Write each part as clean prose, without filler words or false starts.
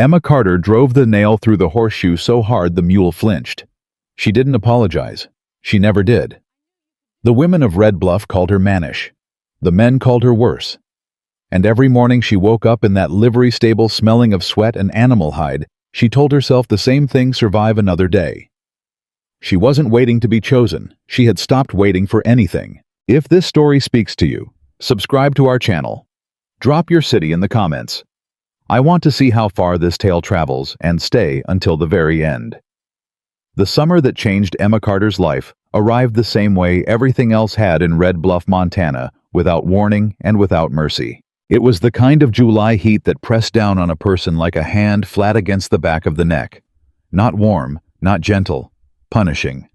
Emma Carter drove the nail through the horseshoe so hard the mule flinched. She didn't apologize. She never did. The women of Red Bluff called her mannish. The men called her worse. And every morning she woke up in that livery stable smelling of sweat and animal hide, she told herself the same thing: survive another day. She wasn't waiting to be chosen. She had stopped waiting for anything. If this story speaks to you, subscribe to our channel. Drop your city in the comments. I want to see how far this tale travels and stay until the very end. The summer that changed Emma Carter's life arrived the same way everything else had in Red Bluff, Montana, without warning and without mercy. It was the kind of July heat that pressed down on a person like a hand flat against the back of the neck. Not warm, not gentle, punishing.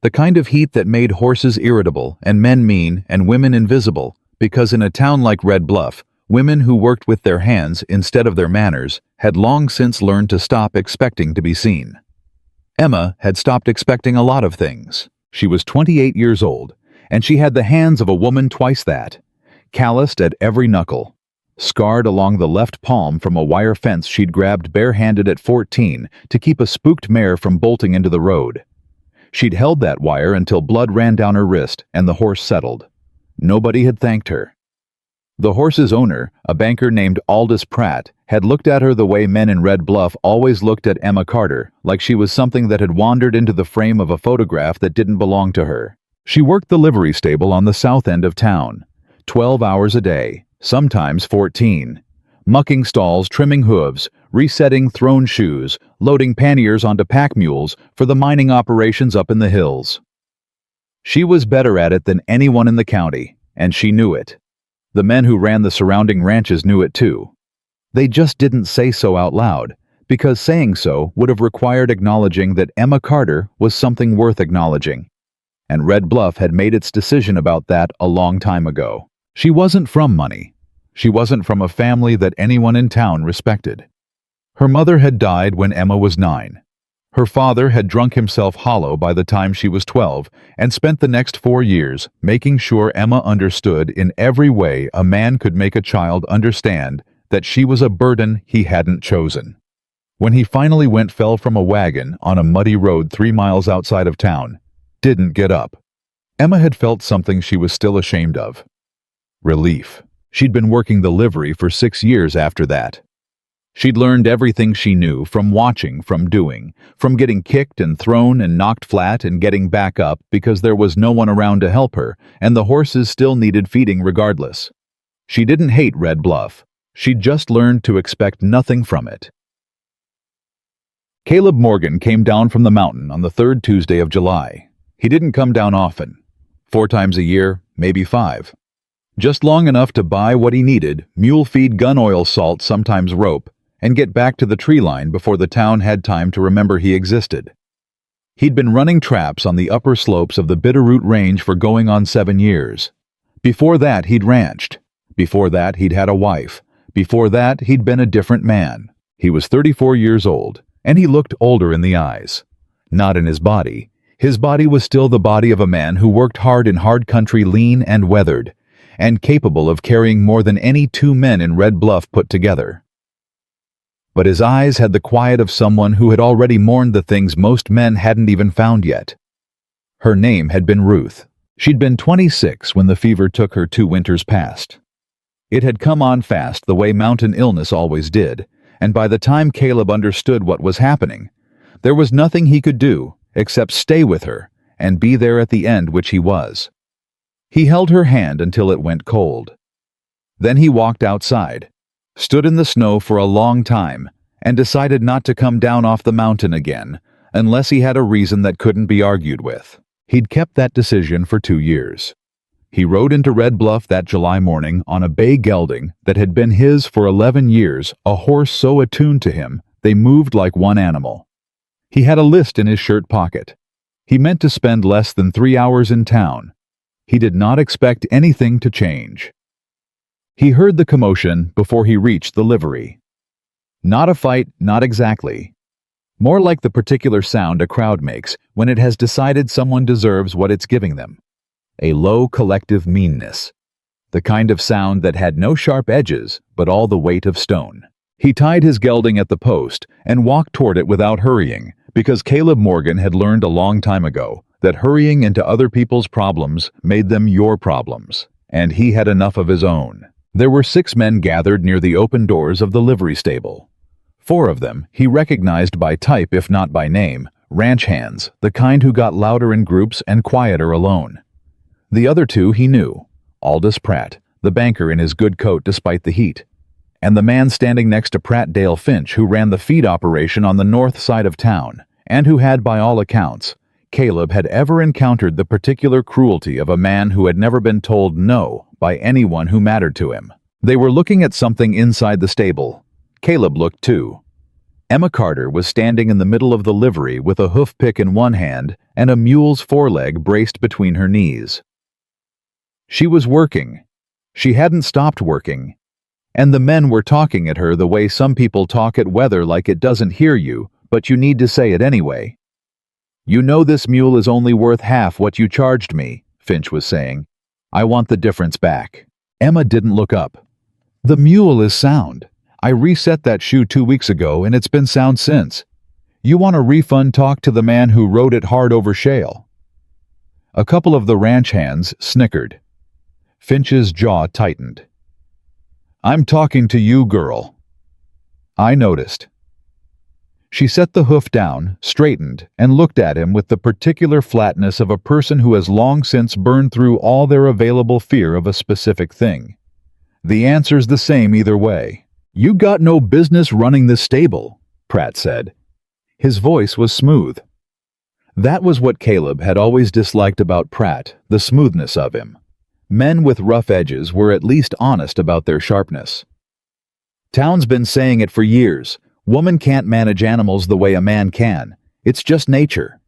The kind of heat that made horses irritable and men mean and women invisible, because in a town like Red Bluff, women who worked with their hands instead of their manners had long since learned to stop expecting to be seen. Emma had stopped expecting a lot of things. She was 28 years old, and she had the hands of a woman twice that, calloused at every knuckle, scarred along the left palm from a wire fence she'd grabbed barehanded at 14 to keep a spooked mare from bolting into the road. She'd held that wire until blood ran down her wrist and the horse settled. Nobody had thanked her. The horse's owner, a banker named Aldous Pratt, had looked at her the way men in Red Bluff always looked at Emma Carter, like she was something that had wandered into the frame of a photograph that didn't belong to her. She worked the livery stable on the south end of town, 12 hours a day, sometimes 14, mucking stalls, trimming hooves, resetting thrown shoes, loading panniers onto pack mules for the mining operations up in the hills. She was better at it than anyone in the county, and she knew it. The men who ran the surrounding ranches knew it too. They just didn't say so out loud, because saying so would have required acknowledging that Emma Carter was something worth acknowledging. And Red Bluff had made its decision about that a long time ago. She wasn't from money. She wasn't from a family that anyone in town respected. Her mother had died when Emma was 9. Her father had drunk himself hollow by the time she was 12 and spent the next 4 years making sure Emma understood in every way a man could make a child understand that she was a burden he hadn't chosen. When he finally fell from a wagon on a muddy road 3 miles outside of town, didn't get up. Emma had felt something she was still ashamed of. Relief. She'd been working the livery for 6 years after that. She'd learned everything she knew from watching, from doing, from getting kicked and thrown and knocked flat and getting back up because there was no one around to help her, and the horses still needed feeding regardless. She didn't hate Red Bluff. She'd just learned to expect nothing from it. Caleb Morgan came down from the mountain on the 3rd Tuesday of July. He didn't come down often. 4 times a year, maybe 5. Just long enough to buy what he needed, mule feed, gun oil, salt, sometimes rope, and get back to the tree line before the town had time to remember he existed. He'd been running traps on the upper slopes of the Bitterroot Range for going on 7 years. Before that, he'd ranched. Before that, he'd had a wife. Before that, he'd been a different man. He was 34 years old, and he looked older in the eyes. Not in his body. His body was still the body of a man who worked hard in hard country, lean and weathered, and capable of carrying more than any 2 men in Red Bluff put together. But his eyes had the quiet of someone who had already mourned the things most men hadn't even found yet. Her name had been Ruth. She'd been 26 when the fever took her 2 winters past. It had come on fast the way mountain illness always did, and by the time Caleb understood what was happening, there was nothing he could do except stay with her and be there at the end, which he was. He held her hand until it went cold. Then he walked outside, stood in the snow for a long time, and decided not to come down off the mountain again unless he had a reason that couldn't be argued with. He'd kept that decision for 2 years. He rode into Red Bluff that July morning on a bay gelding that had been his for 11 years, a horse so attuned to him they moved like one animal. He had a list in his shirt pocket. He meant to spend less than 3 hours in town. He did not expect anything to change. He heard the commotion before he reached the livery. Not a fight, not exactly. More like the particular sound a crowd makes when it has decided someone deserves what it's giving them. A low collective meanness. The kind of sound that had no sharp edges, but all the weight of stone. He tied his gelding at the post and walked toward it without hurrying, because Caleb Morgan had learned a long time ago that hurrying into other people's problems made them your problems, and he had enough of his own. There were 6 men gathered near the open doors of the livery stable. 4 of them he recognized by type if not by name, ranch hands, the kind who got louder in groups and quieter alone. The other 2 he knew, Aldous Pratt, the banker in his good coat despite the heat, and the man standing next to Pratt, Dale Finch, who ran the feed operation on the north side of town, and who had, by all accounts, Caleb had ever encountered the particular cruelty of a man who had never been told no by anyone who mattered to him. They were looking at something inside the stable. Caleb looked too. Emma Carter was standing in the middle of the livery with a hoof pick in one hand and a mule's foreleg braced between her knees. She was working. She hadn't stopped working. And the men were talking at her the way some people talk at weather, like it doesn't hear you, but you need to say it anyway. "You know this mule is only worth half what you charged me," Finch was saying. "I want the difference back." Emma didn't look up. "The mule is sound. I reset that shoe 2 weeks ago and it's been sound since. You want a refund? Talk to the man who rode it hard over shale." A couple of the ranch hands snickered. Finch's jaw tightened. "I'm talking to you, girl." "I noticed." She set the hoof down, straightened, and looked at him with the particular flatness of a person who has long since burned through all their available fear of a specific thing. "The answer's the same either way. You got no business running this stable," Pratt said. His voice was smooth. That was what Caleb had always disliked about Pratt, the smoothness of him. Men with rough edges were at least honest about their sharpness. "Town's been saying it for years. Woman can't manage animals the way a man can. It's just nature."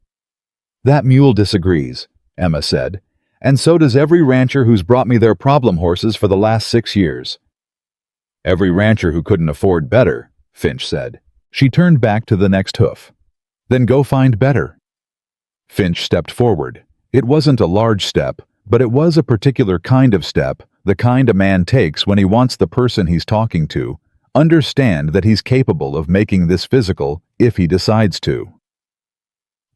"That mule disagrees," Emma said, "and so does every rancher who's brought me their problem horses for the last 6 years." "Every rancher who couldn't afford better," Finch said. She turned back to the next hoof. "Then go find better." Finch stepped forward. It wasn't a large step, but it was a particular kind of step, the kind a man takes when he wants the person he's talking to understand that he's capable of making this physical if he decides to.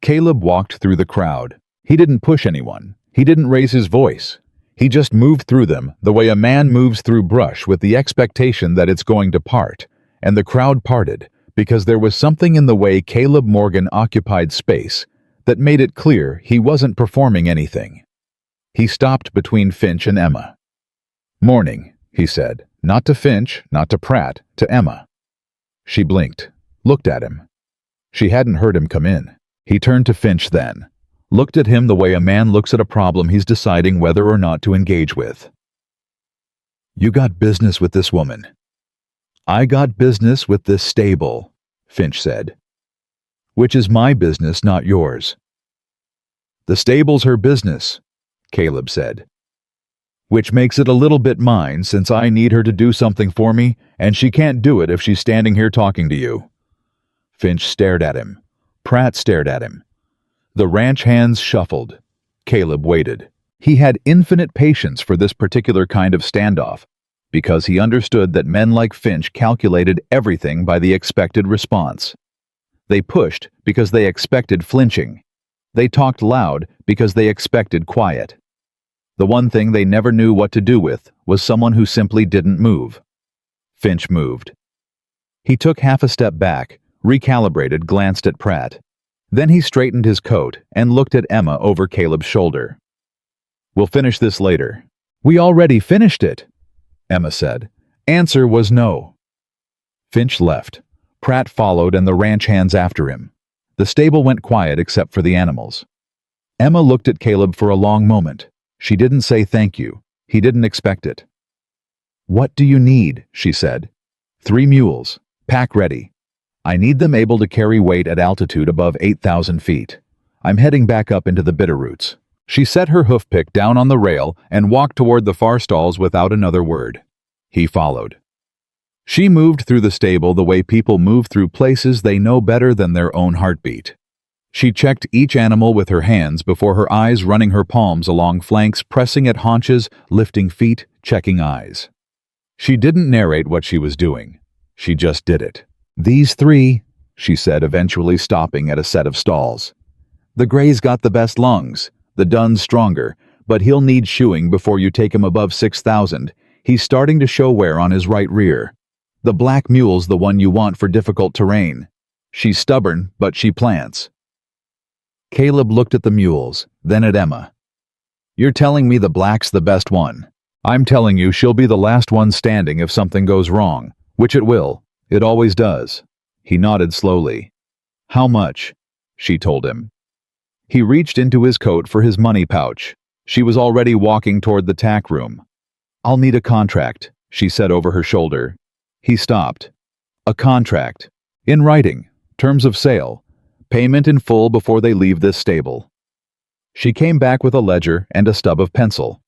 Caleb walked through the crowd. He didn't push anyone. He didn't raise his voice. He just moved through them the way a man moves through brush with the expectation that it's going to part, and the crowd parted because there was something in the way Caleb Morgan occupied space that made it clear he wasn't performing anything. He stopped between Finch and Emma. "Morning," he said, not to Finch, not to Pratt, to Emma. She blinked, looked at him. She hadn't heard him come in. He turned to Finch then, looked at him the way a man looks at a problem he's deciding whether or not to engage with. "You got business with this woman." "I got business with this stable," Finch said. "Which is my business, not yours." "The stable's her business," Caleb said. "Which makes it a little bit mine, since I need her to do something for me, and she can't do it if she's standing here talking to you." Finch stared at him. Pratt stared at him. The ranch hands shuffled. Caleb waited. He had infinite patience for this particular kind of standoff, because he understood that men like Finch calculated everything by the expected response. They pushed because they expected flinching. They talked loud because they expected quiet. The one thing they never knew what to do with was someone who simply didn't move. Finch moved. He took half a step back, recalibrated, glanced at Pratt. Then he straightened his coat and looked at Emma over Caleb's shoulder. "We'll finish this later." "We already finished it," Emma said. Answer was no. Finch left. Pratt followed and the ranch hands after him. The stable went quiet except for the animals. Emma looked at Caleb for a long moment. She didn't say thank you. He didn't expect it. "What do you need?" she said. 3 mules. Pack ready. I need them able to carry weight at altitude above 8,000 feet. I'm heading back up into the Bitterroots." She set her hoof pick down on the rail and walked toward the far stalls without another word. He followed. She moved through the stable the way people move through places they know better than their own heartbeat. She checked each animal with her hands before her eyes, running her palms along flanks, pressing at haunches, lifting feet, checking eyes. She didn't narrate what she was doing. She just did it. "These three," she said, eventually stopping at a set of stalls. "The gray's got the best lungs, the dun's stronger, but he'll need shoeing before you take him above 6,000. He's starting to show wear on his right rear. The black mule's the one you want for difficult terrain. She's stubborn, but she plants." Caleb looked at the mules, then at Emma. "You're telling me the black's the best one. I'm telling you she'll be the last one standing if something goes wrong, which it will. It always does." He nodded slowly. "How much?" she told him. He reached into his coat for his money pouch. She was already walking toward the tack room. "I'll need a contract," she said over her shoulder. He stopped. "A contract. In writing. Terms of sale. Payment in full before they leave this stable." She came back with a ledger and a stub of pencil.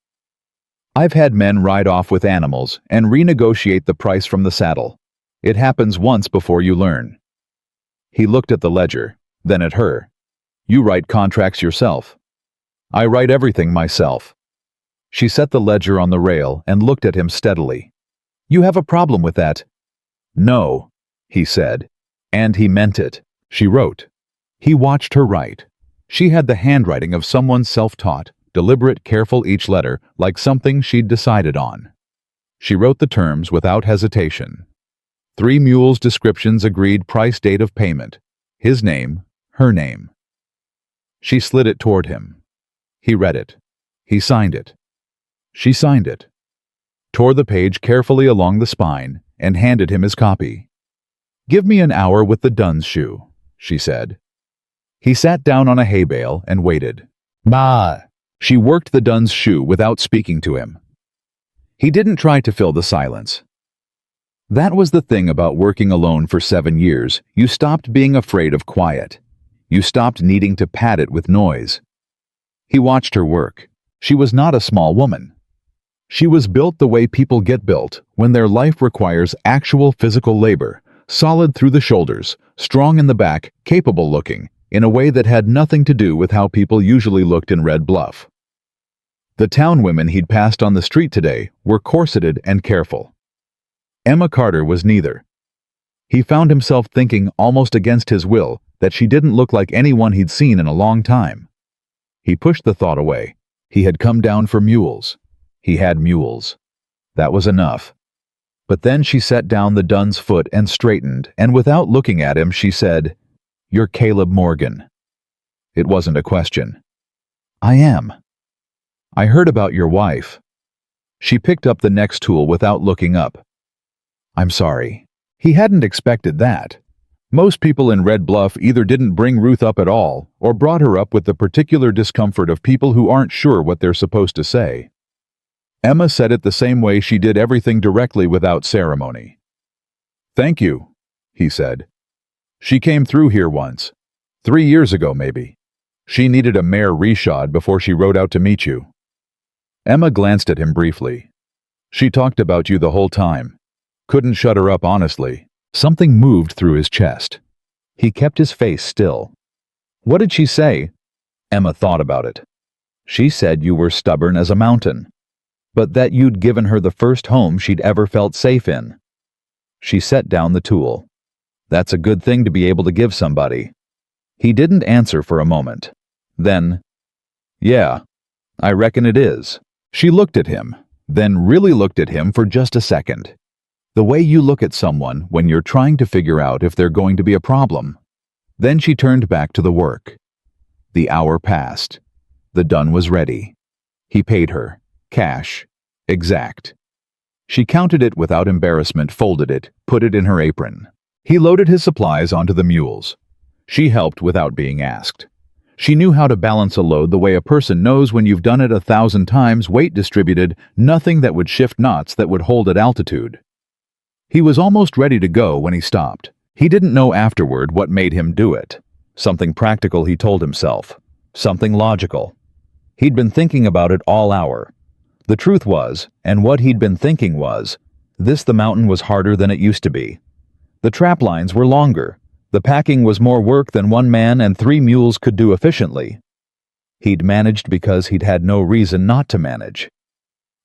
"I've had men ride off with animals and renegotiate the price from the saddle. It happens once before you learn." He looked at the ledger, then at her. "You write contracts yourself." "I write everything myself." She set the ledger on the rail and looked at him steadily. "You have a problem with that?" "No," he said. And he meant it. She wrote. He watched her write. She had the handwriting of someone self-taught, deliberate, careful each letter, like something she'd decided on. She wrote the terms without hesitation. 3 mules descriptions, agreed price, date of payment. His name, her name. She slid it toward him. He read it. He signed it. She signed it, tore the page carefully along the spine, and handed him his copy. "Give me an hour with the Dunn's shoe," she said. He sat down on a hay bale and waited. "Bah!" She worked the Dunn's shoe without speaking to him. He didn't try to fill the silence. That was the thing about working alone for 7 years. You stopped being afraid of quiet. You stopped needing to pad it with noise. He watched her work. She was not a small woman. She was built the way people get built, when their life requires actual physical labor, solid through the shoulders, strong in the back, capable looking, in a way that had nothing to do with how people usually looked in Red Bluff. The town women he'd passed on the street today were corseted and careful. Emma Carter was neither. He found himself thinking, almost against his will, that she didn't look like anyone he'd seen in a long time. He pushed the thought away. He had come down for mules. He had mules. That was enough. But then she set down the Dunn's foot and straightened, and without looking at him, she said, "You're Caleb Morgan." It wasn't a question. "I am." "I heard about your wife." She picked up the next tool without looking up. "I'm sorry." He hadn't expected that. Most people in Red Bluff either didn't bring Ruth up at all, or brought her up with the particular discomfort of people who aren't sure what they're supposed to say. Emma said it the same way. She did everything directly without ceremony. "Thank you," he said. "She came through here once. 3 years ago, maybe. She needed a mare reshod before she rode out to meet you." Emma glanced at him briefly. "She talked about you the whole time. Couldn't shut her up, honestly." Something moved through his chest. He kept his face still. "What did she say?" Emma thought about it. "She said you were stubborn as a mountain, but that you'd given her the first home she'd ever felt safe in." She set down the tool. "That's a good thing to be able to give somebody." He didn't answer for a moment. Then, "Yeah, I reckon it is." She looked at him, then really looked at him for just a second. The way you look at someone when you're trying to figure out if they're going to be a problem. Then she turned back to the work. The hour passed. The Dunn was ready. He paid her. Cash. Exact. She counted it without embarrassment, folded it, put it in her apron. He loaded his supplies onto the mules. She helped without being asked. She knew how to balance a load the way a person knows when you've done it 1,000 times, weight distributed, nothing that would shift knots that would hold at altitude. He was almost ready to go when he stopped. He didn't know afterward what made him do it. Something practical, he told himself. Something logical. He'd been thinking about it all hour. The truth was, and what he'd been thinking was, the mountain was harder than it used to be. The trap lines were longer. The packing was more work than 1 man and 3 mules could do efficiently. He'd managed because he'd had no reason not to manage.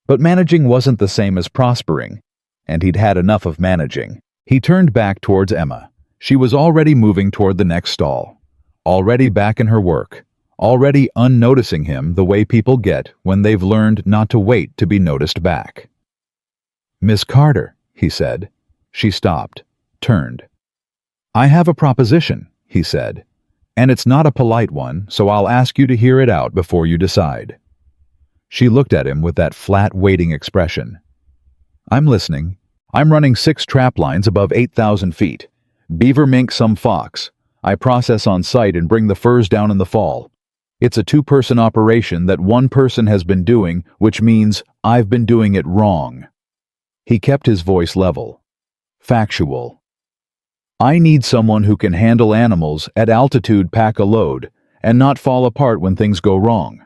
But managing wasn't the same as prospering, and he'd had enough of managing. He turned back towards Emma. She was already moving toward the next stall, already back in her work, already unnoticing him the way people get when they've learned not to wait to be noticed back. "Miss Carter," he said. She stopped, turned. "I have a proposition," he said, "and it's not a polite one, so I'll ask you to hear it out before you decide." She looked at him with that flat, waiting expression. "I'm listening. I'm running 6 trap lines above 8,000 feet. Beaver, mink, some fox. I process on site and bring the furs down in the fall. It's a 2-person operation that one person has been doing, which means I've been doing it wrong." He kept his voice level, factual. "I need someone who can handle animals at altitude, pack a load, and not fall apart when things go wrong."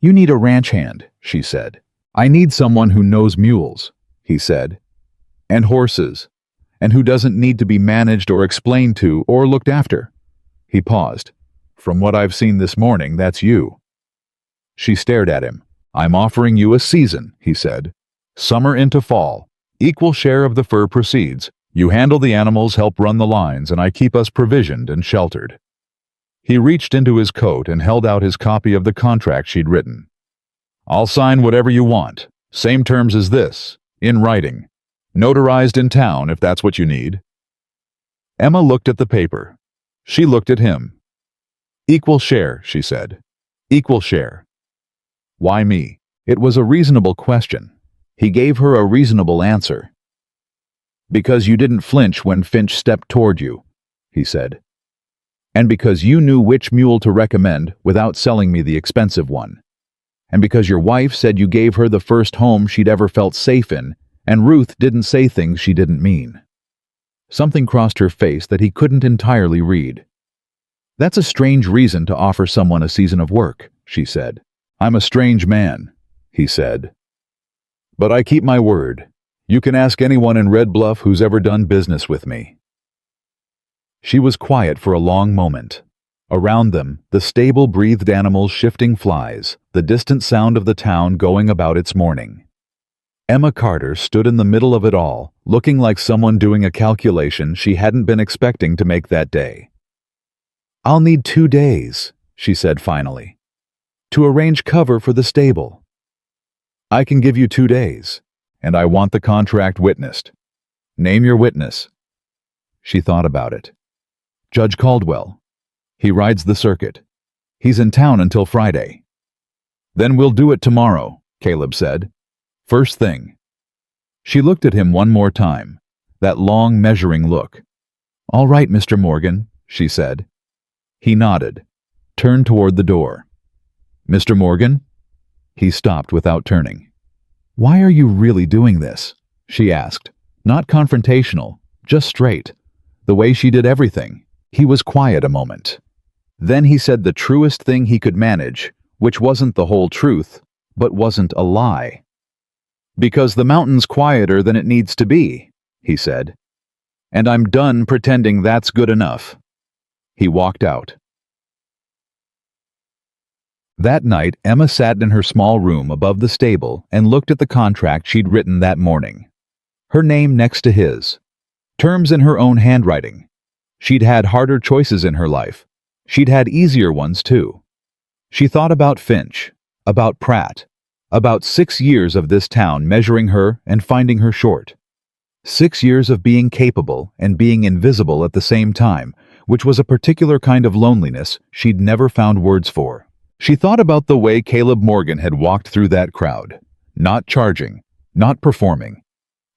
"You need a ranch hand," she said. "I need someone who knows mules," he said, "and horses, and who doesn't need to be managed or explained to or looked after." He paused. "From what I've seen this morning, that's you." She stared at him. "I'm offering you a season," he said. "Summer into fall. Equal share of the fur proceeds. You handle the animals, help run the lines, and I keep us provisioned and sheltered." He reached into his coat and held out his copy of the contract she'd written. "I'll sign whatever you want. Same terms as this, in writing. Notarized in town if that's what you need." Emma looked at the paper. She looked at him. "Equal share," she said. "Equal share." "Why me?" It was a reasonable question. He gave her a reasonable answer. "Because you didn't flinch when Finch stepped toward you," he said. "And because you knew which mule to recommend without selling me the expensive one. And because your wife said you gave her the first home she'd ever felt safe in, and Ruth didn't say things she didn't mean." Something crossed her face that he couldn't entirely read. "That's a strange reason to offer someone a season of work," she said. "I'm a strange man," he said. "But I keep my word. You can ask anyone in Red Bluff who's ever done business with me." She was quiet for a long moment. Around them, the stable breathed animals, shifting flies, the distant sound of the town going about its morning. Emma Carter stood in the middle of it all, looking like someone doing a calculation she hadn't been expecting to make that day. "I'll need 2 days," she said finally, "to arrange cover for the stable." "I can give you 2 days, and I want the contract witnessed. Name your witness." She thought about it. "Judge Caldwell. He rides the circuit. He's in town until Friday." "Then we'll do it tomorrow," Caleb said. "First thing." She looked at him one more time, that long measuring look. "All right, Mr. Morgan," she said. He nodded, turned toward the door. "Mr. Morgan?" He stopped without turning. "Why are you really doing this?" she asked. Not confrontational, just straight. The way she did everything. He was quiet a moment. Then he said the truest thing he could manage, which wasn't the whole truth, but wasn't a lie. "Because the mountain's quieter than it needs to be," he said. "And I'm done pretending that's good enough." He walked out. That night, Emma sat in her small room above the stable and looked at the contract she'd written that morning. Her name next to his. Terms in her own handwriting. She'd had harder choices in her life. She'd had easier ones too. She thought about Finch, about Pratt, about 6 years of this town measuring her and finding her short. 6 years of being capable and being invisible at the same time, which was a particular kind of loneliness she'd never found words for. She thought about the way Caleb Morgan had walked through that crowd, not charging, not performing,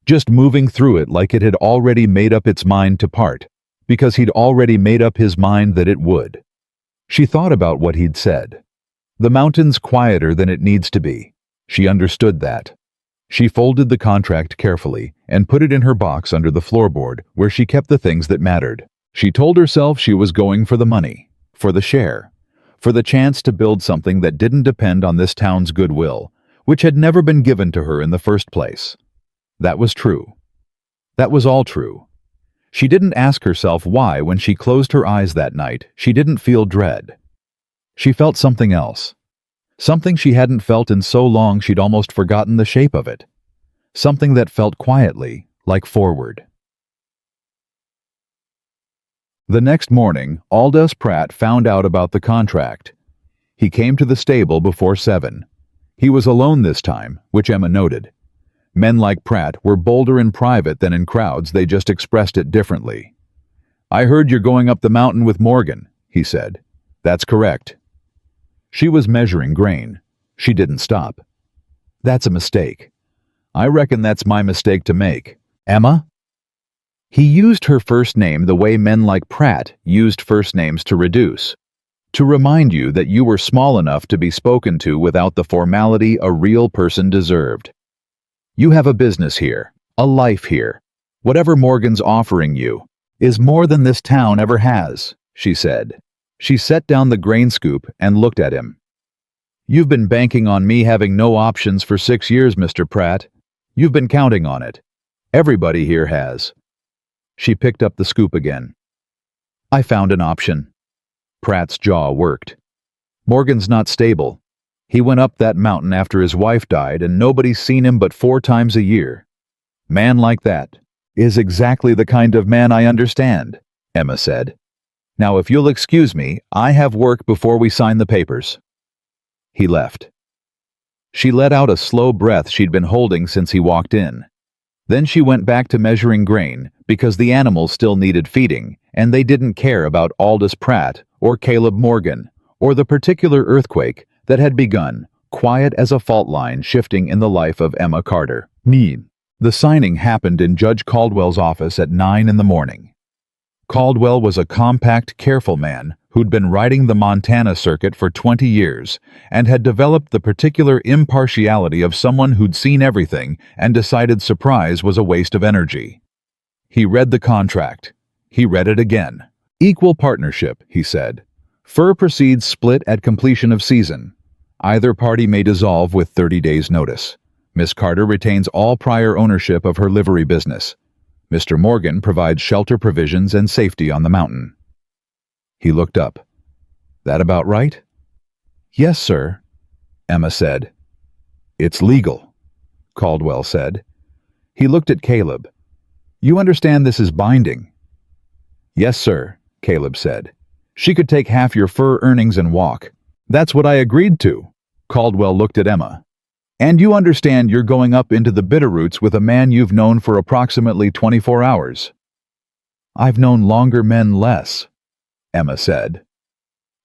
just moving through it like it had already made up its mind to part, because he'd already made up his mind that it would. She thought about what he'd said. The mountain's quieter than it needs to be. She understood that. She folded the contract carefully and put it in her box under the floorboard where she kept the things that mattered. She told herself she was going for the money, for the share, for the chance to build something that didn't depend on this town's goodwill, which had never been given to her in the first place. That was true. That was all true. She didn't ask herself why, when she closed her eyes that night, she didn't feel dread. She felt something else. Something she hadn't felt in so long she'd almost forgotten the shape of it. Something that felt quietly, like forward. The next morning, Aldous Pratt found out about the contract. He came to the stable before 7. He was alone this time, which Emma noted. Men like Pratt were bolder in private than in crowds, they just expressed it differently. "I heard you're going up the mountain with Morgan," he said. "That's correct." She was measuring grain. She didn't stop. "That's a mistake." "I reckon that's my mistake to make." "Emma?" He used her first name the way men like Pratt used first names to reduce. To remind you that you were small enough to be spoken to without the formality a real person deserved. "You have a business here, a life here. Whatever Morgan's offering you is more than this town ever has," she said. She set down the grain scoop and looked at him. "You've been banking on me having no options for 6 years, Mr. Pratt. You've been counting on it. Everybody here has." She picked up the scoop again. "I found an option." Pratt's jaw worked. "Morgan's not stable. He went up that mountain after his wife died and nobody's seen him but 4 times a year. Man like that is exactly the kind of man I understand," Emma said. "Now if you'll excuse me, I have work before we sign the papers." He left. She let out a slow breath she'd been holding since he walked in. Then she went back to measuring grain because the animals still needed feeding, and they didn't care about Aldous Pratt or Caleb Morgan or the particular earthquake that had begun, quiet as a fault line shifting in the life of Emma Carter. The signing happened in Judge Caldwell's office at 9 in the morning. Caldwell was a compact, careful man who'd been riding the Montana circuit for 20 years and had developed the particular impartiality of someone who'd seen everything and decided surprise was a waste of energy. He read the contract. He read it again. "Equal partnership," he said. "Fur proceeds split at completion of season. Either party may dissolve with 30 days' notice. Miss Carter retains all prior ownership of her livery business. Mr. Morgan provides shelter provisions and safety on the mountain." He looked up. "That about right?" "Yes, sir," Emma said. "It's legal," Caldwell said. He looked at Caleb. "You understand this is binding?" "Yes, sir," Caleb said. "She could take half your fur earnings and walk." "That's what I agreed to." Caldwell looked at Emma. "And you understand you're going up into the Bitterroots with a man you've known for approximately 24 hours. "I've known longer men less," Emma said.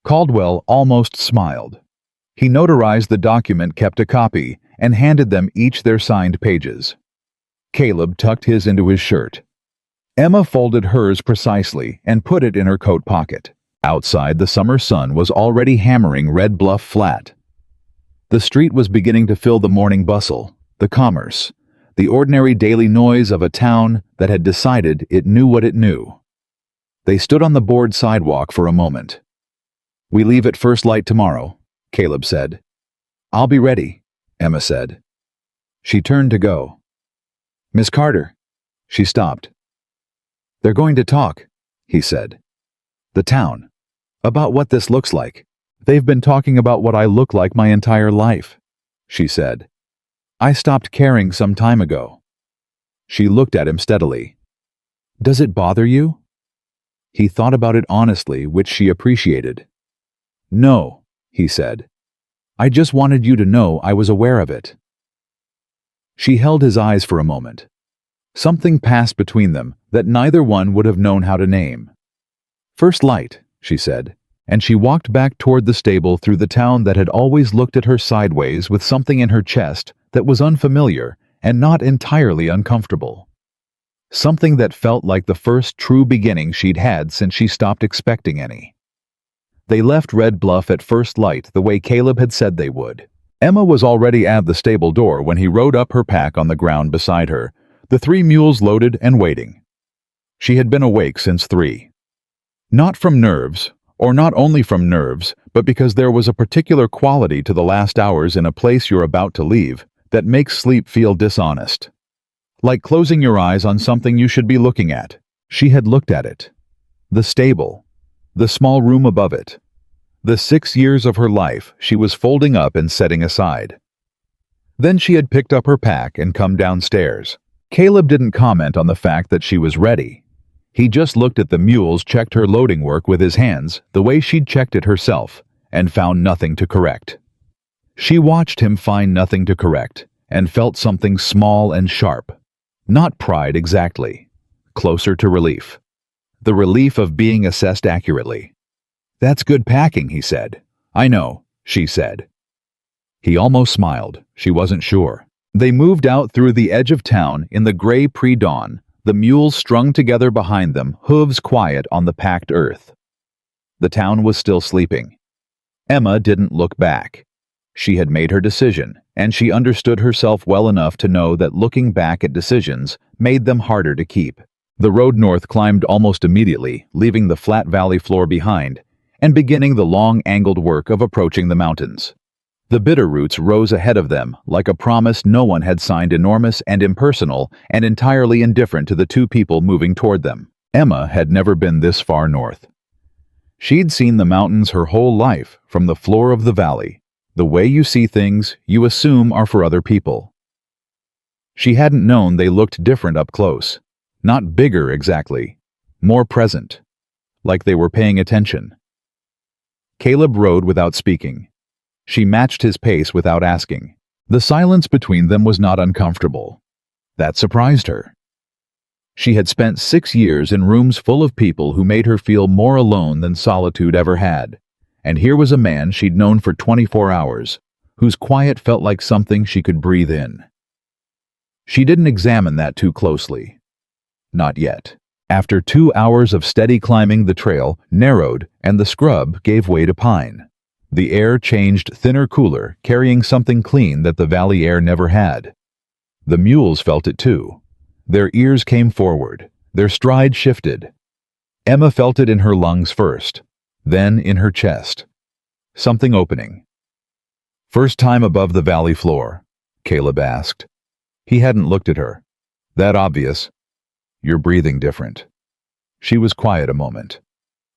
Caldwell almost smiled. He notarized the document, kept a copy, and handed them each their signed pages. Caleb tucked his into his shirt. Emma folded hers precisely and put it in her coat pocket. Outside, the summer sun was already hammering Red Bluff flat. The street was beginning to fill the morning bustle, the commerce, the ordinary daily noise of a town that had decided it knew what it knew. They stood on the board sidewalk for a moment. "We leave at first light tomorrow," Caleb said. "I'll be ready," Emma said. She turned to go. "Miss Carter." She stopped. "They're going to talk," he said. "The town. About what this looks like. They've been talking about what I look like my entire life," she said. "I stopped caring some time ago." She looked at him steadily. "Does it bother you?" He thought about it honestly, which she appreciated. "No," he said. "I just wanted you to know I was aware of it." She held his eyes for a moment. Something passed between them that neither one would have known how to name. "First light," she said, and she walked back toward the stable through the town that had always looked at her sideways with something in her chest that was unfamiliar and not entirely uncomfortable. Something that felt like the first true beginning she'd had since she stopped expecting any. They left Red Bluff at first light the way Caleb had said they would. Emma was already at the stable door when he rode up, her pack on the ground beside her, the 3 mules loaded and waiting. She had been awake since 3. Not from nerves, or not only from nerves, but because there was a particular quality to the last hours in a place you're about to leave that makes sleep feel dishonest. Like closing your eyes on something you should be looking at. She had looked at it. The stable. The small room above it. The 6 years of her life she was folding up and setting aside. Then she had picked up her pack and come downstairs. Caleb didn't comment on the fact that she was ready. He just looked at the mules, checked her loading work with his hands, the way she'd checked it herself, and found nothing to correct. She watched him find nothing to correct, and felt something small and sharp. Not pride exactly. Closer to relief. The relief of being assessed accurately. "That's good packing," he said. "I know," she said. He almost smiled. She wasn't sure. They moved out through the edge of town in the gray pre-dawn, the mules strung together behind them, hooves quiet on the packed earth. The town was still sleeping. Emma didn't look back. She had made her decision, and she understood herself well enough to know that looking back at decisions made them harder to keep. The road north climbed almost immediately, leaving the flat valley floor behind, and beginning the long angled work of approaching the mountains. The Bitterroots rose ahead of them, like a promise no one had signed, enormous and impersonal and entirely indifferent to the two people moving toward them. Emma had never been this far north. She'd seen the mountains her whole life, from the floor of the valley. The way you see things, you assume are for other people. She hadn't known they looked different up close. Not bigger exactly. More present. Like they were paying attention. Caleb rode without speaking. She matched his pace without asking. The silence between them was not uncomfortable. That surprised her. She had spent 6 years in rooms full of people who made her feel more alone than solitude ever had. And here was a man she'd known for 24 hours, whose quiet felt like something she could breathe in. She didn't examine that too closely. Not yet. After 2 hours of steady climbing, the trail narrowed and the scrub gave way to pine. The air changed thinner, cooler, carrying something clean that the valley air never had. The mules felt it too. Their ears came forward. Their stride shifted. Emma felt it in her lungs first, then in her chest. Something opening. "First time above the valley floor?" Caleb asked. He hadn't looked at her. "That obvious? You're breathing different." She was quiet a moment.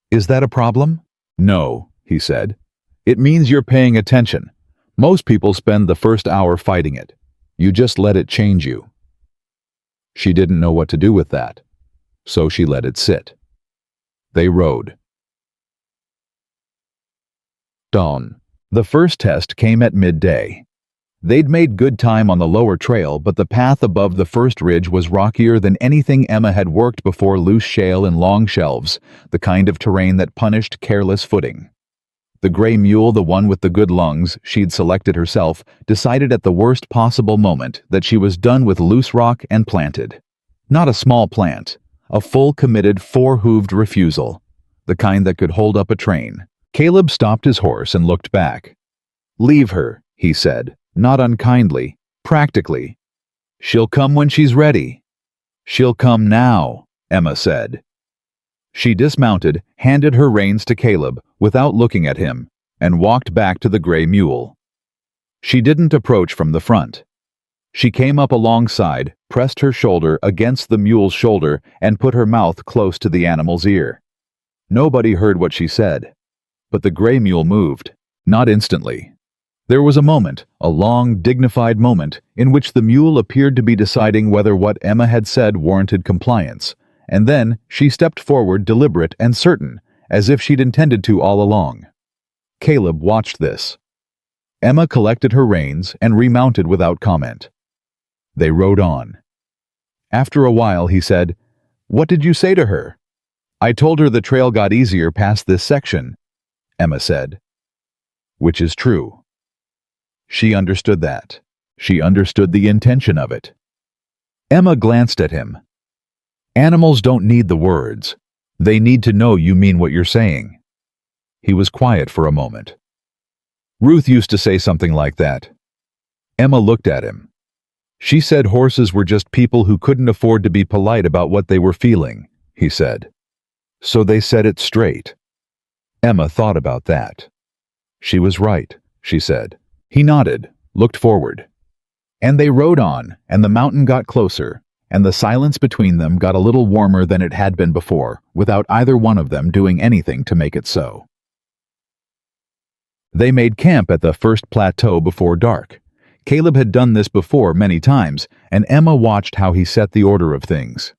"Is that a problem?" "No," he said. "It means you're paying attention. Most people spend the first hour fighting it. You just let it change you." She didn't know what to do with that, so she let it sit. They rode. Dawn. The first test came at midday. They'd made good time on the lower trail, but the path above the first ridge was rockier than anything Emma had worked before, loose shale and long shelves, the kind of terrain that punished careless footing. The gray mule, the one with the good lungs she'd selected herself, decided at the worst possible moment that she was done with loose rock and planted. Not a small plant, a full committed 4-hooved refusal, the kind that could hold up a train. Caleb stopped his horse and looked back. "Leave her," he said, not unkindly, practically. "She'll come when she's ready." "She'll come now," Emma said. She dismounted, handed her reins to Caleb without looking at him, and walked back to the gray mule. She didn't approach from the front. She came up alongside, pressed her shoulder against the mule's shoulder, and put her mouth close to the animal's ear. Nobody heard what she said, but the gray mule moved, not instantly. There was a moment, a long, dignified moment, in which the mule appeared to be deciding whether what Emma had said warranted compliance. And then she stepped forward, deliberate and certain, as if she'd intended to all along. Caleb watched this. Emma collected her reins and remounted without comment. They rode on. After a while, he said, "What did you say to her?" "I told her the trail got easier past this section," Emma said. Which is true. She understood that. She understood the intention of it. Emma glanced at him. "Animals don't need the words. They need to know you mean what you're saying." He was quiet for a moment. "Ruth used to say something like that." Emma looked at him. "She said horses were just people who couldn't afford to be polite about what they were feeling," he said. "So they said it straight." Emma thought about that. "She was right," she said. He nodded, looked forward. And they rode on, and the mountain got closer, and the silence between them got a little warmer than it had been before, without either one of them doing anything to make it so. They made camp at the first plateau before dark. Caleb had done this before many times, and Emma watched how he set the order of things.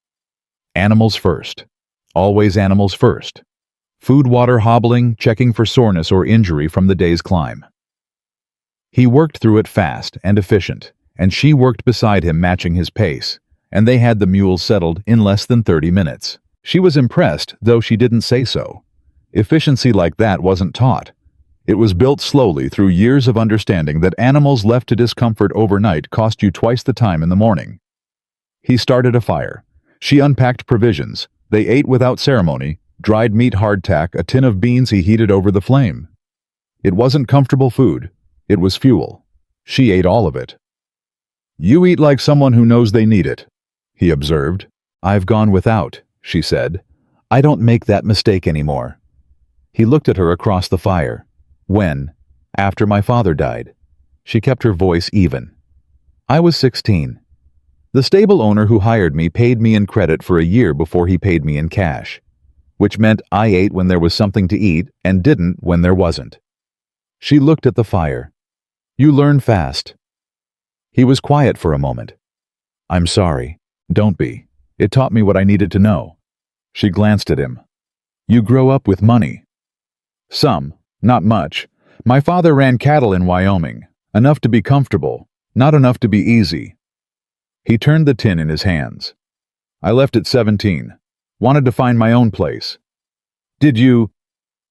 Animals first. Always animals first. Food, water, hobbling, checking for soreness or injury from the day's climb. He worked through it fast and efficient, and she worked beside him matching his pace, and they had the mules settled in less than 30 minutes. She was impressed, though she didn't say so. Efficiency like that wasn't taught. It was built slowly through years of understanding that animals left to discomfort overnight cost you twice the time in the morning. He started a fire. She unpacked provisions. They ate without ceremony, dried meat hardtack, a tin of beans he heated over the flame. It wasn't comfortable food. It was fuel. She ate all of it. "You eat like someone who knows they need it," he observed. "I've gone without," she said. "I don't make that mistake anymore." He looked at her across the fire. "When?" "After my father died." She kept her voice even. "I was 16. The stable owner who hired me paid me in credit for a year before he paid me in cash, which meant I ate when there was something to eat and didn't when there wasn't." She looked at the fire. "You learn fast." He was quiet for a moment. "I'm sorry. Don't be. It taught me what I needed to know." She glanced at him. "You grow up with money." "Some. Not much. My father ran cattle in Wyoming. Enough to be comfortable, not enough to be easy." He turned the tin in his hands. "I left at 17. Wanted to find my own place." "Did you?"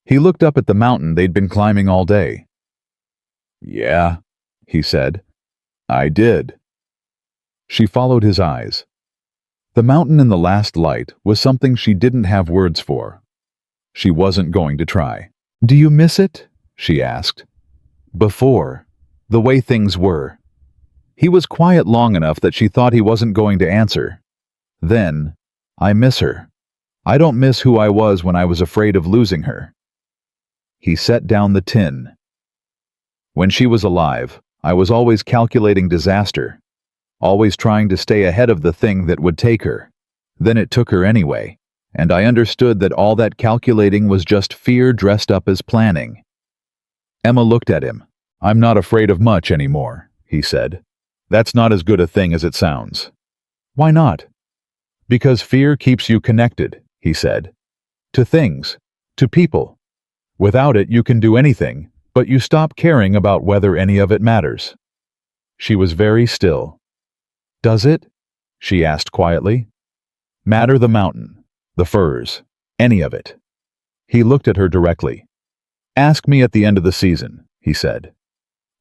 He looked up at the mountain they'd been climbing all day. "Yeah," he said. "I did." She followed his eyes. The mountain in the last light was something she didn't have words for. She wasn't going to try. "Do you miss it?" she asked. "Before, the way things were." He was quiet long enough that she thought he wasn't going to answer. Then, "I miss her. I don't miss who I was when I was afraid of losing her." He set down the tin. "When she was alive, I was always calculating disaster, always trying to stay ahead of the thing that would take her. Then it took her anyway, and I understood that all that calculating was just fear dressed up as planning." Emma looked at him. "I'm not afraid of much anymore," he said. "That's not as good a thing as it sounds." "Why not?" "Because fear keeps you connected," he said. "To things, to people. Without it you can do anything, but you stop caring about whether any of it matters." She was very still. "Does it?" she asked quietly. "Matter the mountain, the furs, any of it." He looked at her directly. "Ask me at the end of the season," he said.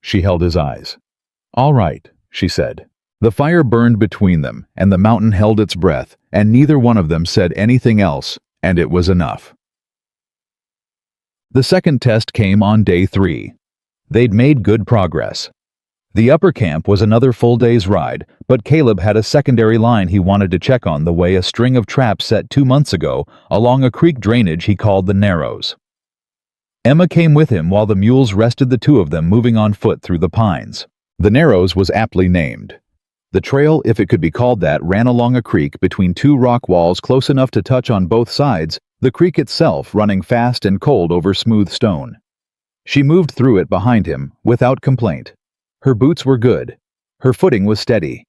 She held his eyes. "All right," she said. The fire burned between them, and the mountain held its breath, and neither one of them said anything else, and it was enough. The second test came on day 3. They'd made good progress. The upper camp was another full day's ride, but Caleb had a secondary line he wanted to check on the way a string of traps set 2 months ago along a creek drainage he called the Narrows. Emma came with him while the mules rested, the two of them moving on foot through the pines. The Narrows was aptly named. The trail, if it could be called that, ran along a creek between 2 rock walls close enough to touch on both sides, the creek itself running fast and cold over smooth stone. She moved through it behind him, without complaint. Her boots were good. Her footing was steady.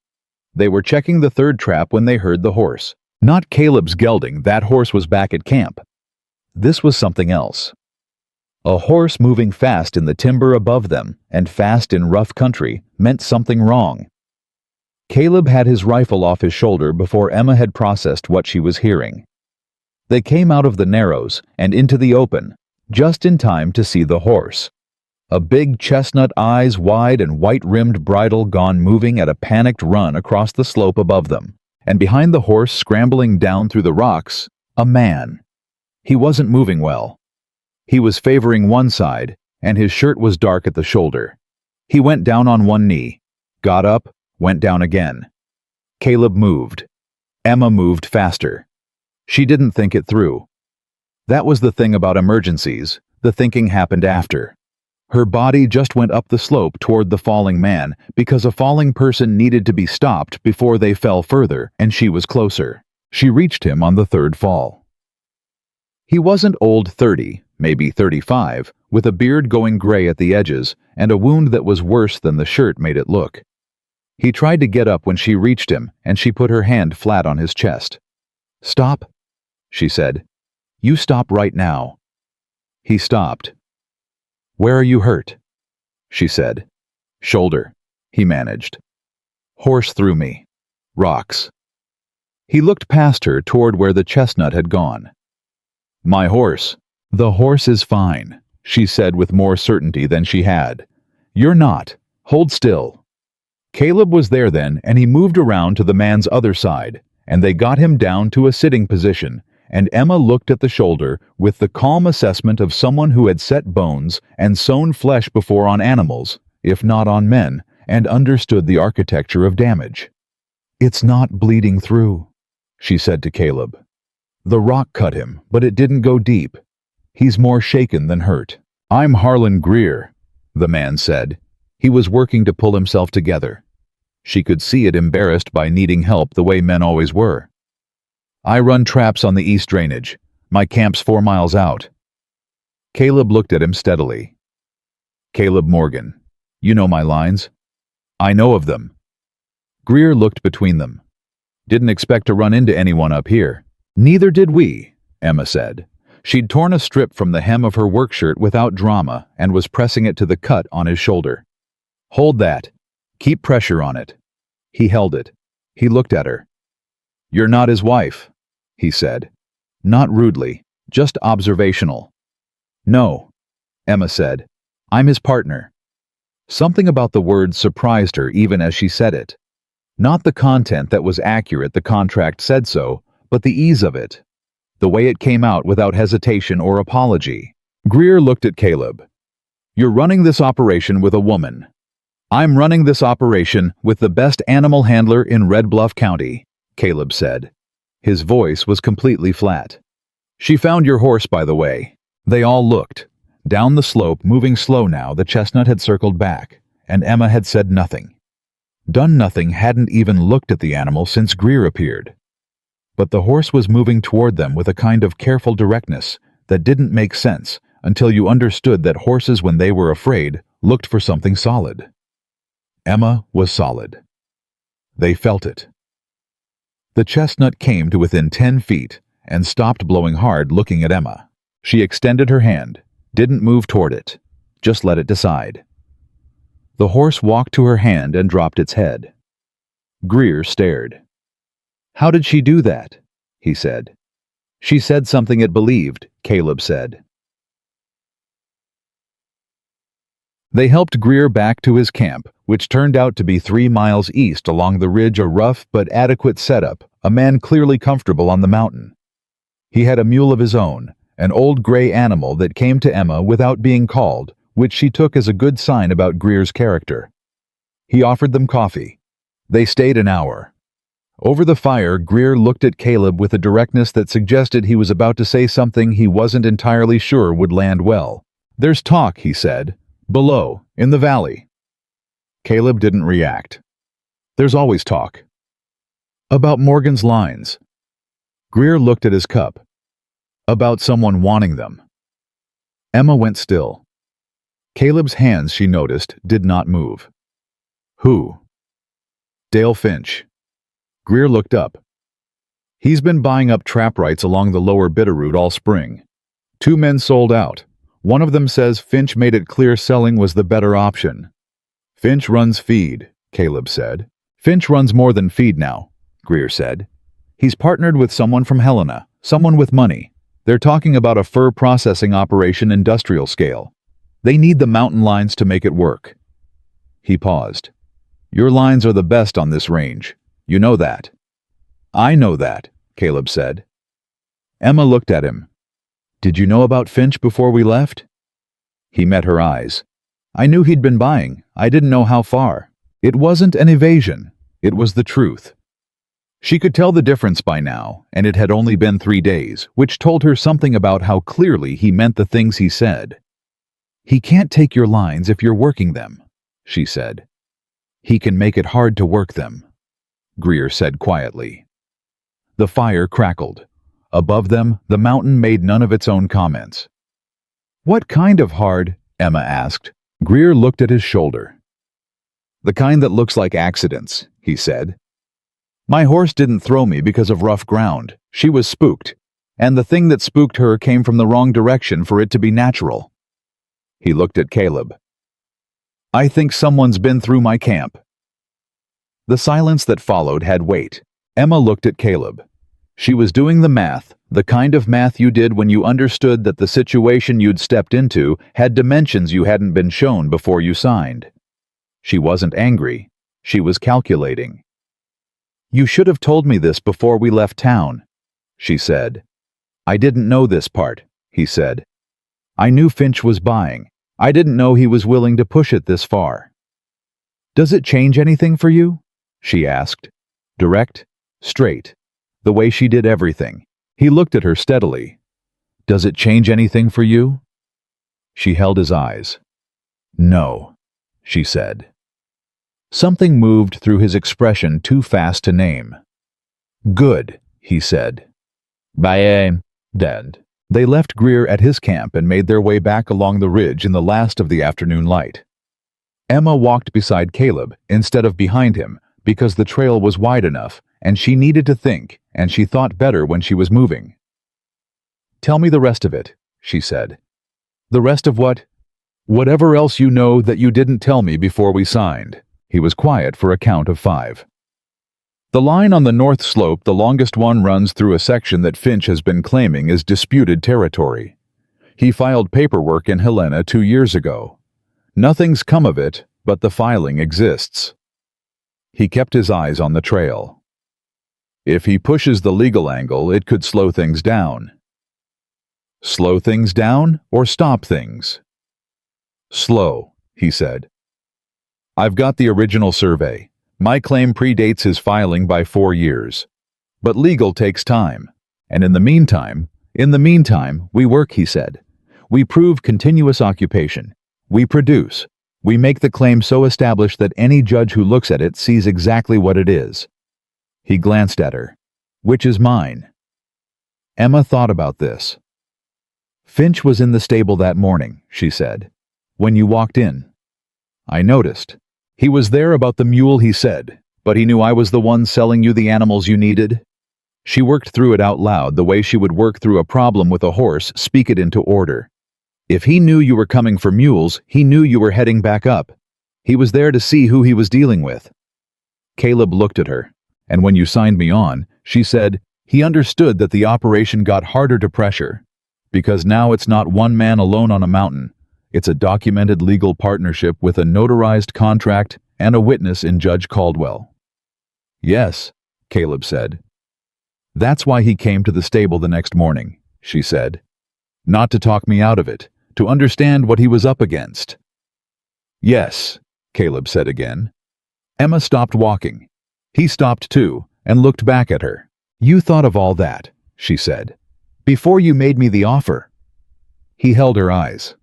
They were checking the third trap when they heard the horse. Not Caleb's gelding, that horse was back at camp. This was something else. A horse moving fast in the timber above them, and fast in rough country, meant something wrong. Caleb had his rifle off his shoulder before Emma had processed what she was hearing. They came out of the Narrows and into the open, just in time to see the horse. A big chestnut, eyes wide and white-rimmed bridle gone moving at a panicked run across the slope above them, and behind the horse scrambling down through the rocks, a man. He wasn't moving well. He was favoring one side, and his shirt was dark at the shoulder. He went down on one knee, got up, went down again. Caleb moved. Emma moved faster. She didn't think it through. That was the thing about emergencies, the thinking happened after. Her body just went up the slope toward the falling man because a falling person needed to be stopped before they fell further, and she was closer. She reached him on the third fall. He wasn't old, 30, maybe 35, with a beard going gray at the edges and a wound that was worse than the shirt made it look. He tried to get up when she reached him, and she put her hand flat on his chest. "Stop," she said. "You stop right now." He stopped. "Where are you hurt?" she said. "Shoulder," he managed. "Horse threw me. Rocks." He looked past her toward where the chestnut had gone. "My horse." "The horse is fine," she said with more certainty than she had. "You're not. Hold still." Caleb was there then, and he moved around to the man's other side, and they got him down to a sitting position, and Emma looked at the shoulder with the calm assessment of someone who had set bones and sewn flesh before on animals, if not on men, and understood the architecture of damage. "It's not bleeding through," she said to Caleb. "The rock cut him, but it didn't go deep. He's more shaken than hurt." "I'm Harlan Greer," the man said. He was working to pull himself together. She could see it, embarrassed by needing help the way men always were. "I run traps on the east drainage. My camp's 4 miles out." Caleb looked at him steadily. "Caleb Morgan. You know my lines?" "I know of them." Greer looked between them. "Didn't expect to run into anyone up here." "Neither did we," Emma said. She'd torn a strip from the hem of her work shirt without drama and was pressing it to the cut on his shoulder. "Hold that. Keep pressure on it." He held it. He looked at her. "You're not his wife," he said. Not rudely, just observational. "No," Emma said. "I'm his partner." Something about the word surprised her even as she said it. Not the content that was accurate, the contract said so, but the ease of it. The way it came out without hesitation or apology. Greer looked at Caleb. "You're running this operation with a woman. I'm running this operation with the best animal handler in Red Bluff County," Caleb said. His voice was completely flat. "She found your horse, by the way." They all looked. Down the slope, moving slow now, the chestnut had circled back, and Emma had said nothing. Done nothing, hadn't even looked at the animal since Greer appeared. But the horse was moving toward them with a kind of careful directness that didn't make sense until you understood that horses, when they were afraid, looked for something solid. Emma was solid. They felt it. The chestnut came to within 10 feet and stopped blowing hard, looking at Emma. She extended her hand, didn't move toward it, just let it decide. The horse walked to her hand and dropped its head. Greer stared. "How did she do that?" he said. "She said something it believed," Caleb said. They helped Greer back to his camp, which turned out to be 3 miles east along the ridge, a rough but adequate setup, a man clearly comfortable on the mountain. He had a mule of his own, an old gray animal that came to Emma without being called, which she took as a good sign about Greer's character. He offered them coffee. They stayed an hour. Over the fire, Greer looked at Caleb with a directness that suggested he was about to say something he wasn't entirely sure would land well. "There's talk," he said. "Below, in the valley." Caleb didn't react. "There's always talk." "About Morgan's lines." Greer looked at his cup. "About someone wanting them." Emma went still. Caleb's hands, she noticed, did not move. "Who?" "Dale Finch." Greer looked up. "He's been buying up trap rights along the lower Bitterroot all spring. 2 men sold out. One of them says Finch made it clear selling was the better option." "Finch runs feed," Caleb said. "Finch runs more than feed now," Greer said. "He's partnered with someone from Helena, someone with money. They're talking about a fur processing operation, industrial scale. They need the mountain lines to make it work." He paused. "Your lines are the best on this range. You know that." "I know that," Caleb said. Emma looked at him. "Did you know about Finch before we left?" He met her eyes. "I knew he'd been buying. I didn't know how far." It wasn't an evasion. It was the truth. She could tell the difference by now, and it had only been 3 days, which told her something about how clearly he meant the things he said. "He can't take your lines if you're working them," she said. "He can make it hard to work them," Greer said quietly. The fire crackled. Above them, the mountain made none of its own comments. "What kind of hard?" Emma asked. Greer looked at his shoulder. "The kind that looks like accidents," he said. "My horse didn't throw me because of rough ground. She was spooked. and the thing that spooked her came from the wrong direction for it to be natural. He looked at Caleb. I think someone's been through my camp. The silence that followed had weight. Emma looked at Caleb. She was doing the math, the kind of math you did when you understood that the situation you'd stepped into had dimensions you hadn't been shown before you signed. She wasn't angry. She was calculating. You should have told me this before we left town, she said. I didn't know this part, he said. I knew Finch was buying. I didn't know he was willing to push it this far. Does it change anything for you? She asked. Direct, straight, the way she did everything. He looked at her steadily. Does it change anything for you? She held his eyes. No, she said. Something moved through his expression too fast to name. Good, he said. Bye, Dad. They left Greer at his camp and made their way back along the ridge in the last of the afternoon light. Emma walked beside Caleb instead of behind him because the trail was wide enough and she needed to think, and she thought better when she was moving. Tell me the rest of it, she said. The rest of what? Whatever else you know that you didn't tell me before we signed. He was quiet for a count of 5. The line on the north slope, the longest one, runs through a section that Finch has been claiming is disputed territory. He filed paperwork in Helena 2 years ago. Nothing's come of it, but the filing exists. He kept his eyes on the trail. If he pushes the legal angle, it could slow things down. Slow things down or stop things? Slow, he said. I've got the original survey. My claim predates his filing by 4 years. But legal takes time. And in the meantime, we work, he said. We prove continuous occupation. We produce. We make the claim so established that any judge who looks at it sees exactly what it is. He glanced at her. Which is mine? Emma thought about this. Finch was in the stable that morning, she said. When you walked in. I noticed. He was there about the mule, he said, but he knew I was the one selling you the animals you needed. She worked through it out loud the way she would work through a problem with a horse, speak it into order. If he knew you were coming for mules, he knew you were heading back up. He was there to see who he was dealing with. Caleb looked at her, and when you signed me on, she said, he understood that the operation got harder to pressure, because now it's not one man alone on a mountain. It's a documented legal partnership with a notarized contract and a witness in Judge Caldwell. Yes, Caleb said. That's why he came to the stable the next morning, she said. Not to talk me out of it, to understand what he was up against. Yes, Caleb said again. Emma stopped walking. He stopped too, and looked back at her. You thought of all that, she said, before you made me the offer. He held her eyes.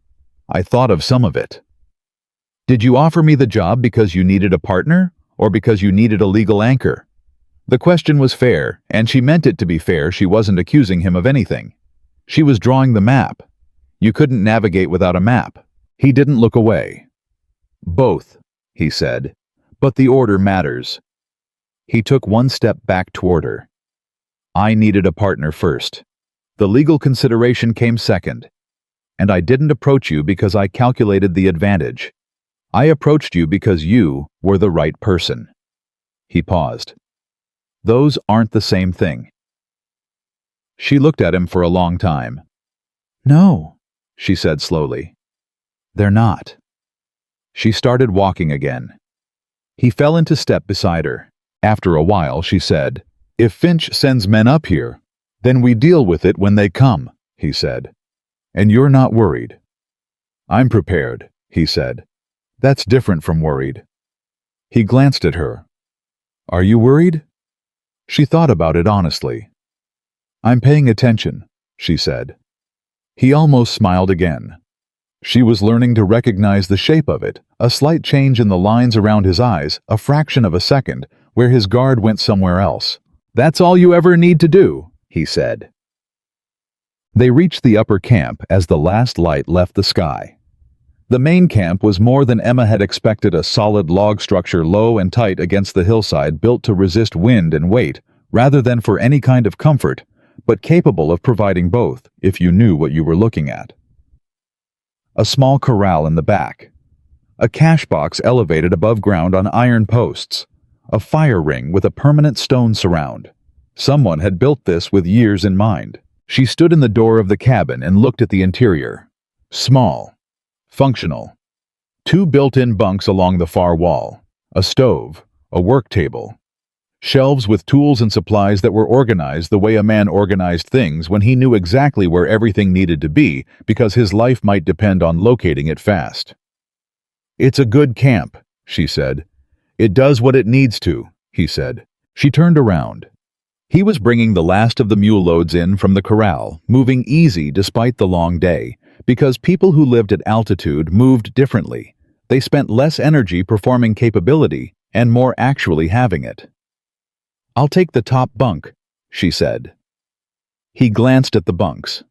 I thought of some of it. Did you offer me the job because you needed a partner, or because you needed a legal anchor? The question was fair, and she meant it to be fair. She wasn't accusing him of anything. She was drawing the map. You couldn't navigate without a map. He didn't look away. Both, he said, but the order matters. He took one step back toward her. I needed a partner first. The legal consideration came second. And I didn't approach you because I calculated the advantage. I approached you because you were the right person. He paused. Those aren't the same thing. She looked at him for a long time. No, she said slowly. They're not. She started walking again. He fell into step beside her. After a while, she said, If Finch sends men up here, then we deal with it when they come, he said. And you're not worried. I'm prepared, he said. That's different from worried. He glanced at her. Are you worried? She thought about it honestly. I'm paying attention, she said. He almost smiled again. She was learning to recognize the shape of it, a slight change in the lines around his eyes, a fraction of a second, where his guard went somewhere else. That's all you ever need to do, he said. They reached the upper camp as the last light left the sky. The main camp was more than Emma had expected, a solid log structure low and tight against the hillside built to resist wind and weight rather than for any kind of comfort, but capable of providing both if you knew what you were looking at. A small corral in the back. A cash box elevated above ground on iron posts. A fire ring with a permanent stone surround. Someone had built this with years in mind. She stood in the door of the cabin and looked at the interior. Small. Functional. 2 built-in bunks along the far wall. A stove. A work table. Shelves with tools and supplies that were organized the way a man organized things when he knew exactly where everything needed to be because his life might depend on locating it fast. "It's a good camp," she said. "It does what it needs to," he said. She turned around. He was bringing the last of the mule loads in from the corral, moving easy despite the long day, because people who lived at altitude moved differently. They spent less energy performing capability and more actually having it. "I'll take the top bunk," she said. He glanced at the bunks.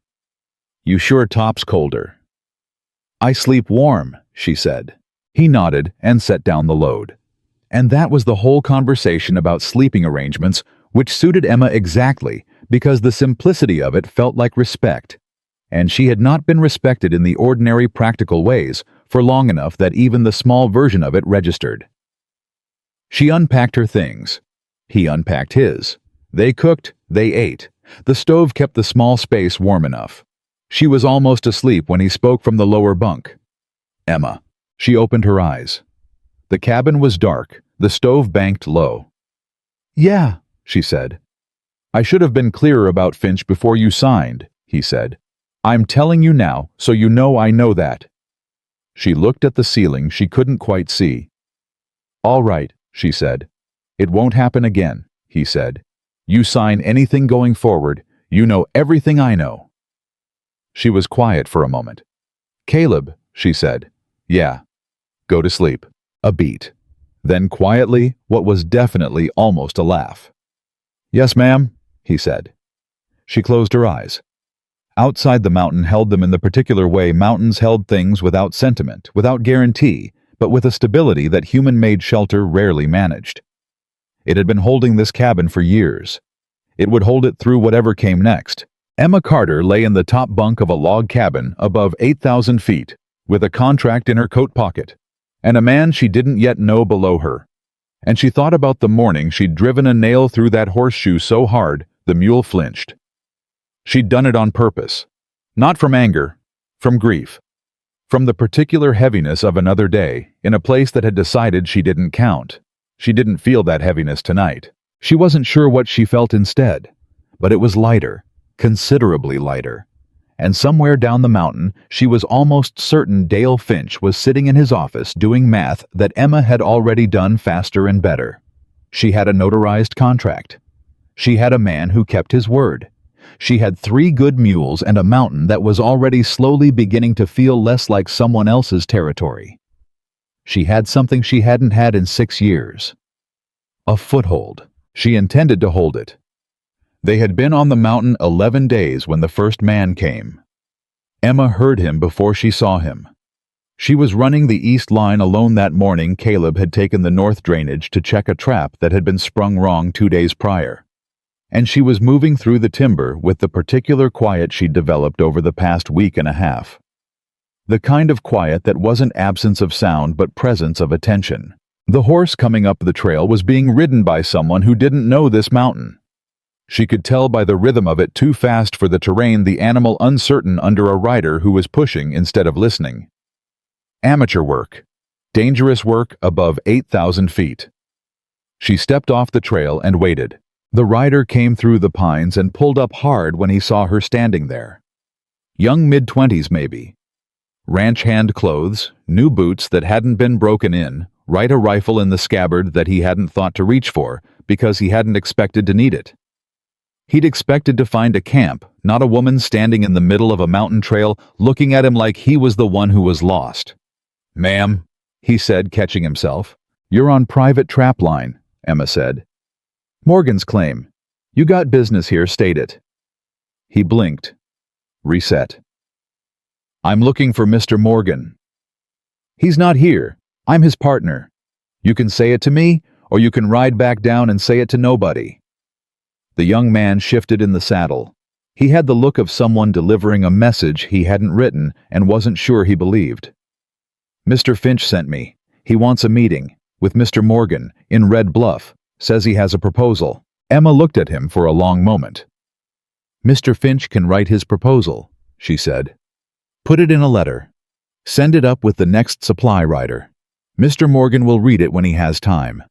"You sure top's colder." "I sleep warm," she said. He nodded and set down the load. And that was the whole conversation about sleeping arrangements, which suited Emma exactly because the simplicity of it felt like respect. And she had not been respected in the ordinary practical ways for long enough that even the small version of it registered. She unpacked her things. He unpacked his. They cooked, they ate. The stove kept the small space warm enough. She was almost asleep when he spoke from the lower bunk. "Emma." She opened her eyes. The cabin was dark, the stove banked low. "Yeah," she said. "I should have been clearer about Finch before you signed," he said. "I'm telling you now, so you know I know that." She looked at the ceiling she couldn't quite see. "All right," she said. "It won't happen again," he said. "You sign anything going forward, you know everything I know." She was quiet for a moment. "Caleb," she said. "Yeah." "Go to sleep." A beat. Then quietly, what was definitely almost a laugh. "Yes, ma'am," he said. She closed her eyes. Outside the mountain held them in the particular way mountains held things without sentiment, without guarantee, but with a stability that human-made shelter rarely managed. It had been holding this cabin for years. It would hold it through whatever came next. Emma Carter lay in the top bunk of a log cabin above 8,000 feet, with a contract in her coat pocket, and a man she didn't yet know below her. And she thought about the morning she'd driven a nail through that horseshoe so hard the mule flinched. She'd done it on purpose. Not from anger, from grief. From the particular heaviness of another day, in a place that had decided she didn't count. She didn't feel that heaviness tonight. She wasn't sure what she felt instead. But it was lighter, considerably lighter. And somewhere down the mountain, she was almost certain Dale Finch was sitting in his office doing math that Emma had already done faster and better. She had a notarized contract. She had a man who kept his word. She had 3 good mules and a mountain that was already slowly beginning to feel less like someone else's territory. She had something she hadn't had in 6 years. A foothold. She intended to hold it. They had been on the mountain 11 days when the first man came. Emma heard him before she saw him. She was running the east line alone that morning. Caleb had taken the north drainage to check a trap that had been sprung wrong 2 days prior. And she was moving through the timber with the particular quiet she'd developed over the past week and a half. The kind of quiet that wasn't absence of sound but presence of attention. The horse coming up the trail was being ridden by someone who didn't know this mountain. She could tell by the rhythm of it too fast for the terrain, the animal uncertain under a rider who was pushing instead of listening. Amateur work. Dangerous work above 8,000 feet. She stepped off the trail and waited. The rider came through the pines and pulled up hard when he saw her standing there. Young mid-20s maybe. Ranch hand clothes, new boots that hadn't been broken in, right a rifle in the scabbard that he hadn't thought to reach for because he hadn't expected to need it. He'd expected to find a camp, not a woman standing in the middle of a mountain trail looking at him like he was the one who was lost. "Ma'am," he said, catching himself. "You're on private trap line," Emma said. "Morgan's claim. You got business here, state it." He blinked. Reset. "I'm looking for Mr. Morgan." "He's not here. I'm his partner. You can say it to me, or you can ride back down and say it to nobody." The young man shifted in the saddle. He had the look of someone delivering a message he hadn't written and wasn't sure he believed. "Mr. Finch sent me. He wants a meeting with Mr. Morgan in Red Bluff. Says he has a proposal." Emma looked at him for a long moment. "Mr. Finch can write his proposal," she said. "Put it in a letter. Send it up with the next supply rider. Mr. Morgan will read it when he has time."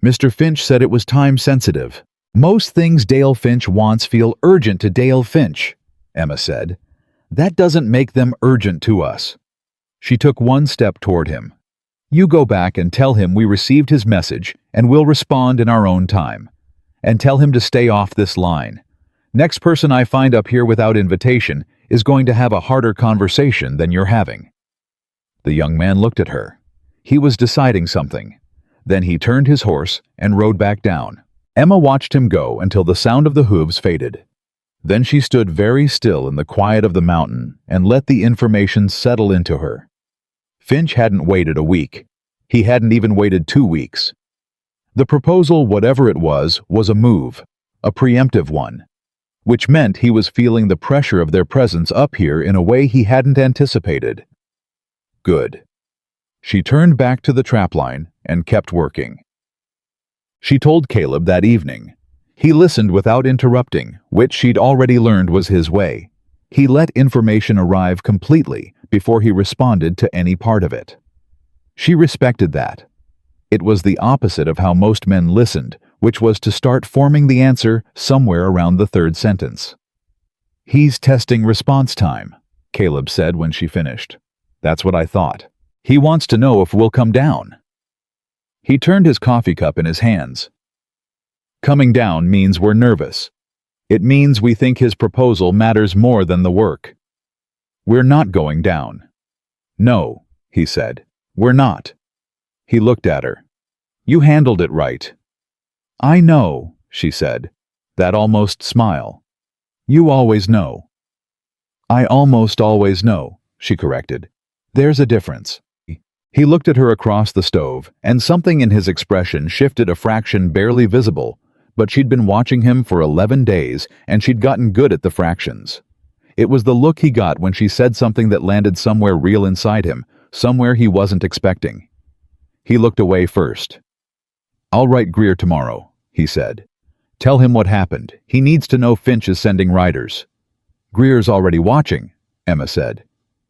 Mr. Finch said it was time-sensitive. "Most things Dale Finch wants feel urgent to Dale Finch," Emma said. "That doesn't make them urgent to us." She took one step toward him. "You go back and tell him we received his message and we'll respond in our own time. And tell him to stay off this line. Next person I find up here without invitation is going to have a harder conversation than you're having." The young man looked at her. He was deciding something. Then he turned his horse and rode back down. Emma watched him go until the sound of the hooves faded. Then she stood very still in the quiet of the mountain and let the information settle into her. Finch hadn't waited a week. He hadn't even waited 2 weeks. The proposal, whatever it was a move, a preemptive one, which meant he was feeling the pressure of their presence up here in a way he hadn't anticipated. Good. She turned back to the trapline and kept working. She told Caleb that evening. He listened without interrupting, which she'd already learned was his way. He let information arrive completely before he responded to any part of it. She respected that. It was the opposite of how most men listened, which was to start forming the answer somewhere around the third sentence. "He's testing response time," Caleb said when she finished. "That's what I thought. He wants to know if we'll come down." He turned his coffee cup in his hands. "Coming down means we're nervous. It means we think his proposal matters more than the work. We're not going down." "No," he said. "We're not." He looked at her. "You handled it right." "I know," she said, that almost smile. "You always know." "I almost always know," she corrected. "There's a difference." He looked at her across the stove, and something in his expression shifted a fraction barely visible, but she'd been watching him for 11 days, and she'd gotten good at the fractions. It was the look he got when she said something that landed somewhere real inside him, somewhere he wasn't expecting. He looked away first. "I'll write Greer tomorrow," he said. "Tell him what happened. He needs to know Finch is sending riders." "Greer's already watching," Emma said.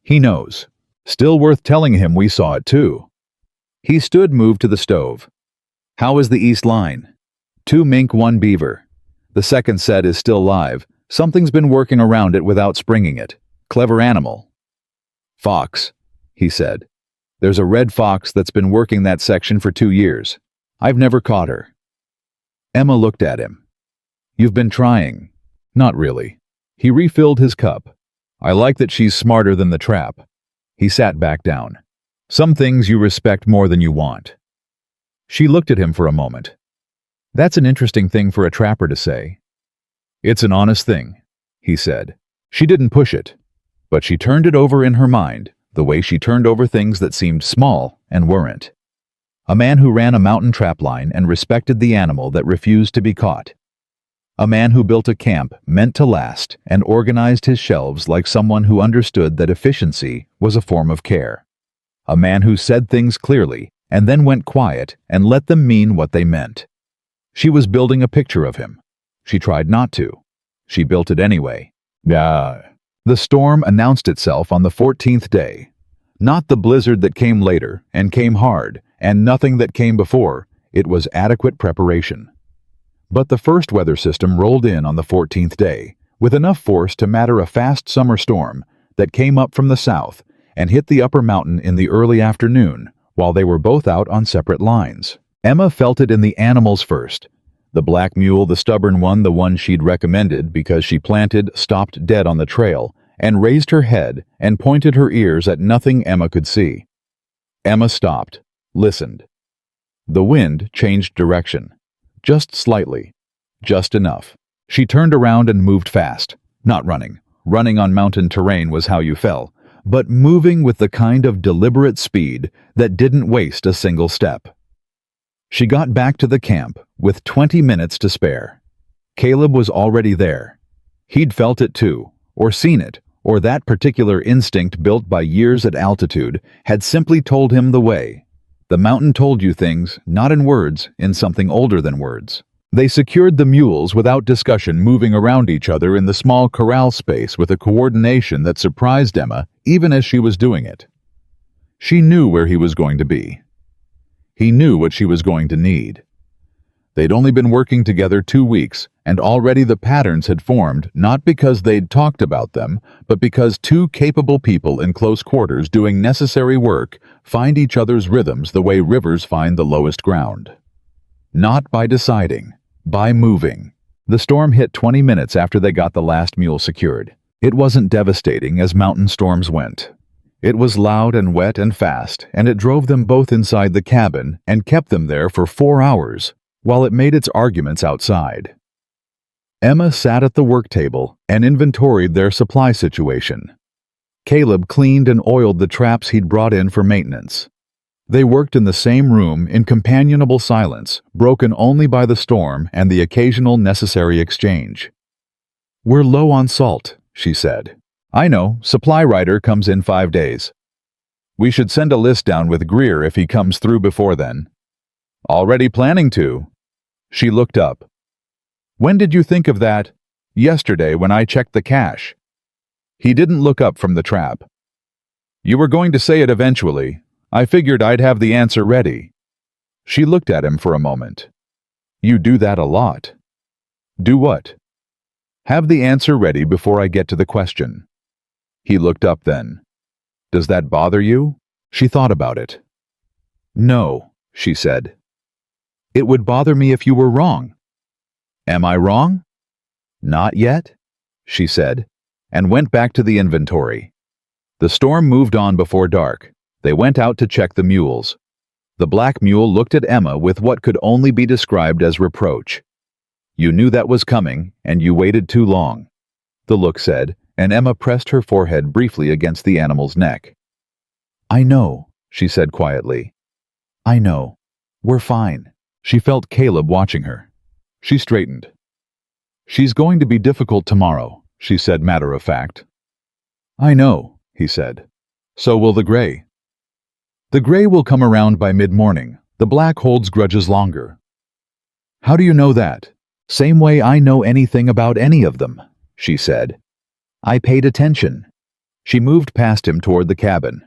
"He knows. Still worth telling him we saw it too." He stood moved to the stove. "How is the east line?" "2 mink, 1 beaver. The second set is still live. Something's been working around it without springing it. Clever animal." "Fox," he said. "There's a red fox that's been working that section for 2 years. I've never caught her." Emma looked at him. "You've been trying." "Not really." He refilled his cup. "I like that she's smarter than the trap." He sat back down. "Some things you respect more than you want." She looked at him for a moment. "That's an interesting thing for a trapper to say." "It's an honest thing," he said. She didn't push it, but she turned it over in her mind, the way she turned over things that seemed small and weren't. A man who ran a mountain trapline and respected the animal that refused to be caught. A man who built a camp meant to last and organized his shelves like someone who understood that efficiency was a form of care. A man who said things clearly and then went quiet and let them mean what they meant. She was building a picture of him. She tried not to. She built it anyway. The storm announced itself on the 14th day. Not the blizzard that came later and came hard, and nothing that came before. It was adequate preparation. But the first weather system rolled in on the 14th day, with enough force to matter a fast summer storm that came up from the south and hit the upper mountain in the early afternoon while they were both out on separate lines. Emma felt it in the animals first. The black mule, the stubborn one, the one she'd recommended because she planted, stopped dead on the trail, and raised her head and pointed her ears at nothing Emma could see. Emma stopped, listened. The wind changed direction. Just slightly. Just enough. She turned around and moved fast. Not running. Running on mountain terrain was how you fell. But moving with the kind of deliberate speed that didn't waste a single step. She got back to the camp with 20 minutes to spare. Caleb was already there. He'd felt it too, or seen it, or that particular instinct built by years at altitude had simply told him the way. The mountain told you things, not in words, in something older than words. They secured the mules without discussion, moving around each other in the small corral space with a coordination that surprised Emma even as she was doing it. She knew where he was going to be. He knew what she was going to need. They'd only been working together 2 weeks, and already the patterns had formed, not because they'd talked about them, but because two capable people in close quarters doing necessary work find each other's rhythms the way rivers find the lowest ground. Not by deciding, by moving. The storm hit 20 minutes after they got the last mule secured. It wasn't devastating as mountain storms went. It was loud and wet and fast, and it drove them both inside the cabin and kept them there for 4 hours, while it made its arguments outside. Emma sat at the work table and inventoried their supply situation. Caleb cleaned and oiled the traps he'd brought in for maintenance. They worked in the same room in companionable silence, broken only by the storm and the occasional necessary exchange. "We're low on salt," she said. "I know, supply rider comes in 5 days. We should send a list down with Greer if he comes through before then." "Already planning to." She looked up. "When did you think of that?" "Yesterday when I checked the cache." He didn't look up from the trap. "You were going to say it eventually. I figured I'd have the answer ready." She looked at him for a moment. "You do that a lot." "Do what?" "Have the answer ready before I get to the question." He looked up then. "Does that bother you?" She thought about it. "No," she said. "It would bother me if you were wrong." "Am I wrong?" "Not yet," she said, and went back to the inventory. The storm moved on before dark. They went out to check the mules. The black mule looked at Emma with what could only be described as reproach. "You knew that was coming, and you waited too long," the look said, and Emma pressed her forehead briefly against the animal's neck. "I know," she said quietly. "I know. We're fine." She felt Caleb watching her. She straightened. "She's going to be difficult tomorrow," she said matter of fact. "I know," he said. "So will the gray." "The gray will come around by mid-morning. The black holds grudges longer." "How do you know that?" "Same way I know anything about any of them," she said. "I paid attention." She moved past him toward the cabin.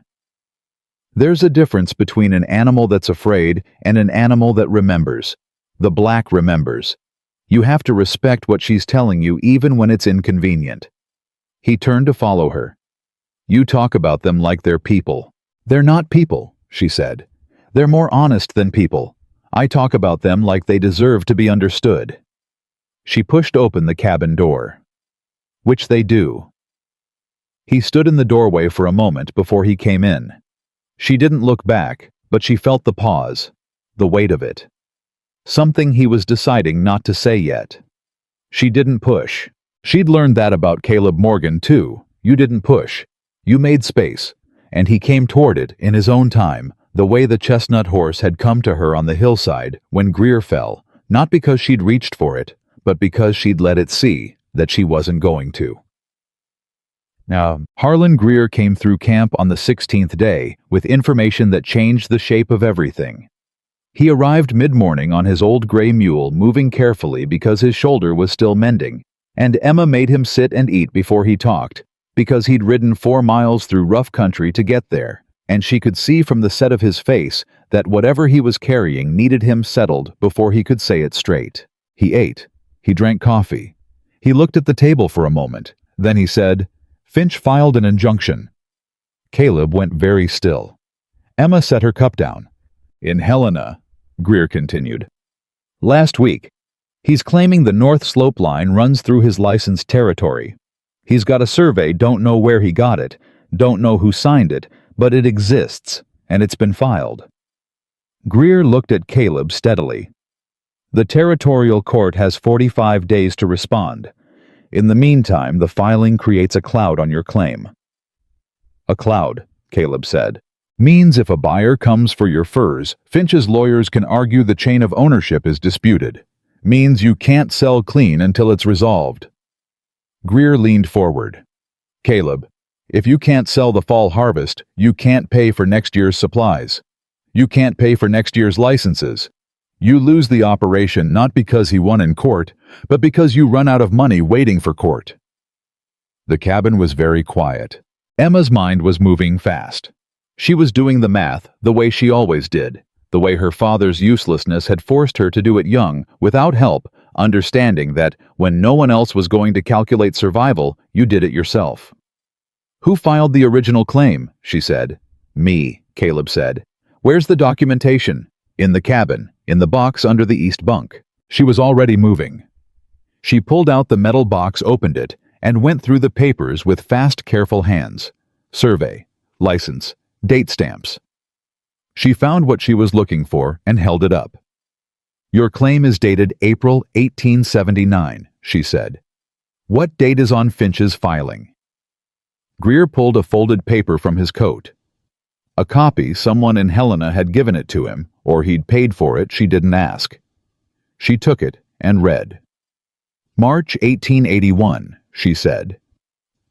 "There's a difference between an animal that's afraid and an animal that remembers. The black remembers. You have to respect what she's telling you even when it's inconvenient." He turned to follow her. "You talk about them like they're people." "They're not people," she said. "They're more honest than people. I talk about them like they deserve to be understood." She pushed open the cabin door. "Which they do." He stood in the doorway for a moment before he came in. She didn't look back, but she felt the pause, the weight of it. Something he was deciding not to say yet. She didn't push. She'd learned that about Caleb Morgan, too. You didn't push. You made space, and he came toward it in his own time, the way the chestnut horse had come to her on the hillside when Greer fell, not because she'd reached for it, but because she'd let it see that she wasn't going to. Now, Harlan Greer came through camp on the 16th day with information that changed the shape of everything. He arrived mid-morning on his old gray mule, moving carefully because his shoulder was still mending, and Emma made him sit and eat before he talked, because he'd ridden 4 miles through rough country to get there, and she could see from the set of his face that whatever he was carrying needed him settled before he could say it straight. He ate. He drank coffee. He looked at the table for a moment. Then he said, "Finch filed an injunction." Caleb went very still. Emma set her cup down. "In Helena," Greer continued. "Last week. He's claiming the North Slope line runs through his licensed territory. He's got a survey, don't know where he got it, don't know who signed it, but it exists, and it's been filed." Greer looked at Caleb steadily. "The territorial court has 45 days to respond. In the meantime, the filing creates a cloud on your claim." "A cloud," Caleb said, "means if a buyer comes for your furs, Finch's lawyers can argue the chain of ownership is disputed. Means you can't sell clean until it's resolved." Greer leaned forward. Caleb, if you can't sell the fall harvest, you can't pay for next year's supplies. You can't pay for next year's licenses. You lose the operation not because he won in court, but because you run out of money waiting for court. The cabin was very quiet. Emma's mind was moving fast. She was doing the math the way she always did, the way her father's uselessness had forced her to do it young, without help, understanding that when no one else was going to calculate survival, you did it yourself. Who filed the original claim? She said. Me, Caleb said. Where's the documentation? In the cabin, in the box under the east bunk. She was already moving. She pulled out the metal box, opened it, and went through the papers with fast, careful hands. Survey, license, date stamps. She found what she was looking for and held it up. Your claim is dated April 1879, she said. What date is on Finch's filing? Greer pulled a folded paper from his coat. A copy, someone in Helena had given it to him, or he'd paid for it, she didn't ask. She took it and read. March 1881, she said.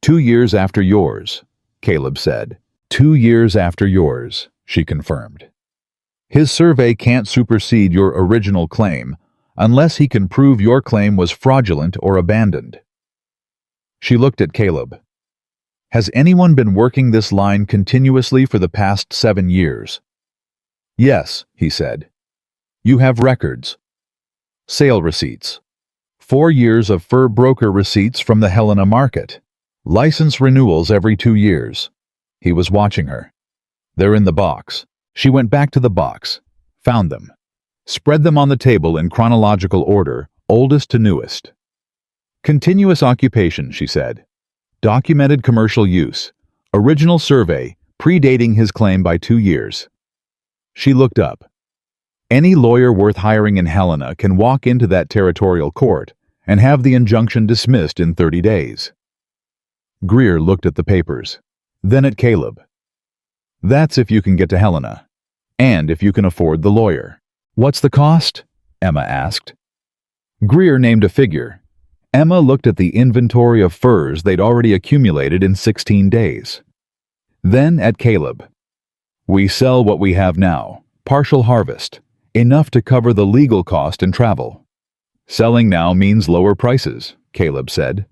2 years after yours, Caleb said. 2 years after yours, she confirmed. His survey can't supersede your original claim unless he can prove your claim was fraudulent or abandoned. She looked at Caleb. Has anyone been working this line continuously for the past 7 years? Yes, he said. You have records. Sale receipts. 4 years of fur broker receipts from the Helena market. License renewals every 2 years. He was watching her. They're in the box. She went back to the box, found them, spread them on the table in chronological order, oldest to newest. Continuous occupation, she said. Documented commercial use. Original survey, predating his claim by 2 years. She looked up. Any lawyer worth hiring in Helena can walk into that territorial court and have the injunction dismissed in 30 days. Greer looked at the papers, then at Caleb. That's if you can get to Helena, and if you can afford the lawyer. What's the cost? Emma asked. Greer named a figure. Emma looked at the inventory of furs they'd already accumulated in 16 days. Then at Caleb. We sell what we have now, partial harvest, enough to cover the legal cost and travel. Selling now means lower prices, Caleb said.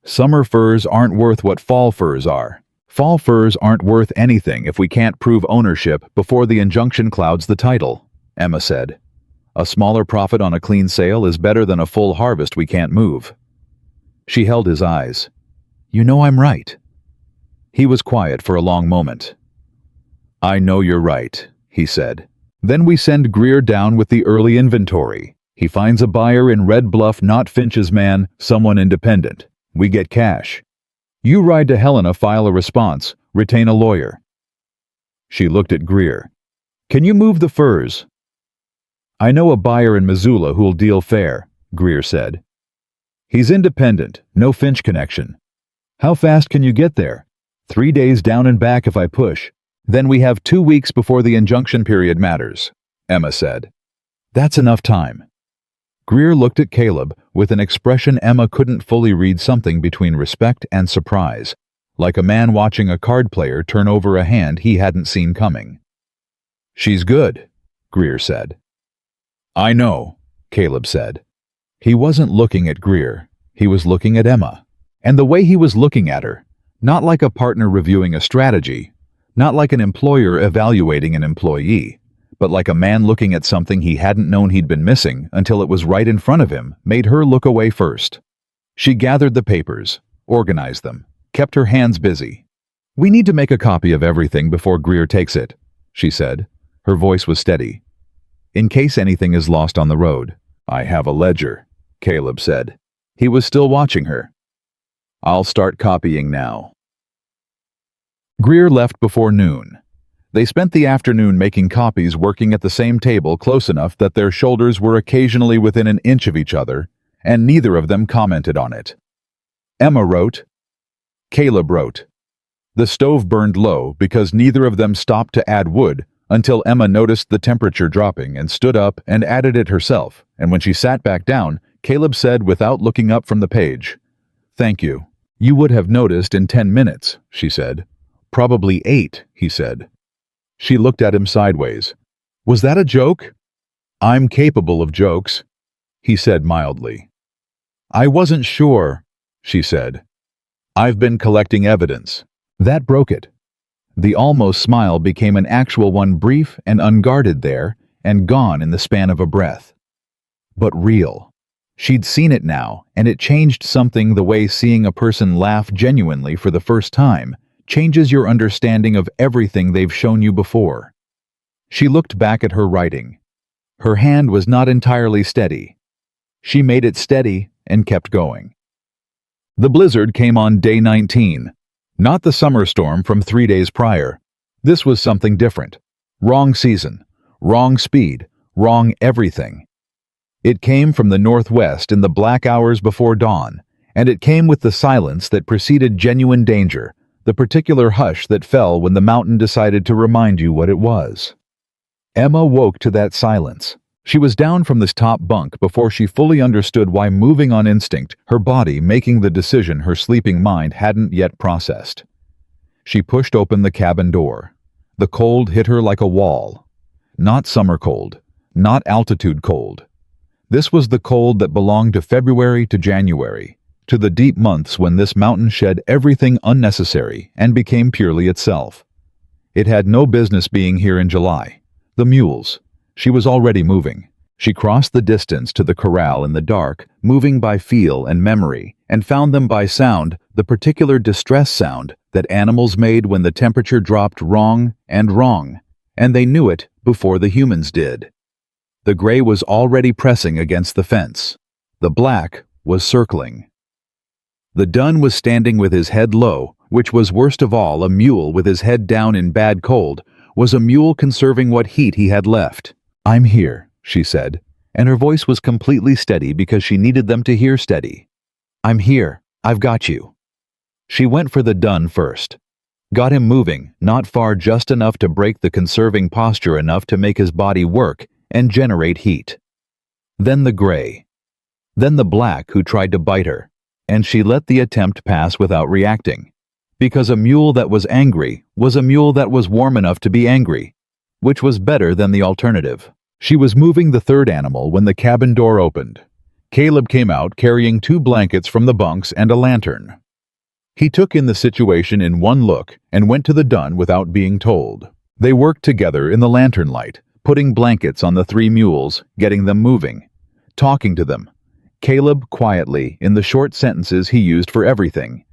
Summer furs aren't worth what fall furs are. Fall furs aren't worth anything if we can't prove ownership before the injunction clouds the title, Emma said. A smaller profit on a clean sale is better than a full harvest we can't move. She held his eyes. You know I'm right. He was quiet for a long moment. I know you're right, he said. Then we send Greer down with the early inventory. He finds a buyer in Red Bluff, not Finch's man, someone independent. We get cash. You ride to Helena, file a response, retain a lawyer. She looked at Greer. Can you move the furs? I know a buyer in Missoula who'll deal fair, Greer said. He's independent, no Finch connection. How fast can you get there? 3 days down and back if I push. Then we have 2 weeks before the injunction period matters, Emma said. That's enough time. Greer looked at Caleb with an expression Emma couldn't fully read, something between respect and surprise, like a man watching a card player turn over a hand he hadn't seen coming. She's good, Greer said. I know, Caleb said. He wasn't looking at Greer, he was looking at Emma. And the way he was looking at her, not like a partner reviewing a strategy, not like an employer evaluating an employee, but like a man looking at something he hadn't known he'd been missing until it was right in front of him, made her look away first. She gathered the papers, organized them, kept her hands busy. We need to make a copy of everything before Greer takes it, she said. Her voice was steady. In case anything is lost on the road. I have a ledger, Caleb said. He was still watching her. I'll start copying now. Greer left before noon. They spent the afternoon making copies, working at the same table close enough that their shoulders were occasionally within an inch of each other, and neither of them commented on it. Emma wrote. Caleb wrote. The stove burned low because neither of them stopped to add wood until Emma noticed the temperature dropping and stood up and added it herself, and when she sat back down, Caleb said without looking up from the page, "Thank you. You would have noticed in 10 minutes," she said. "Probably 8, he said. She looked at him sideways. "Was that a joke?" "I'm capable of jokes," he said mildly. "I wasn't sure," she said. "I've been collecting evidence." That broke it. The almost smile became an actual one, brief and unguarded there, and gone in the span of a breath. But real. She'd seen it now, and it changed something. The way seeing a person laugh genuinely for the first time changes your understanding of everything they've shown you before. She looked back at her writing. Her hand was not entirely steady. She made it steady and kept going. The blizzard came on day 19. Not the summer storm from 3 days prior. This was something different. Wrong season, wrong speed, wrong everything. It came from the northwest in the black hours before dawn, and it came with the silence that preceded genuine danger, the particular hush that fell when the mountain decided to remind you what it was. Emma woke to that silence. She was down from this top bunk before she fully understood why, moving on instinct, her body making the decision her sleeping mind hadn't yet processed. She pushed open the cabin door. The cold hit her like a wall. Not summer cold, not altitude cold. This was the cold that belonged to February to January, to the deep months when this mountain shed everything unnecessary and became purely itself. It had no business being here in July. The mules. She was already moving. She crossed the distance to the corral in the dark, moving by feel and memory, and found them by sound, the particular distress sound that animals made when the temperature dropped wrong, and they knew it before the humans did. The gray was already pressing against the fence. The black was circling. The dun was standing with his head low, which was worst of all. A mule with his head down in bad cold was a mule conserving what heat he had left. "I'm here," she said, and her voice was completely steady because she needed them to hear steady. "I'm here. I've got you." She went for the dun first. Got him moving, not far, just enough to break the conserving posture enough to make his body work and generate heat. Then the gray. Then the black, who tried to bite her, and she let the attempt pass without reacting. Because a mule that was angry was a mule that was warm enough to be angry, which was better than the alternative. She was moving the third animal when the cabin door opened. Caleb came out carrying 2 blankets from the bunks and a lantern. He took in the situation in one look and went to the dun without being told. They worked together in the lantern light, putting blankets on the 3 mules, getting them moving, talking to them. Caleb quietly, in the short sentences he used for everything.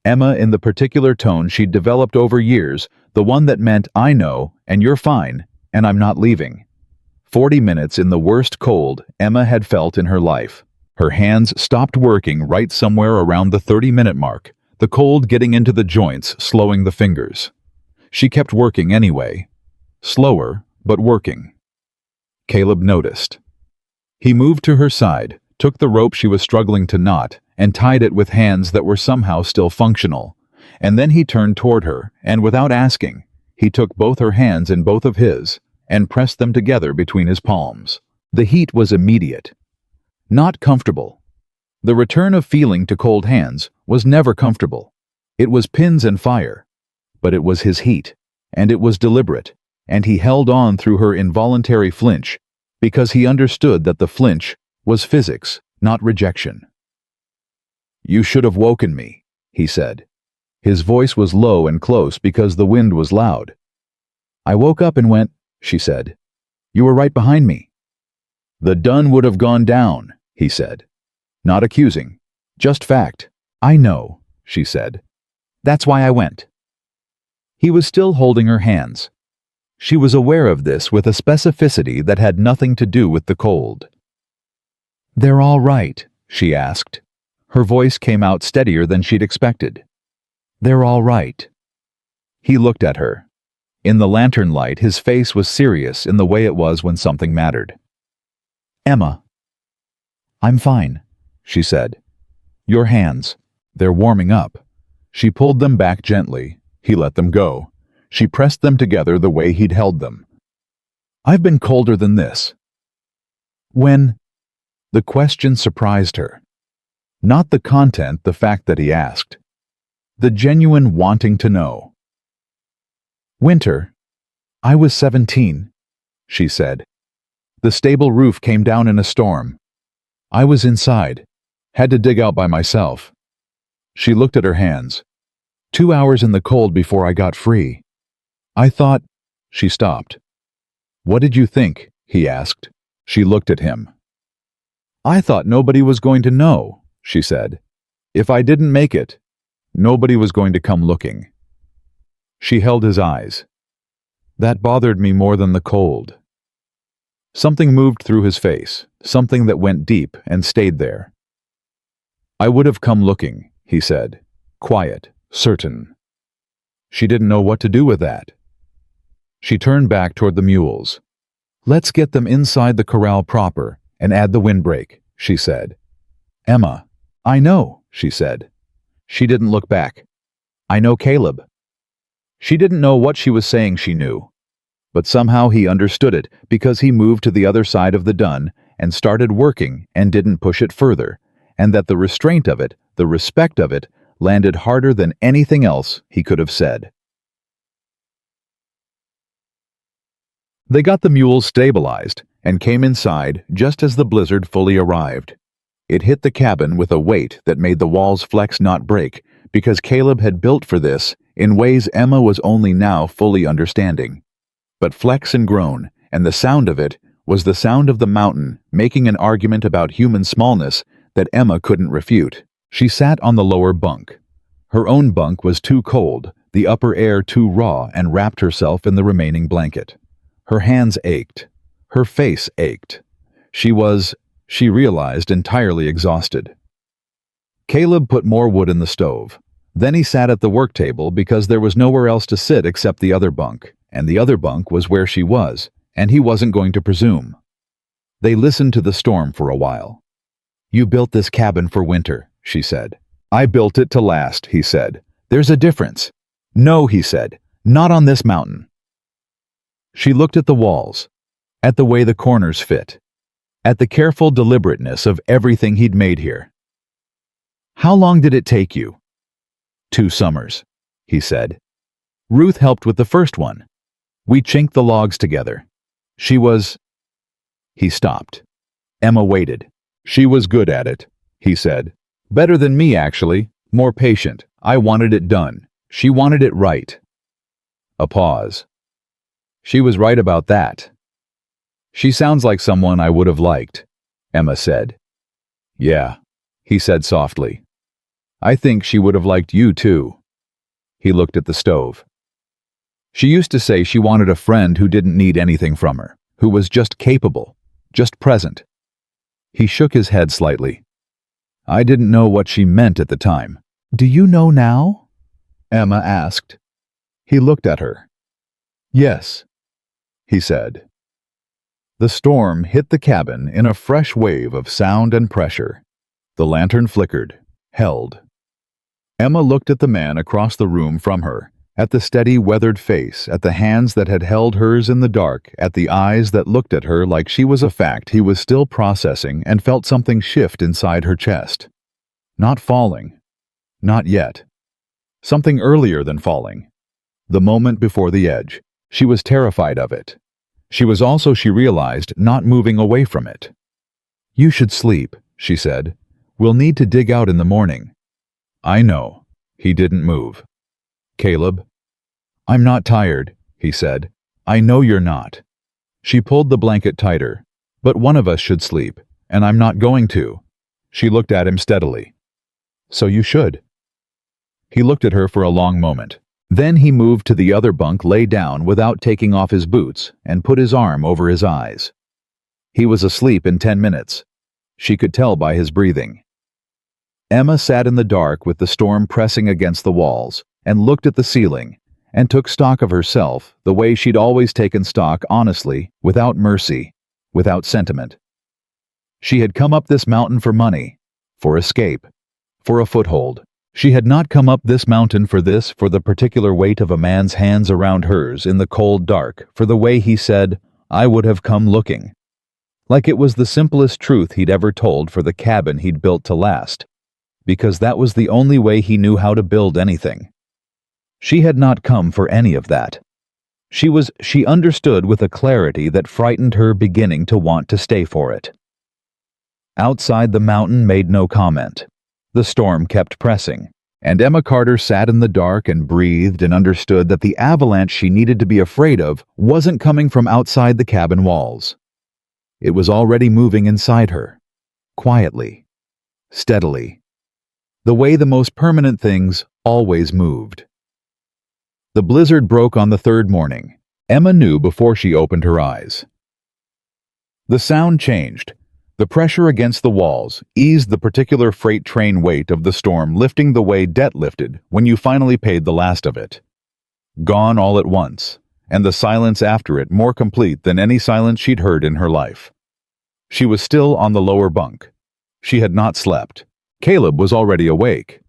Emma in the particular tone she'd developed over years, the one that meant, "I know, and you're fine, and I'm not leaving." 40 minutes in the worst cold Emma had felt in her life. Her hands stopped working right somewhere around the 30-minute mark, the cold getting into the joints, slowing the fingers. She kept working anyway. Slower, but working. Caleb noticed. He moved to her side, took the rope she was struggling to knot, and tied it with hands that were somehow still functional. And then he turned toward her, and without asking, he took both her hands in both of his, and pressed them together between his palms. The heat was immediate. Not comfortable. The return of feeling to cold hands was never comfortable. It was pins and fire. But it was his heat, and it was deliberate, and he held on through her involuntary flinch, because he understood that the flinch was physics, not rejection. "You should have woken me," he said. His voice was low and close because the wind was loud. "I woke up and went," she said. "You were right behind me." "The dun would have gone down," he said. Not accusing, just fact. "I know," she said. "That's why I went." He was still holding her hands. She was aware of this with a specificity that had nothing to do with the cold. "They're all right," she asked. Her voice came out steadier than she'd expected. "They're all right." He looked at her. In the lantern light, his face was serious in the way it was when something mattered. "Emma." "I'm fine," she said. "Your hands. They're warming up." She pulled them back gently. He let them go. She pressed them together the way he'd held them. "I've been colder than this." "When?" The question surprised her. Not the content, the fact that he asked. The genuine wanting to know. "Winter. I was 17, she said. The stable roof came down in a storm. I was inside. Had to dig out by myself." She looked at her hands. 2 hours in the cold before I got free. I thought... She stopped. "What did you think?" he asked. She looked at him. "I thought nobody was going to know," she said. "If I didn't make it, nobody was going to come looking." She held his eyes. "That bothered me more than the cold." Something moved through his face, something that went deep and stayed there. "I would have come looking," he said, quiet, certain. She didn't know what to do with that. She turned back toward the mules. "Let's get them inside the corral proper and add the windbreak," she said. "Emma." "I know," she said. She didn't look back. "I know Caleb." She didn't know what she was saying she knew. But somehow he understood it because he moved to the other side of the dun and started working and didn't push it further, and that the restraint of it, the respect of it, landed harder than anything else he could have said. They got the mules stabilized and came inside just as the blizzard fully arrived. It hit the cabin with a weight that made the walls flex not break, because Caleb had built for this in ways Emma was only now fully understanding. But flex and groan, and the sound of it was the sound of the mountain making an argument about human smallness that Emma couldn't refute. She sat on the lower bunk. Her own bunk was too cold, the upper air too raw, and wrapped herself in the remaining blanket. Her hands ached. Her face ached. She realized, entirely exhausted. Caleb put more wood in the stove. Then he sat at the work table because there was nowhere else to sit except the other bunk, and the other bunk was where she was, and he wasn't going to presume. They listened to the storm for a while. "You built this cabin for winter," she said. "I built it to last," he said. "There's a difference." "No," he said. "Not on this mountain." She looked at the walls, at the way the corners fit, at the careful deliberateness of everything he'd made here. "How long did it take you?" "2 summers," he said. "Ruth helped with the first one. We chinked the logs together. She was..." He stopped. Emma waited. "She was good at it," he said. "Better than me, actually. More patient. I wanted it done. She wanted it right." A pause. "She was right about that." "She sounds like someone I would have liked," Emma said. "Yeah," he said softly. "I think she would have liked you too." He looked at the stove. "She used to say she wanted a friend who didn't need anything from her, who was just capable, just present." He shook his head slightly. "I didn't know what she meant at the time." "Do you know now?" Emma asked. He looked at her. "Yes," he said. The storm hit the cabin in a fresh wave of sound and pressure. The lantern flickered, held. Emma looked at the man across the room from her, at the steady, weathered face, at the hands that had held hers in the dark, at the eyes that looked at her like she was a fact he was still processing, and felt something shift inside her chest. Not falling. Not yet. Something earlier than falling. The moment before the edge. She was terrified of it. She was also, she realized, not moving away from it. "You should sleep," she said. "We'll need to dig out in the morning." "I know." He didn't move. "Caleb?" "I'm not tired," he said. "I know you're not." She pulled the blanket tighter. "But one of us should sleep, and I'm not going to." She looked at him steadily. "So you should." He looked at her for a long moment. Then he moved to the other bunk, lay down without taking off his boots, and put his arm over his eyes. He was asleep in 10 minutes. She could tell by his breathing. Emma sat in the dark with the storm pressing against the walls, and looked at the ceiling, and took stock of herself the way she'd always taken stock, honestly, without mercy, without sentiment. She had come up this mountain for money, for escape, for a foothold. She had not come up this mountain for this, for the particular weight of a man's hands around hers in the cold dark, for the way he said, "I would have come looking." Like it was the simplest truth he'd ever told, for the cabin he'd built to last. because that was the only way he knew how to build anything. She had not come for any of that. She understood with a clarity that frightened her, beginning to want to stay for it. Outside, the mountain made no comment. The storm kept pressing, and Emma Carter sat in the dark and breathed and understood that the avalanche she needed to be afraid of wasn't coming from outside the cabin walls. It was already moving inside her, quietly, steadily, the way the most permanent things always moved. The blizzard broke on the third morning. Emma knew before she opened her eyes. The sound changed. The pressure against the walls eased the particular freight train weight of the storm, lifting the way debt lifted when you finally paid the last of it. Gone all at once, and the silence after it more complete than any silence she'd heard in her life. She was still on the lower bunk. She had not slept. Caleb was already awake.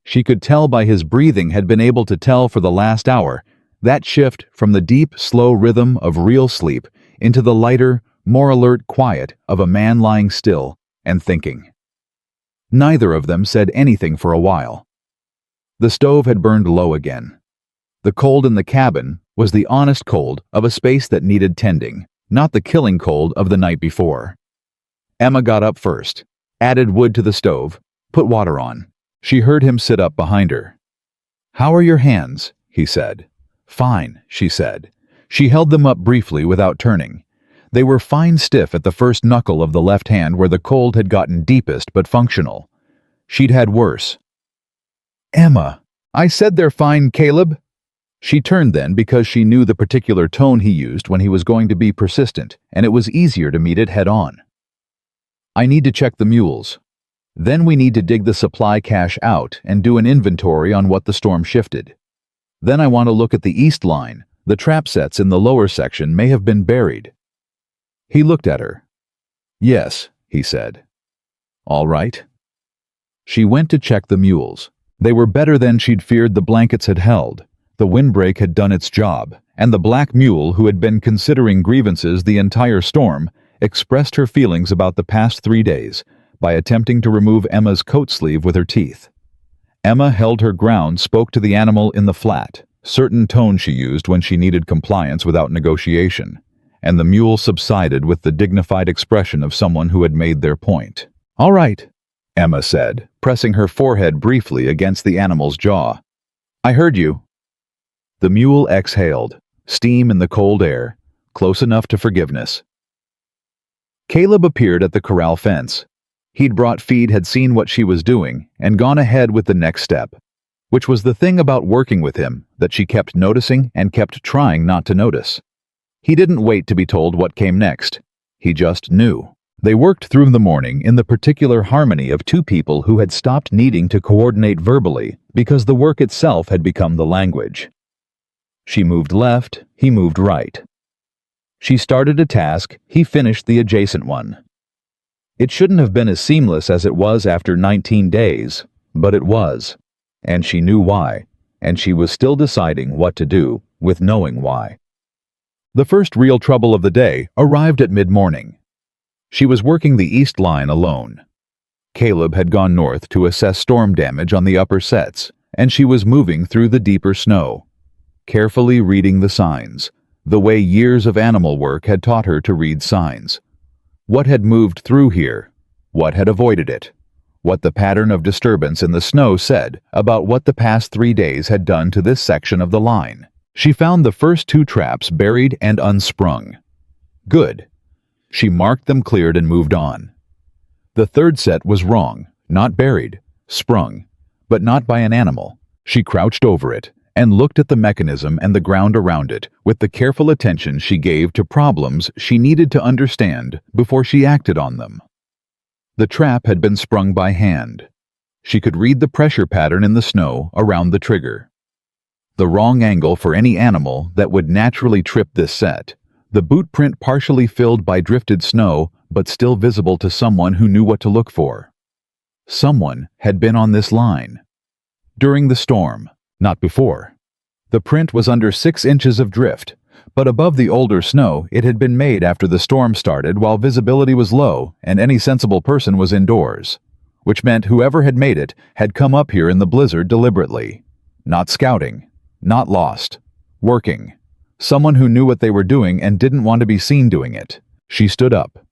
She could tell by his breathing, had been able to tell for the last hour, that shift from the deep, slow rhythm of real sleep into the lighter, more alert quiet of a man lying still and thinking. Neither of them said anything for a while. The stove had burned low again. The cold in the cabin was the honest cold of a space that needed tending, not the killing cold of the night before. Emma got up first, added wood to the stove, put water on. She heard him sit up behind her. "How are your hands?" he said. "Fine," she said. She held them up briefly without turning. They were fine stiff at the first knuckle of the left hand where the cold had gotten deepest but functional. She'd had worse. "Emma, I said they're fine, Caleb." She turned then because she knew the particular tone he used when he was going to be persistent, and it was easier to meet it head on. "I need to check the mules. Then we need to dig the supply cache out and do an inventory on what the storm shifted. Then I want to look at the east line. The trap sets in the lower section may have been buried." He looked at her. "Yes," he said. "All right." She went to check the mules. They were better than she'd feared. The blankets had held. The windbreak had done its job, and the black mule, who had been considering grievances the entire storm, expressed her feelings about the past 3 days by attempting to remove Emma's coat sleeve with her teeth. Emma held her ground, spoke to the animal in the flat, certain tone she used when she needed compliance without negotiation, and the mule subsided with the dignified expression of someone who had made their point. "All right," Emma said, pressing her forehead briefly against the animal's jaw. "I heard you." The mule exhaled, steam in the cold air, close enough to forgiveness. Caleb appeared at the corral fence. He'd brought feed, had seen what she was doing, and gone ahead with the next step, which was the thing about working with him that she kept noticing and kept trying not to notice. He didn't wait to be told what came next. He just knew. They worked through the morning in the particular harmony of two people who had stopped needing to coordinate verbally because the work itself had become the language. She moved left, he moved right. She started a task, he finished the adjacent one. It shouldn't have been as seamless as it was after 19 days, but it was, and she knew why, and she was still deciding what to do with knowing why. The first real trouble of the day arrived at mid-morning. She was working the east line alone. Caleb had gone north to assess storm damage on the upper sets, and she was moving through the deeper snow, carefully reading the signs, the way years of animal work had taught her to read signs. What had moved through here? What had avoided it? What the pattern of disturbance in the snow said about what the past 3 days had done to this section of the line. She found the first 2 traps buried and unsprung. Good. She marked them, cleared, and moved on. The third set was wrong, not buried, sprung, but not by an animal. She crouched over it and looked at the mechanism and the ground around it with the careful attention she gave to problems she needed to understand before she acted on them. The trap had been sprung by hand. She could read the pressure pattern in the snow around the trigger. The wrong angle for any animal that would naturally trip this set, the boot print partially filled by drifted snow but still visible to someone who knew what to look for. Someone had been on this line. During the storm, not before. The print was under 6 inches of drift, but above the older snow it had been made after the storm started while visibility was low and any sensible person was indoors. which meant whoever had made it had come up here in the blizzard deliberately. Not scouting, not lost, working. Someone who knew what they were doing and didn't want to be seen doing it. She stood up,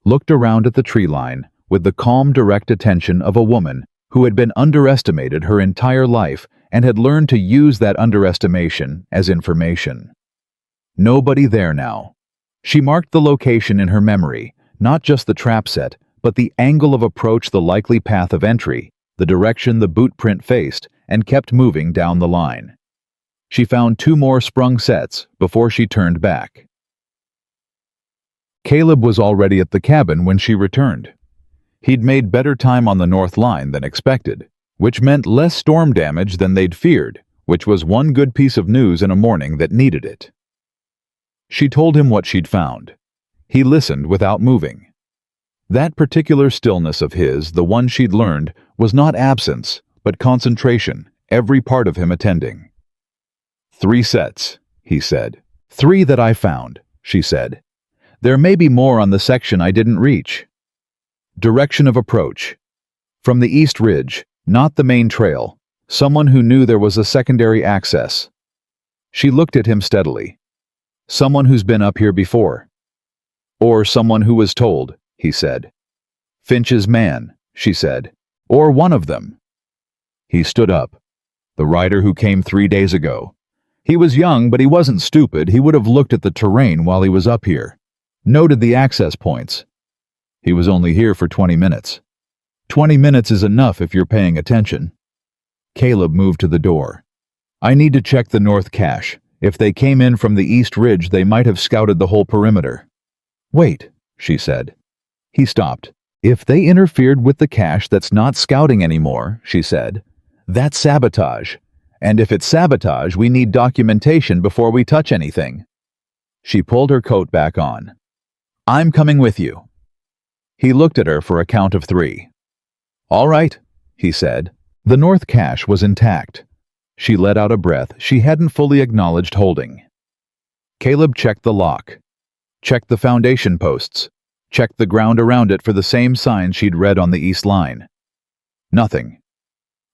looked around at the tree line with the calm, direct attention of a woman who had been underestimated her entire life and had learned to use that underestimation as information. Nobody there now. She marked the location in her memory, not just the trap set, but the angle of approach, the likely path of entry, the direction the boot print faced, and kept moving down the line. She found 2 more sprung sets before she turned back. Caleb was already at the cabin when she returned. He'd made better time on the north line than expected, which meant less storm damage than they'd feared, which was one good piece of news in a morning that needed it. She told him what she'd found. He listened without moving. That particular stillness of his, the one she'd learned, was not absence, but concentration, every part of him attending. 3 sets, he said. 3 that I found, she said. There may be more on the section I didn't reach. Direction of approach. From the east ridge, not the main trail. Someone who knew there was a secondary access. She looked at him steadily. Someone who's been up here before. Or someone who was told, he said. Finch's man, she said. Or one of them. He stood up. The rider who came 3 days ago. He was young, but he wasn't stupid. He would have looked at the terrain while he was up here. Noted the access points. He was only here for 20 minutes. 20 minutes is enough if you're paying attention. Caleb moved to the door. I need to check the north cache. If they came in from the east ridge, they might have scouted the whole perimeter. Wait, she said. He stopped. If they interfered with the cache, that's not scouting anymore, she said. That's sabotage. And if it's sabotage, we need documentation before we touch anything. She pulled her coat back on. I'm coming with you. He looked at her for a count of 3. All right, he said. The north cache was intact. She let out a breath she hadn't fully acknowledged holding. Caleb checked the lock. Checked the foundation posts. Checked the ground around it for the same signs she'd read on the east line. Nothing.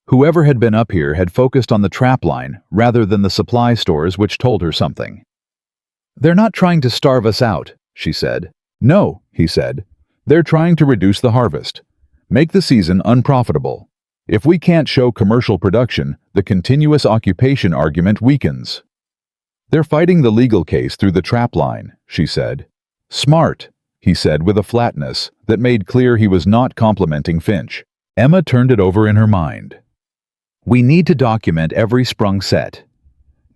Whoever had been up here had focused on the trap line rather than the supply stores, which told her something. They're not trying to starve us out, she said. No, he said. They're trying to reduce the harvest. Make the season unprofitable. If we can't show commercial production, the continuous occupation argument weakens. They're fighting the legal case through the trap line, she said. Smart, he said with a flatness that made clear he was not complimenting Finch. Emma turned it over in her mind. We need to document every sprung set.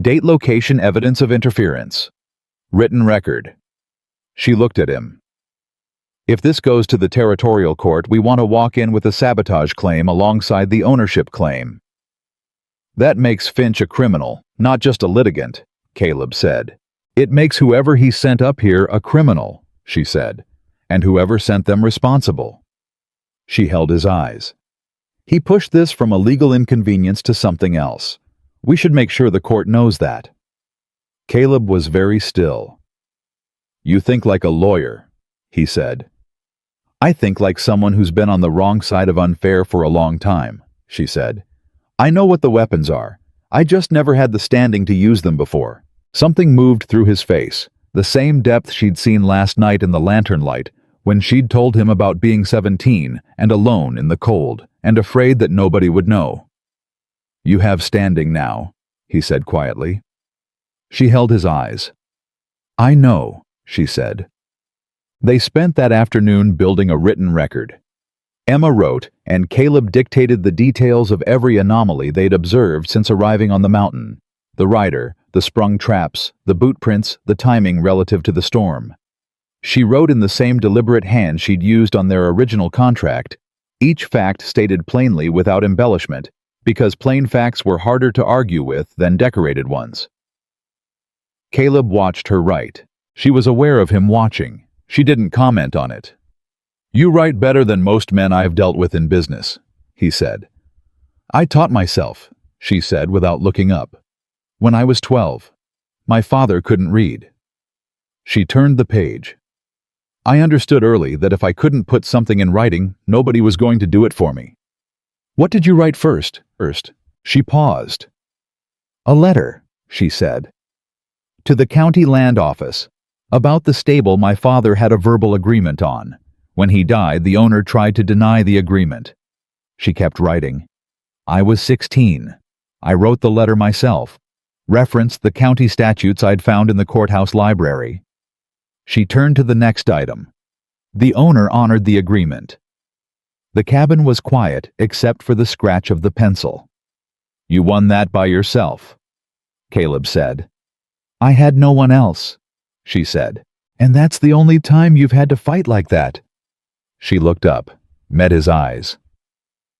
Date, location, evidence of interference. Written record. She looked at him. If this goes to the territorial court, we want to walk in with a sabotage claim alongside the ownership claim. That makes Finch a criminal, not just a litigant, Caleb said. It makes whoever he sent up here a criminal, she said, and whoever sent them responsible. She held his eyes. He pushed this from a legal inconvenience to something else. We should make sure the court knows that. Caleb was very still. You think like a lawyer, he said. I think like someone who's been on the wrong side of unfair for a long time, she said. I know what the weapons are. I just never had the standing to use them before. Something moved through his face, the same depth she'd seen last night in the lantern light when she'd told him about being 17 and alone in the cold and afraid that nobody would know. You have standing now, he said quietly. She held his eyes. I know, she said. They spent that afternoon building a written record. Emma wrote, and Caleb dictated the details of every anomaly they'd observed since arriving on the mountain. The rider, the sprung traps, the boot prints, the timing relative to the storm. She wrote in the same deliberate hand she'd used on their original contract, each fact stated plainly without embellishment, because plain facts were harder to argue with than decorated ones. Caleb watched her write. She was aware of him watching. She didn't comment on it. You write better than most men I've dealt with in business, he said. I taught myself, she said without looking up. When I was 12. My father couldn't read. She turned the page. I understood early that if I couldn't put something in writing, nobody was going to do it for me. What did you write first? She paused. A letter, she said. To the county land office. About the stable my father had a verbal agreement on. When he died, the owner tried to deny the agreement. She kept writing. I was 16. I wrote the letter myself. Referenced the county statutes I'd found in the courthouse library. She turned to the next item. The owner honored the agreement. The cabin was quiet except for the scratch of the pencil. You won that by yourself, Caleb said. I had no one else, she said. And that's the only time you've had to fight like that. She looked up, met his eyes.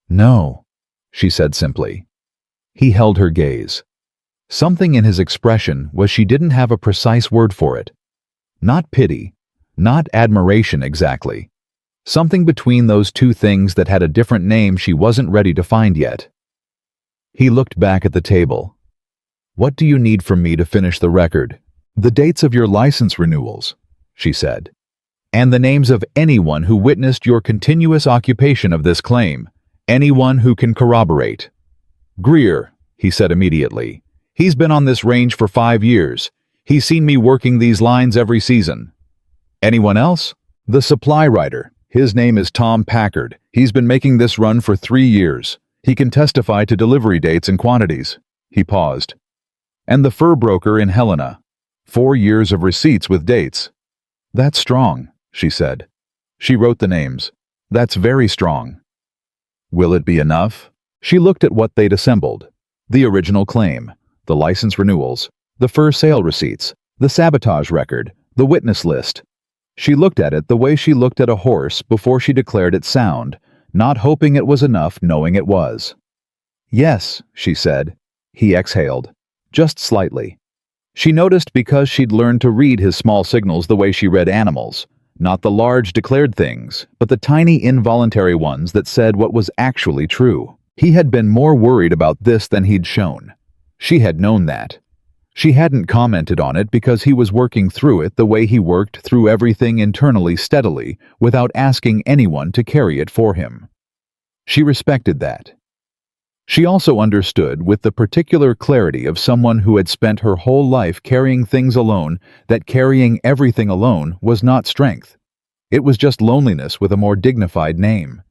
No, she said simply. He held her gaze. Something in his expression was she didn't have a precise word for it. Not pity, not admiration exactly. Something between those two things that had a different name she wasn't ready to find yet. He looked back at the table. What do you need from me to finish the record? The dates of your license renewals, she said. And the names of anyone who witnessed your continuous occupation of this claim. Anyone who can corroborate. Greer, he said immediately. He's been on this range for 5 years. He's seen me working these lines every season. Anyone else? The supply writer. His name is Tom Packard. He's been making this run for 3 years. He can testify to delivery dates and quantities. He paused. And the fur broker in Helena. 4 years of receipts with dates. That's strong, she said. She wrote the names. That's very strong. Will it be enough? She looked at what they'd assembled. The original claim, the license renewals, the fur sale receipts, the sabotage record, the witness list. She looked at it the way she looked at a horse before she declared it sound, not hoping it was enough knowing it was. Yes, she said. He exhaled. Just slightly. She noticed because she'd learned to read his small signals the way she read animals. Not the large declared things, but the tiny involuntary ones that said what was actually true. He had been more worried about this than he'd shown. She had known that. She hadn't commented on it because he was working through it the way he worked through everything internally steadily without asking anyone to carry it for him. She respected that. She also understood with the particular clarity of someone who had spent her whole life carrying things alone that carrying everything alone was not strength. It was just loneliness with a more dignified name.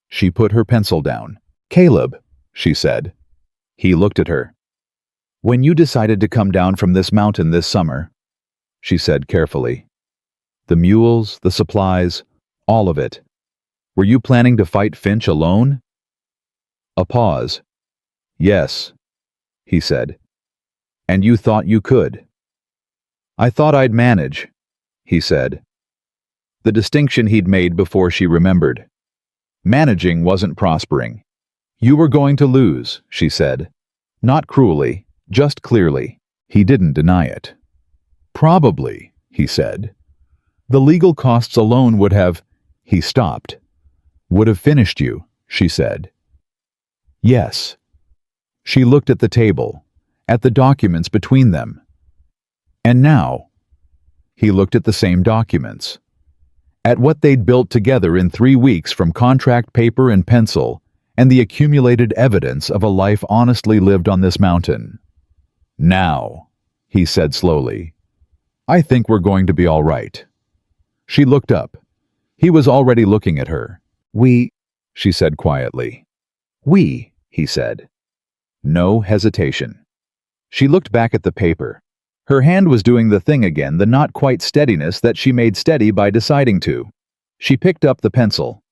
She put her pencil down. Caleb, she said. He looked at her. When you decided to come down from this mountain this summer, she said carefully, the mules, the supplies, all of it, were you planning to fight Finch alone? A pause. Yes, he said. And you thought you could? I thought I'd manage, he said. The distinction he'd made before she remembered. Managing wasn't prospering. You were going to lose, she said. Not cruelly, just clearly. He didn't deny it. Probably, he said. The legal costs alone would have... He stopped. Would have finished you, she said. Yes. She looked at the table, at the documents between them. And now, he looked at the same documents, at what they'd built together in 3 weeks from contract paper and pencil, and the accumulated evidence of a life honestly lived on this mountain. Now, he said slowly, I think we're going to be all right. She looked up. He was already looking at her. We, she said quietly. We, he said. No hesitation. She looked back at the paper. Her hand was doing the thing again, the not quite steadiness that she made steady by deciding to. She picked up the pencil.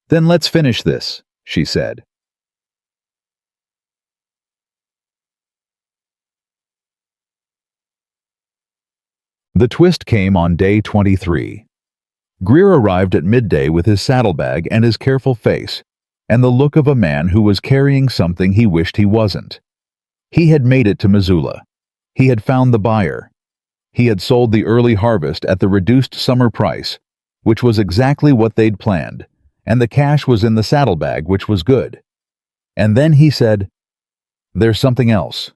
Then let's finish this, she said. The twist came on day 23. Greer arrived at midday with his saddlebag and his careful face, and the look of a man who was carrying something he wished he wasn't. He had made it to Missoula. He had found the buyer. He had sold the early harvest at the reduced summer price, which was exactly what they'd planned, and the cash was in the saddlebag, which was good. And then he said, There's something else.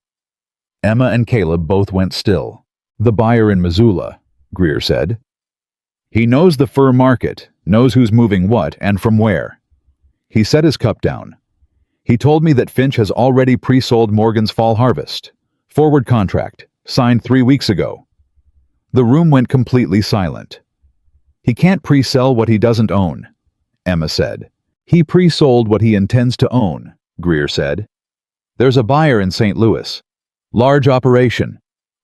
Emma and Caleb both went still. The buyer in Missoula, Greer said. He knows the fur market, knows who's moving what and from where. He set his cup down. He told me that Finch has already pre-sold Morgan's fall harvest. Forward contract, signed 3 weeks ago. The room went completely silent. He can't pre-sell what he doesn't own, Emma said. He pre-sold what he intends to own, Greer said. There's a buyer in St. Louis. Large operation.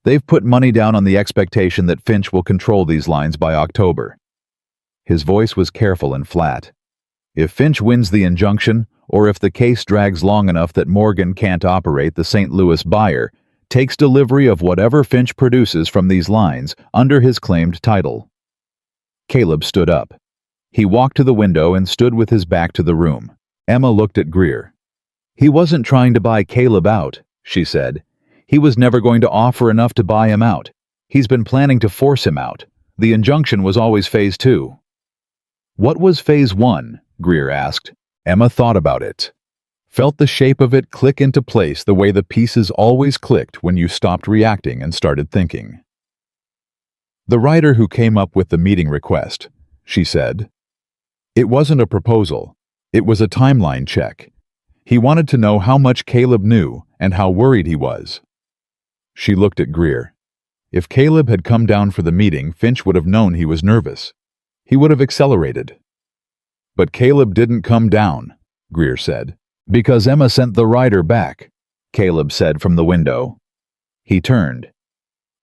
They've put money down on the expectation that Finch will control these lines by October. His voice was careful and flat. If Finch wins the injunction, or if the case drags long enough that Morgan can't operate, the St. Louis buyer takes delivery of whatever Finch produces from these lines under his claimed title. Caleb stood up. He walked to the window and stood with his back to the room. Emma looked at Greer. He wasn't trying to buy Caleb out, she said. He was never going to offer enough to buy him out. He's been planning to force him out. The injunction was always phase 2. What was phase 1? Greer asked. Emma thought about it. Felt the shape of it click into place the way the pieces always clicked when you stopped reacting and started thinking. The writer who came up with the meeting request, she said. It wasn't a proposal. It was a timeline check. He wanted to know how much Caleb knew and how worried he was. She looked at Greer. If Caleb had come down for the meeting, Finch would have known he was nervous. He would have accelerated. But Caleb didn't come down, Greer said. Because Emma sent the writer back, Caleb said from the window. He turned.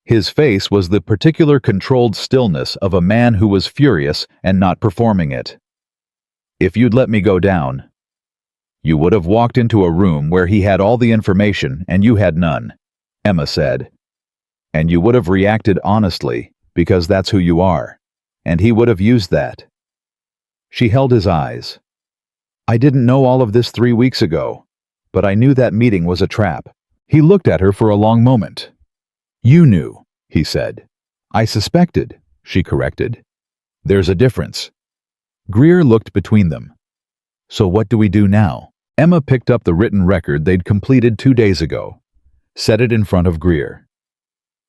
His face was the particular controlled stillness of a man who was furious and not performing it. If you'd let me go down, you would have walked into a room where he had all the information and you had none, Emma said. And you would have reacted honestly, because that's who you are. And he would have used that. She held his eyes. I didn't know all of this 3 weeks ago, but I knew that meeting was a trap. He looked at her for a long moment. You knew, he said. I suspected, she corrected. There's a difference. Greer looked between them. So what do we do now? Emma picked up the written record they'd completed 2 days ago. Set it in front of Greer.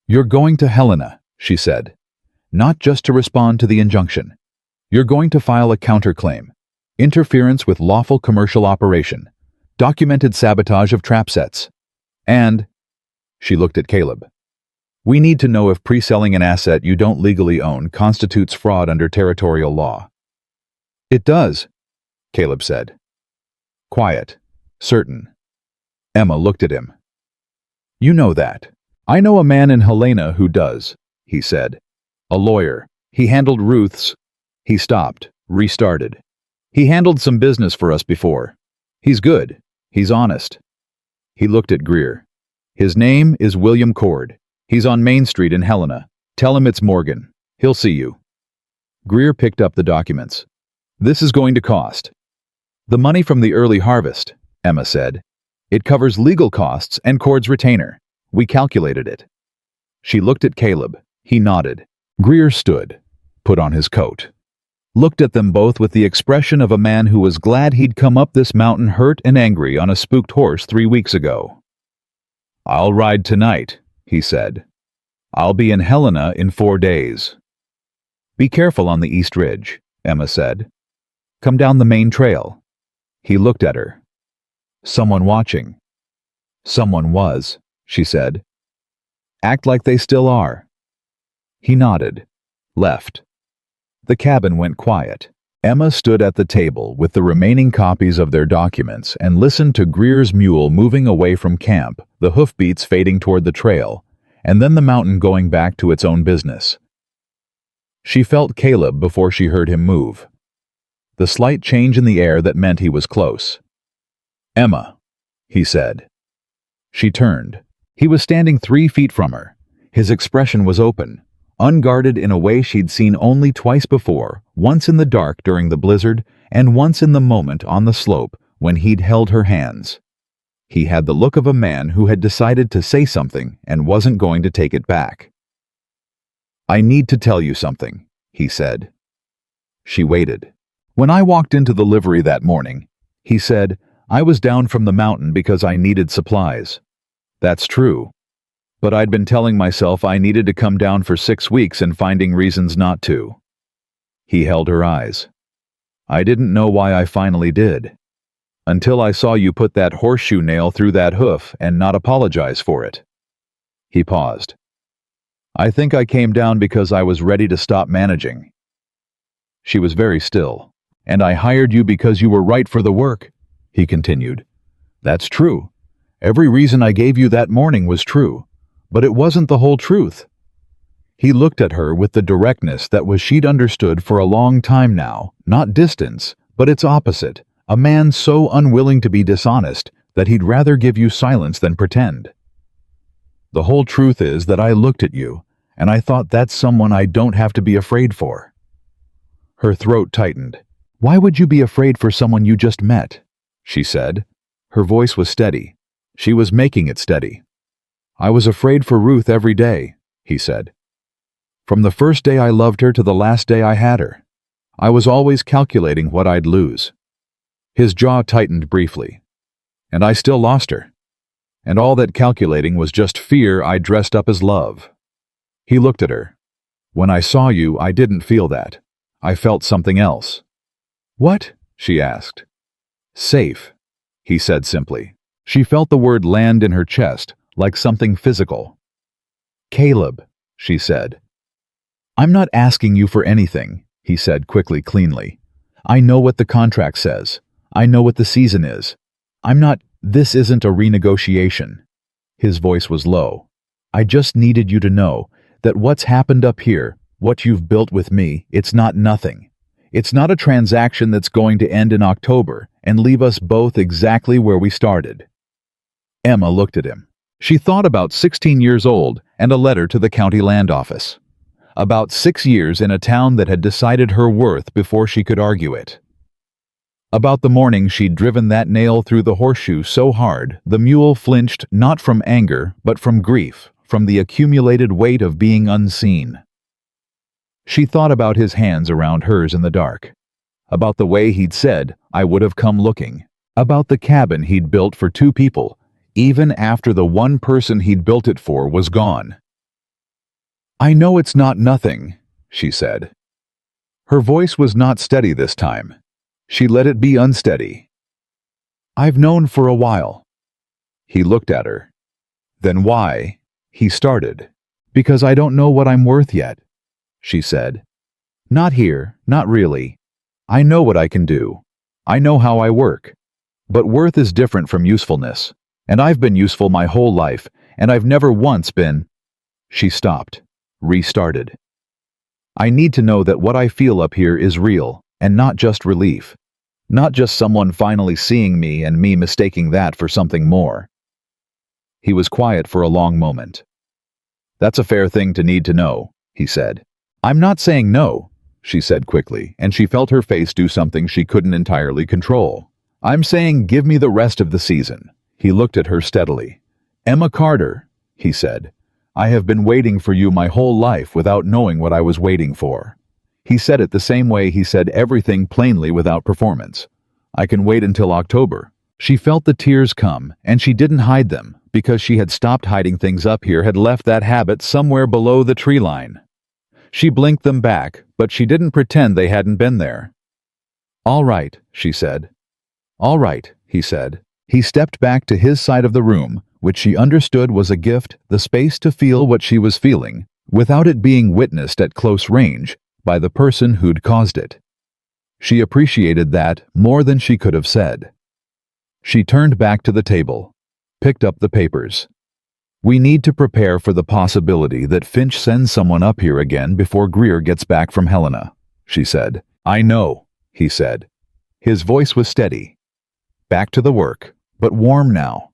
You're going to Helena, she said. Not just to respond to the injunction. You're going to file a counterclaim. Interference with lawful commercial operation. Documented sabotage of trap sets. And, she looked at Caleb. We need to know if pre-selling an asset you don't legally own constitutes fraud under territorial law. It does, Caleb said. Quiet. Certain. Emma looked at him. You know that. I know a man in Helena who does, he said. A lawyer. He handled Ruth's. He stopped, restarted. He handled some business for us before. He's good. He's honest. He looked at Greer. His name is William Cord. He's on Main Street in Helena. Tell him it's Morgan. He'll see you. Greer picked up the documents. This is going to cost. The money from the early harvest, Emma said. It covers legal costs and Cord's retainer. We calculated it. She looked at Caleb. He nodded. Greer stood, put on his coat. Looked at them both with the expression of a man who was glad he'd come up this mountain hurt and angry on a spooked horse 3 weeks ago. I'll ride tonight, he said. I'll be in Helena in 4 days. Be careful on the East Ridge, Emma said. Come down the main trail. He looked at her. Someone watching. Someone was, she said. Act like they still are. He nodded. Left. The cabin went quiet. Emma stood at the table with the remaining copies of their documents and listened to Greer's mule moving away from camp, the hoofbeats fading toward the trail, and then the mountain going back to its own business. She felt Caleb before she heard him move. The slight change in the air that meant he was close. Emma, he said. She turned. He was standing 3 feet from her. His expression was open, unguarded in a way she'd seen only twice before, once in the dark during the blizzard, and once in the moment on the slope when he'd held her hands. He had the look of a man who had decided to say something and wasn't going to take it back. I need to tell you something, he said. She waited. When I walked into the livery that morning, he said, I was down from the mountain because I needed supplies. That's true. But I'd been telling myself I needed to come down for 6 weeks and finding reasons not to. He held her eyes. I didn't know why I finally did. Until I saw you put that horseshoe nail through that hoof and not apologize for it. He paused. I think I came down because I was ready to stop managing. She was very still. And I hired you because you were right for the work, he continued. That's true. Every reason I gave you that morning was true, but it wasn't the whole truth. He looked at her with the directness that she'd understood for a long time now, not distance, but its opposite, a man so unwilling to be dishonest that he'd rather give you silence than pretend. The whole truth is that I looked at you, and I thought that's someone I don't have to be afraid for. Her throat tightened. Why would you be afraid for someone you just met? She said. Her voice was steady. She was making it steady. I was afraid for Ruth every day, he said. From the first day I loved her to the last day I had her. I was always calculating what I'd lose. His jaw tightened briefly. And I still lost her. And all that calculating was just fear I dressed up as love. He looked at her. When I saw you, I didn't feel that. I felt something else. What? She asked. Safe, he said simply. She felt the word land in her chest, like something physical. Caleb, she said. I'm not asking you for anything, he said quickly, cleanly. I know what the contract says. I know what the season is. This isn't a renegotiation. His voice was low. I just needed you to know that what's happened up here, what you've built with me, it's not nothing. It's not a transaction that's going to end in October and leave us both exactly where we started. Emma looked at him. She thought about 16 years old and a letter to the county land office. About 6 years in a town that had decided her worth before she could argue it. About the morning she'd driven that nail through the horseshoe so hard the mule flinched not from anger but from grief, from the accumulated weight of being unseen. She thought about his hands around hers in the dark, about the way he'd said, I would have come looking, about the cabin he'd built for 2 people, even after the one person he'd built it for was gone. I know it's not nothing, she said. Her voice was not steady this time. She let it be unsteady. I've known for a while. He looked at her. Then why? He started. Because I don't know what I'm worth yet, she said. Not here, not really. I know what I can do. I know how I work. But worth is different from usefulness. And I've been useful my whole life, and I've never once been. She stopped, restarted. I need to know that what I feel up here is real, and not just relief. Not just someone finally seeing me and me mistaking that for something more. He was quiet for a long moment. That's a fair thing to need to know, he said. I'm not saying no, she said quickly, and she felt her face do something she couldn't entirely control. I'm saying give me the rest of the season. He looked at her steadily. Emma Carter, he said, I have been waiting for you my whole life without knowing what I was waiting for. He said it the same way he said everything plainly without performance. I can wait until October. She felt the tears come, and she didn't hide them, because she had stopped hiding things up here, had left that habit somewhere below the tree line. She blinked them back, but she didn't pretend they hadn't been there. All right, she said. All right, he said. He stepped back to his side of the room, which she understood was a gift, the space to feel what she was feeling, without it being witnessed at close range by the person who'd caused it. She appreciated that more than she could have said. She turned back to the table, picked up the papers. We need to prepare for the possibility that Finch sends someone up here again before Greer gets back from Helena, she said. I know, he said. His voice was steady. Back to the work, but warm now.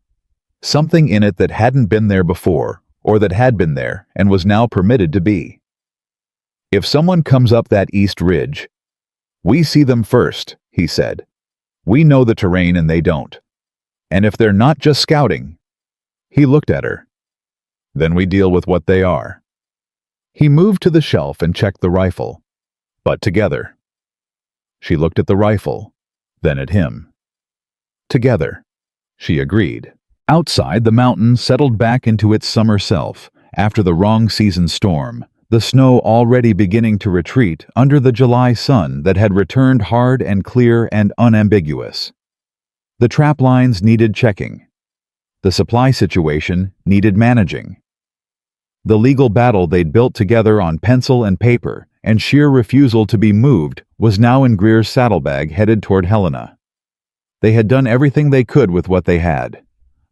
Something in it that hadn't been there before, or that had been there and was now permitted to be. If someone comes up that east ridge, we see them first, he said. We know the terrain and they don't. And if they're not just scouting, he looked at her. Then we deal with what they are. He moved to the shelf and checked the rifle, but together. She looked at the rifle, then at him. Together, she agreed. Outside, the mountain settled back into its summer self after the wrong season storm, the snow already beginning to retreat under the July sun that had returned hard and clear and unambiguous. The trap lines needed checking. The supply situation needed managing. The legal battle they'd built together on pencil and paper and sheer refusal to be moved was now in Greer's saddlebag headed toward Helena. They had done everything they could with what they had.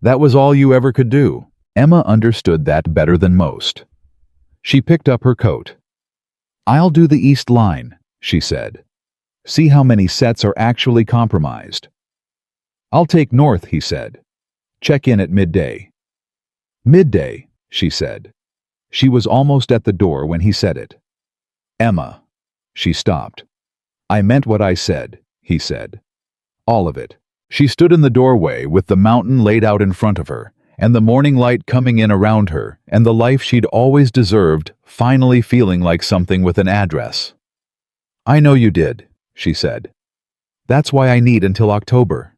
That was all you ever could do. Emma understood that better than most. She picked up her coat. "I'll do the east line," she said. "See how many sets are actually compromised." "I'll take north," he said. "Check in at midday." "Midday," she said. She was almost at the door when he said it. "Emma." She stopped. "I meant what I said," he said. "All of it." She stood in the doorway with the mountain laid out in front of her, and the morning light coming in around her, and the life she'd always deserved finally feeling like something with an address. "I know you did," she said. "That's why I need until October."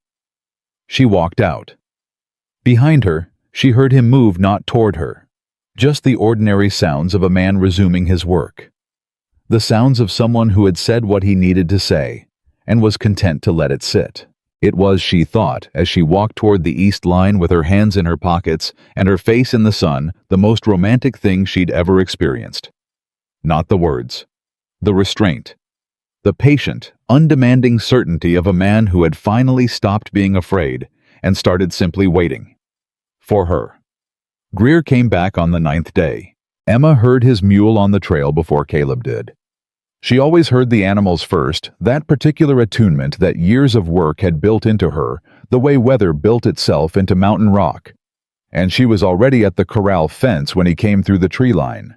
She walked out. Behind her, she heard him move not toward her. Just the ordinary sounds of a man resuming his work. The sounds of someone who had said what he needed to say, and was content to let it sit. It was, she thought, as she walked toward the east line with her hands in her pockets and her face in the sun, the most romantic thing she'd ever experienced. Not the words. The restraint. The patient, undemanding certainty of a man who had finally stopped being afraid and started simply waiting. For her. Greer came back on the 9th day. Emma heard his mule on the trail before Caleb did. She always heard the animals first, that particular attunement that years of work had built into her, the way weather built itself into mountain rock. And she was already at the corral fence when he came through the tree line.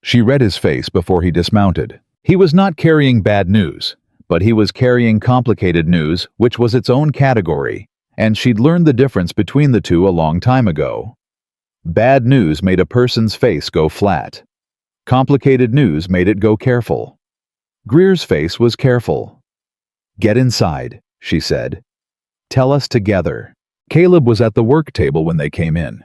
She read his face before he dismounted. He was not carrying bad news, but he was carrying complicated news, which was its own category, and she'd learned the difference between the two a long time ago. Bad news made a person's face go flat. Complicated news made it go careful. Greer's face was careful. "Get inside," she said. "Tell us together." Caleb was at the work table when they came in.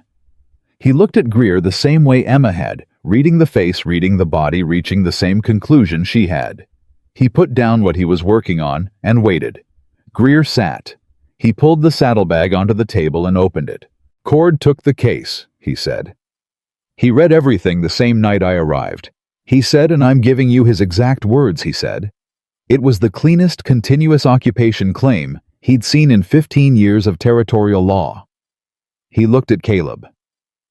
He looked at Greer the same way Emma had, reading the face, reading the body, reaching the same conclusion she had. He put down what he was working on and waited. Greer sat. He pulled the saddlebag onto the table and opened it. "Cord took the case," he said. "He read everything the same night I arrived. He said, and I'm giving you his exact words, he said. It was the cleanest continuous occupation claim he'd seen in 15 years of territorial law." He looked at Caleb.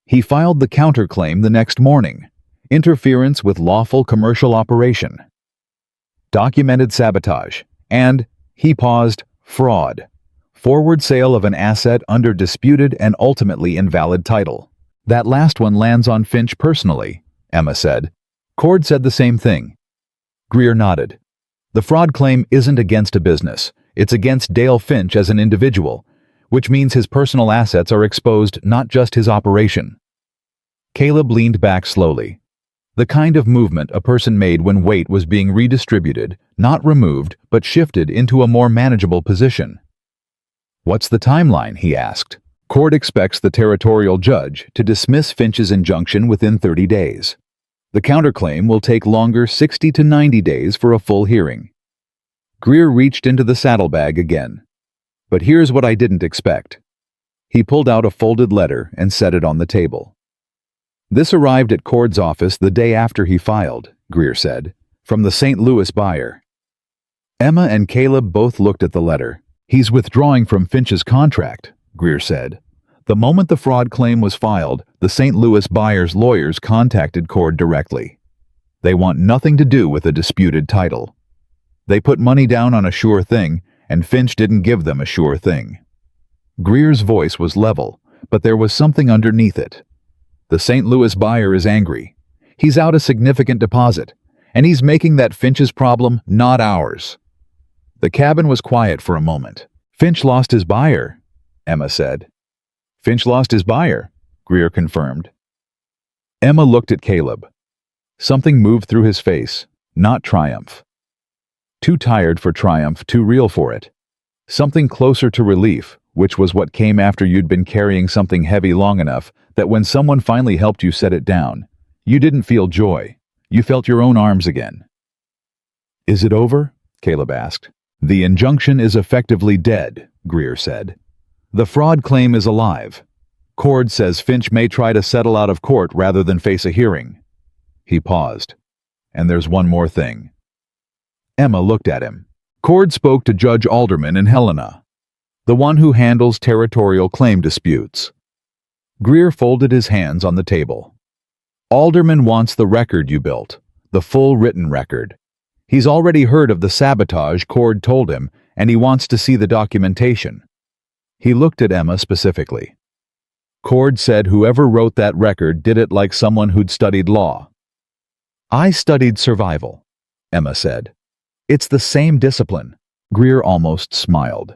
"He filed the counterclaim the next morning. Interference with lawful commercial operation. Documented sabotage. And," he paused, "fraud. Forward sale of an asset under disputed and ultimately invalid title." "That last one lands on Finch personally," Emma said. Cord said the same thing. Greer nodded. "The fraud claim isn't against a business. It's against Dale Finch as an individual, which means his personal assets are exposed, not just his operation." Caleb leaned back slowly. The kind of movement a person made when weight was being redistributed, not removed, but shifted into a more manageable position. "What's the timeline?" he asked. "Cord expects the territorial judge to dismiss Finch's injunction within 30 days. The counterclaim will take longer, 60 to 90 days for a full hearing." Greer reached into the saddlebag again. "But here's what I didn't expect." He pulled out a folded letter and set it on the table. "This arrived at Cord's office the day after he filed," Greer said, "from the St. Louis buyer." Emma and Caleb both looked at the letter. "He's withdrawing from Finch's contract," Greer said. "The moment the fraud claim was filed, the St. Louis buyer's lawyers contacted Cord directly. They want nothing to do with a disputed title. They put money down on a sure thing, and Finch didn't give them a sure thing." Greer's voice was level, but there was something underneath it. "The St. Louis buyer is angry. He's out a significant deposit, and he's making that Finch's problem, not ours." The cabin was quiet for a moment. "Finch lost his buyer," Emma said. "Finch lost his buyer," Greer confirmed. Emma looked at Caleb. Something moved through his face, not triumph. Too tired for triumph, too real for it. Something closer to relief, which was what came after you'd been carrying something heavy long enough that when someone finally helped you set it down, you didn't feel joy. You felt your own arms again. Is it over? Caleb asked. The injunction is effectively dead, Greer said. The fraud claim is alive. Cord says Finch may try to settle out of court rather than face a hearing. He paused. And there's one more thing. Emma looked at him. Cord spoke to Judge Alderman in Helena, the one who handles territorial claim disputes. Greer folded his hands on the table. Alderman wants the record you built, the full written record. He's already heard of the sabotage Cord told him, and he wants to see the documentation. He looked at Emma specifically. Cord said whoever wrote that record did it like someone who'd studied law. I studied survival, Emma said. It's the same discipline. Greer almost smiled.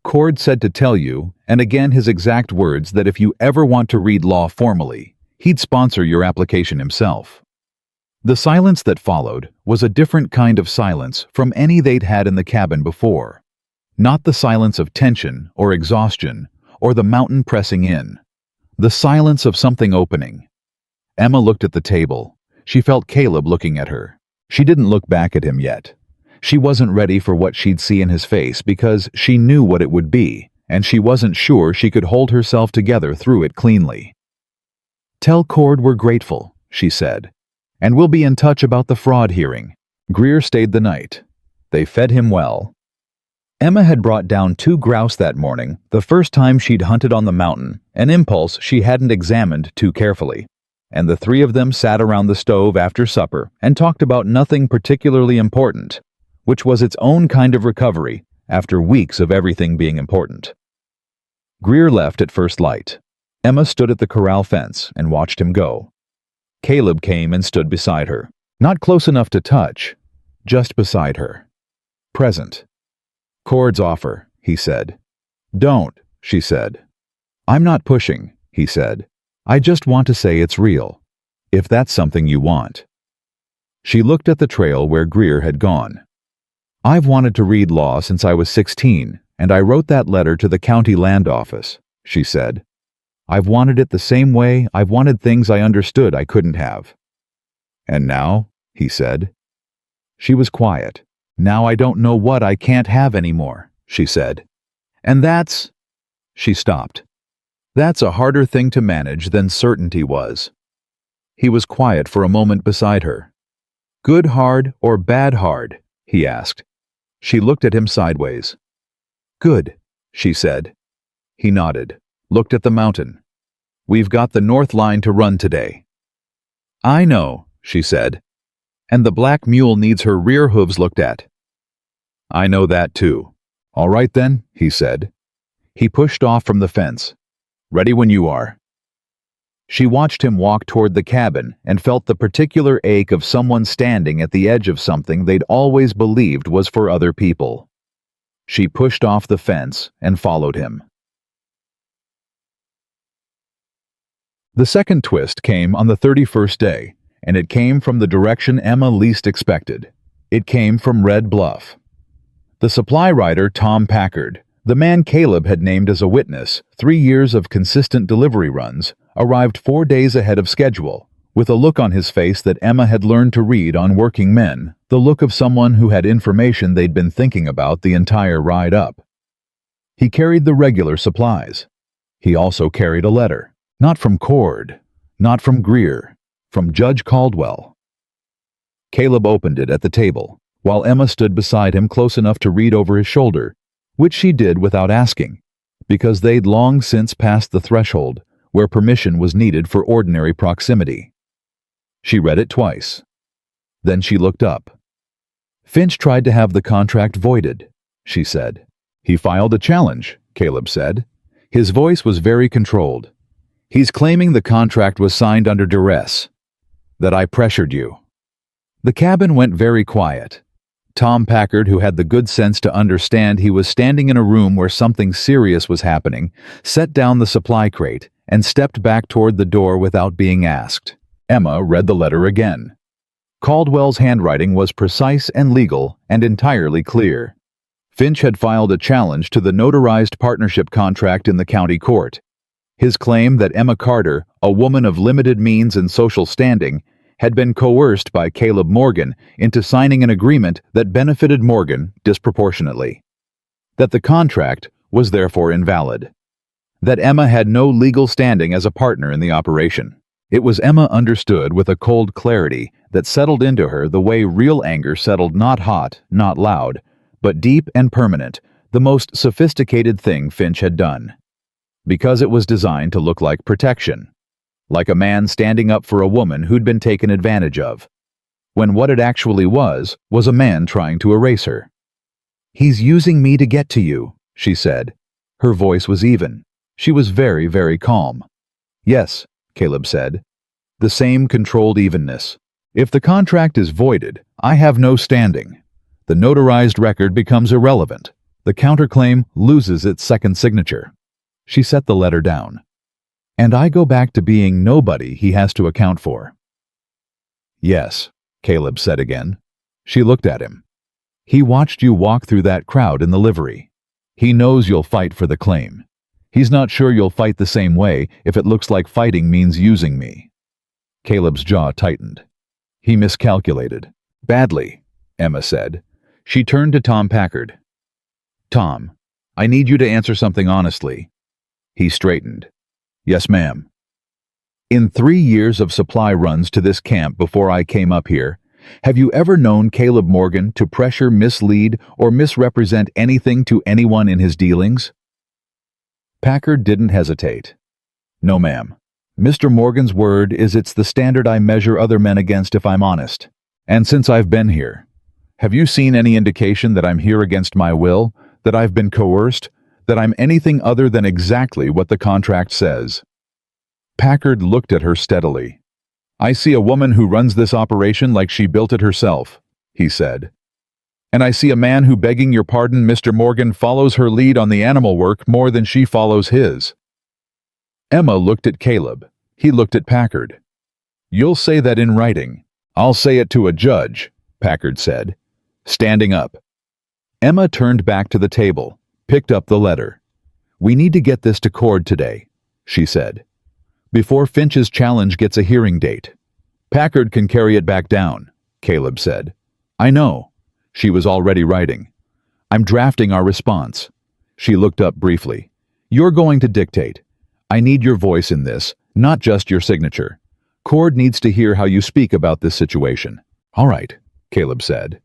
Cord said to tell you, and again his exact words, that if you ever want to read law formally, he'd sponsor your application himself. The silence that followed was a different kind of silence from any they'd had in the cabin before. Not the silence of tension or exhaustion or the mountain pressing in. The silence of something opening. Emma looked at the table. She felt Caleb looking at her. She didn't look back at him yet. She wasn't ready for what she'd see in his face because she knew what it would be, and she wasn't sure she could hold herself together through it cleanly. Tell Cord we're grateful, she said, and we'll be in touch about the fraud hearing. Greer stayed the night. They fed him well. Emma had brought down 2 grouse that morning, the first time she'd hunted on the mountain, an impulse she hadn't examined too carefully. And the 3 of them sat around the stove after supper and talked about nothing particularly important, which was its own kind of recovery after weeks of everything being important. Greer left at first light. Emma stood at the corral fence and watched him go. Caleb came and stood beside her, not close enough to touch, just beside her. Present. Cord's offer, he said. Don't, she said. I'm not pushing, he said. I just want to say it's real, if that's something you want. She looked at the trail where Greer had gone. I've wanted to read law since I was 16, and I wrote that letter to the county land office, she said. I've wanted it the same way I've wanted things I understood I couldn't have. And now, he said. She was quiet. Now I don't know what I can't have anymore, she said. And that's... She stopped. That's a harder thing to manage than certainty was. He was quiet for a moment beside her. Good hard or bad hard? He asked. She looked at him sideways. Good, she said. He nodded, looked at the mountain. We've got the north line to run today. I know, she said. And the black mule needs her rear hooves looked at. I know that too. All right then, he said. He pushed off from the fence. Ready when you are. She watched him walk toward the cabin and felt the particular ache of someone standing at the edge of something they'd always believed was for other people. She pushed off the fence and followed him. The second twist came on the 31st day, and it came from the direction Emma least expected. It came from Red Bluff. The supply rider Tom Packard, the man Caleb had named as a witness, 3 years of consistent delivery runs, arrived 4 days ahead of schedule, with a look on his face that Emma had learned to read on working men, the look of someone who had information they'd been thinking about the entire ride up. He carried the regular supplies. He also carried a letter, not from Cord, not from Greer, from Judge Caldwell. Caleb opened it at the table, while Emma stood beside him close enough to read over his shoulder, which she did without asking, because they'd long since passed the threshold where permission was needed for ordinary proximity. She read it twice. Then she looked up. Finch tried to have the contract voided, she said. He filed a challenge, Caleb said. His voice was very controlled. He's claiming the contract was signed under duress, that I pressured you. The cabin went very quiet. Tom Packard, who had the good sense to understand he was standing in a room where something serious was happening, set down the supply crate and stepped back toward the door without being asked. Emma read the letter again. Caldwell's handwriting was precise and legal and entirely clear. Finch had filed a challenge to the notarized partnership contract in the county court. His claim that Emma Carter, a woman of limited means and social standing, had been coerced by Caleb Morgan into signing an agreement that benefited Morgan disproportionately. That the contract was therefore invalid. That Emma had no legal standing as a partner in the operation. It was Emma understood with a cold clarity that settled into her the way real anger settled, not hot, not loud, but deep and permanent, the most sophisticated thing Finch had done. Because it was designed to look like protection. Like a man standing up for a woman who'd been taken advantage of. When what it actually was a man trying to erase her. "He's using me to get to you," she said. Her voice was even. She was very, very calm. "Yes," Caleb said. The same controlled evenness. "If the contract is voided, I have no standing. The notarized record becomes irrelevant. The counterclaim loses its second signature." She set the letter down. "And I go back to being nobody he has to account for." "Yes," Caleb said again. She looked at him. "He watched you walk through that crowd in the livery. He knows you'll fight for the claim. He's not sure you'll fight the same way if it looks like fighting means using me." Caleb's jaw tightened. He miscalculated. "Badly," Emma said. She turned to Tom Packard. "Tom, I need you to answer something honestly." He straightened. "Yes, ma'am." "In 3 years of supply runs to this camp before I came up here, have you ever known Caleb Morgan to pressure, mislead, or misrepresent anything to anyone in his dealings?" Packard didn't hesitate. "No, ma'am. Mr. Morgan's word is it's the standard I measure other men against if I'm honest. And since I've been here, have you seen any indication that I'm here against my will, that I've been coerced, that I'm anything other than exactly what the contract says?" Packard looked at her steadily. "I see a woman who runs this operation like she built it herself," he said. "And I see a man who, begging your pardon, Mr. Morgan, follows her lead on the animal work more than she follows his." Emma looked at Caleb. He looked at Packard. "You'll say that in writing." "I'll say it to a judge," Packard said, standing up. Emma turned back to the table, picked up the letter. "We need to get this to Cord today," she said, "before Finch's challenge gets a hearing date." "Packard can carry it back down," Caleb said. "I know." She was already writing. "I'm drafting our response." She looked up briefly. "You're going to dictate. I need your voice in this, not just your signature. Cord needs to hear how you speak about this situation." "All right," Caleb said.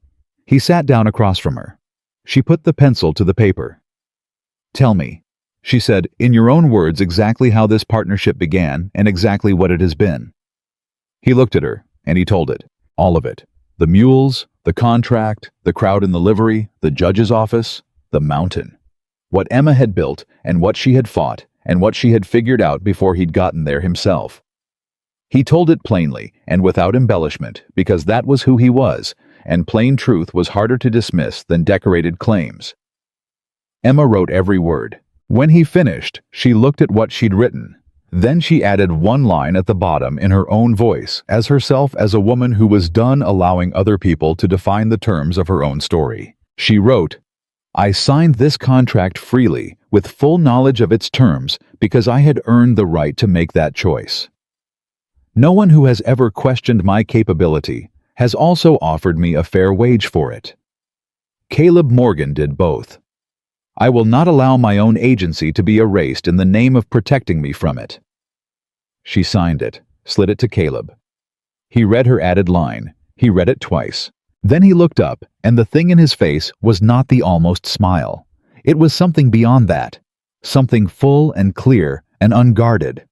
He sat down across from her. She put the pencil to the paper. "Tell me," she said, "in your own words exactly how this partnership began and exactly what it has been." He looked at her, and he told it. All of it. The mules, the contract, the crowd in the livery, the judge's office, the mountain. What Emma had built, and what she had fought, and what she had figured out before he'd gotten there himself. He told it plainly and without embellishment, because that was who he was, and plain truth was harder to dismiss than decorated claims. Emma wrote every word. When he finished, she looked at what she'd written. Then she added one line at the bottom in her own voice, as herself as a woman who was done allowing other people to define the terms of her own story. She wrote, "I signed this contract freely, with full knowledge of its terms, because I had earned the right to make that choice. No one who has ever questioned my capability has also offered me a fair wage for it. Caleb Morgan did both. I will not allow my own agency to be erased in the name of protecting me from it." She signed it, slid it to Caleb. He read her added line. He read it twice. Then he looked up, and the thing in his face was not the almost smile. It was something beyond that. Something full and clear and unguarded.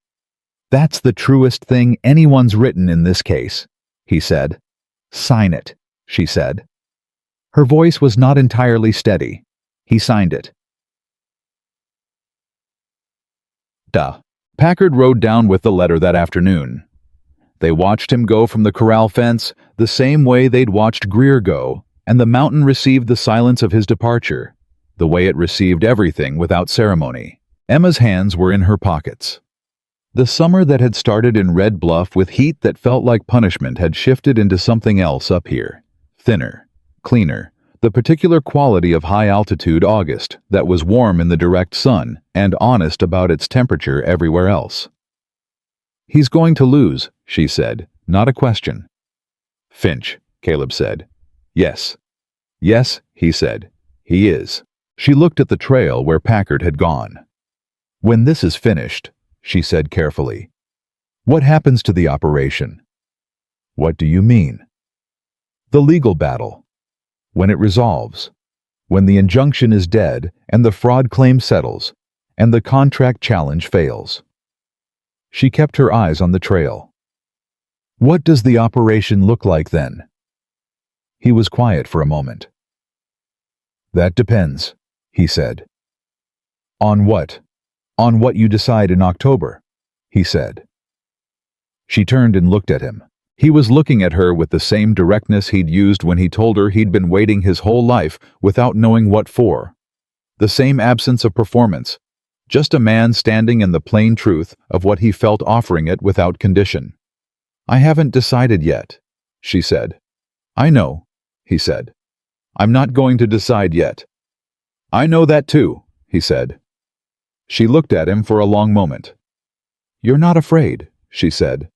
"That's the truest thing anyone's written in this case," he said. "Sign it," she said. Her voice was not entirely steady. He signed it. Packard rode down with the letter that afternoon. They watched him go from the corral fence the same way they'd watched Greer go, and the mountain received the silence of his departure, the way it received everything without ceremony. Emma's hands were in her pockets. The summer that had started in Red Bluff with heat that felt like punishment had shifted into something else up here. Thinner, cleaner, the particular quality of high-altitude August that was warm in the direct sun and honest about its temperature everywhere else. "He's going to lose," she said, not a question. Finch, Caleb said. Yes. Yes, he said. He is. She looked at the trail where Packard had gone. When this is finished, she said carefully, what happens to the operation? What do you mean? The legal battle. When it resolves. When the injunction is dead and the fraud claim settles and the contract challenge fails. She kept her eyes on the trail. What does the operation look like then? He was quiet for a moment. That depends, he said. On what? On what you decide in October, he said. She turned and looked at him. He was looking at her with the same directness he'd used when he told her he'd been waiting his whole life without knowing what for. The same absence of performance, just a man standing in the plain truth of what he felt offering it without condition. I haven't decided yet, she said. I know, he said. I'm not going to decide yet. I know that too, he said. She looked at him for a long moment. You're not afraid, she said.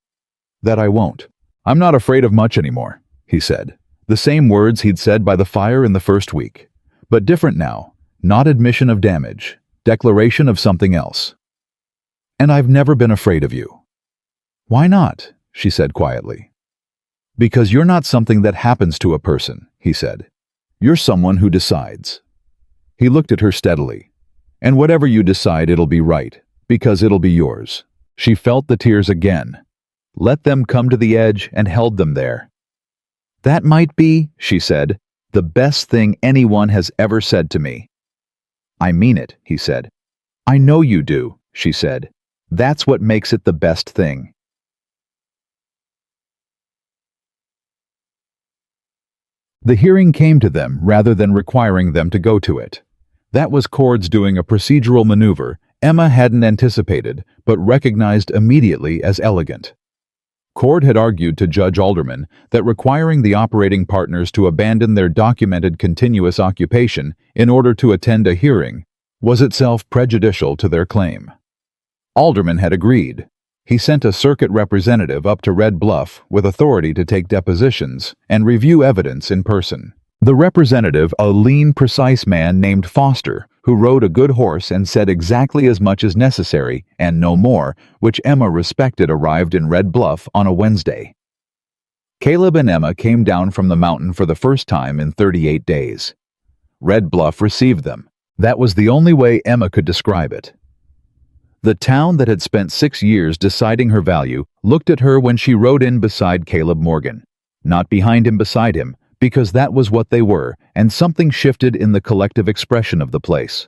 That I won't. I'm not afraid of much anymore, he said. The same words he'd said by the fire in the first week, but different now. Not admission of damage, declaration of something else. And I've never been afraid of you. Why not? She said quietly. Because you're not something that happens to a person, he said. You're someone who decides. He looked at her steadily. And whatever you decide, it'll be right, because it'll be yours. She felt the tears again. Let them come to the edge and held them there. That might be, she said, the best thing anyone has ever said to me. I mean it, he said. I know you do, she said. That's what makes it the best thing. The hearing came to them rather than requiring them to go to it. That was Cord's doing a procedural maneuver Emma hadn't anticipated but recognized immediately as elegant. Cord had argued to Judge Alderman that requiring the operating partners to abandon their documented continuous occupation in order to attend a hearing was itself prejudicial to their claim. Alderman had agreed. He sent a circuit representative up to Red Bluff with authority to take depositions and review evidence in person. The representative, a lean, precise man named Foster, who rode a good horse and said exactly as much as necessary, and no more, which Emma respected, arrived in Red Bluff on a Wednesday. Caleb and Emma came down from the mountain for the first time in 38 days. Red Bluff received them. That was the only way Emma could describe it. The town that had spent 6 years deciding her value looked at her when she rode in beside Caleb Morgan, not behind him, beside him, because that was what they were, and something shifted in the collective expression of the place.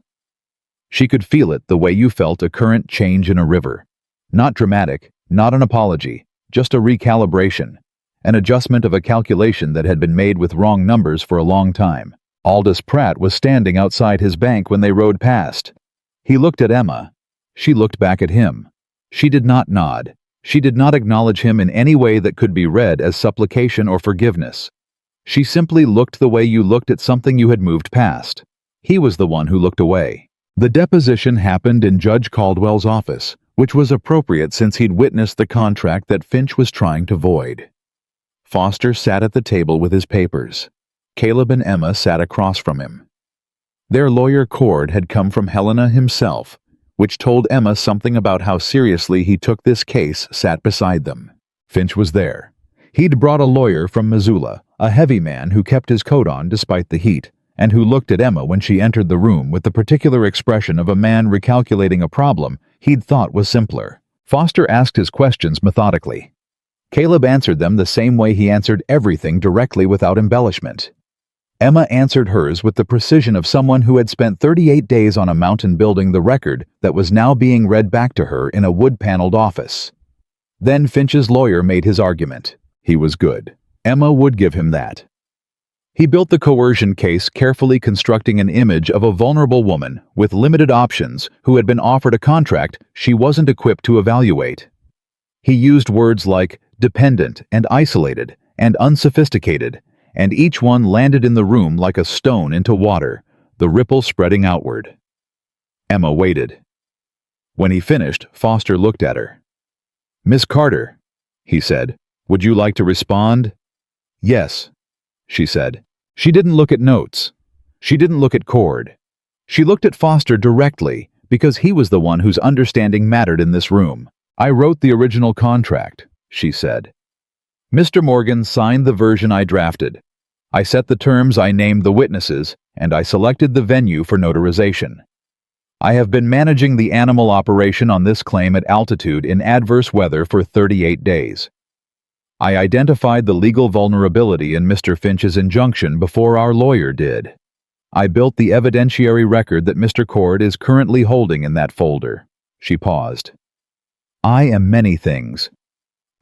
She could feel it the way you felt a current change in a river. Not dramatic, not an apology, just a recalibration, an adjustment of a calculation that had been made with wrong numbers for a long time. Aldous Pratt was standing outside his bank when they rode past. He looked at Emma. She looked back at him. She did not nod. She did not acknowledge him in any way that could be read as supplication or forgiveness. She simply looked the way you looked at something you had moved past. He was the one who looked away. The deposition happened in Judge Caldwell's office, which was appropriate since he'd witnessed the contract that Finch was trying to void. Foster sat at the table with his papers. Caleb and Emma sat across from him. Their lawyer Cord had come from Helena himself, which told Emma something about how seriously he took this case, sat beside them. Finch was there. He'd brought a lawyer from Missoula, a heavy man who kept his coat on despite the heat, and who looked at Emma when she entered the room with the particular expression of a man recalculating a problem he'd thought was simpler. Foster asked his questions methodically. Caleb answered them the same way he answered everything, directly without embellishment. Emma answered hers with the precision of someone who had spent 38 days on a mountain building the record that was now being read back to her in a wood-paneled office. Then Finch's lawyer made his argument. He was good. Emma would give him that. He built the coercion case, carefully constructing an image of a vulnerable woman with limited options who had been offered a contract she wasn't equipped to evaluate. He used words like dependent and isolated and unsophisticated, and each one landed in the room like a stone into water, the ripple spreading outward. Emma waited. When he finished, Foster looked at her. "Miss Carter," he said, "would you like to respond?" Yes, she said. She didn't look at notes. She didn't look at Cord. She looked at Foster directly, because he was the one whose understanding mattered in this room. I wrote the original contract, she said. Mr. Morgan signed the version I drafted. I set the terms, I named the witnesses, and I selected the venue for notarization. I have been managing the animal operation on this claim at altitude in adverse weather for 38 days. I identified the legal vulnerability in Mr. Finch's injunction before our lawyer did. I built the evidentiary record that Mr. Cord is currently holding in that folder. She paused. I am many things.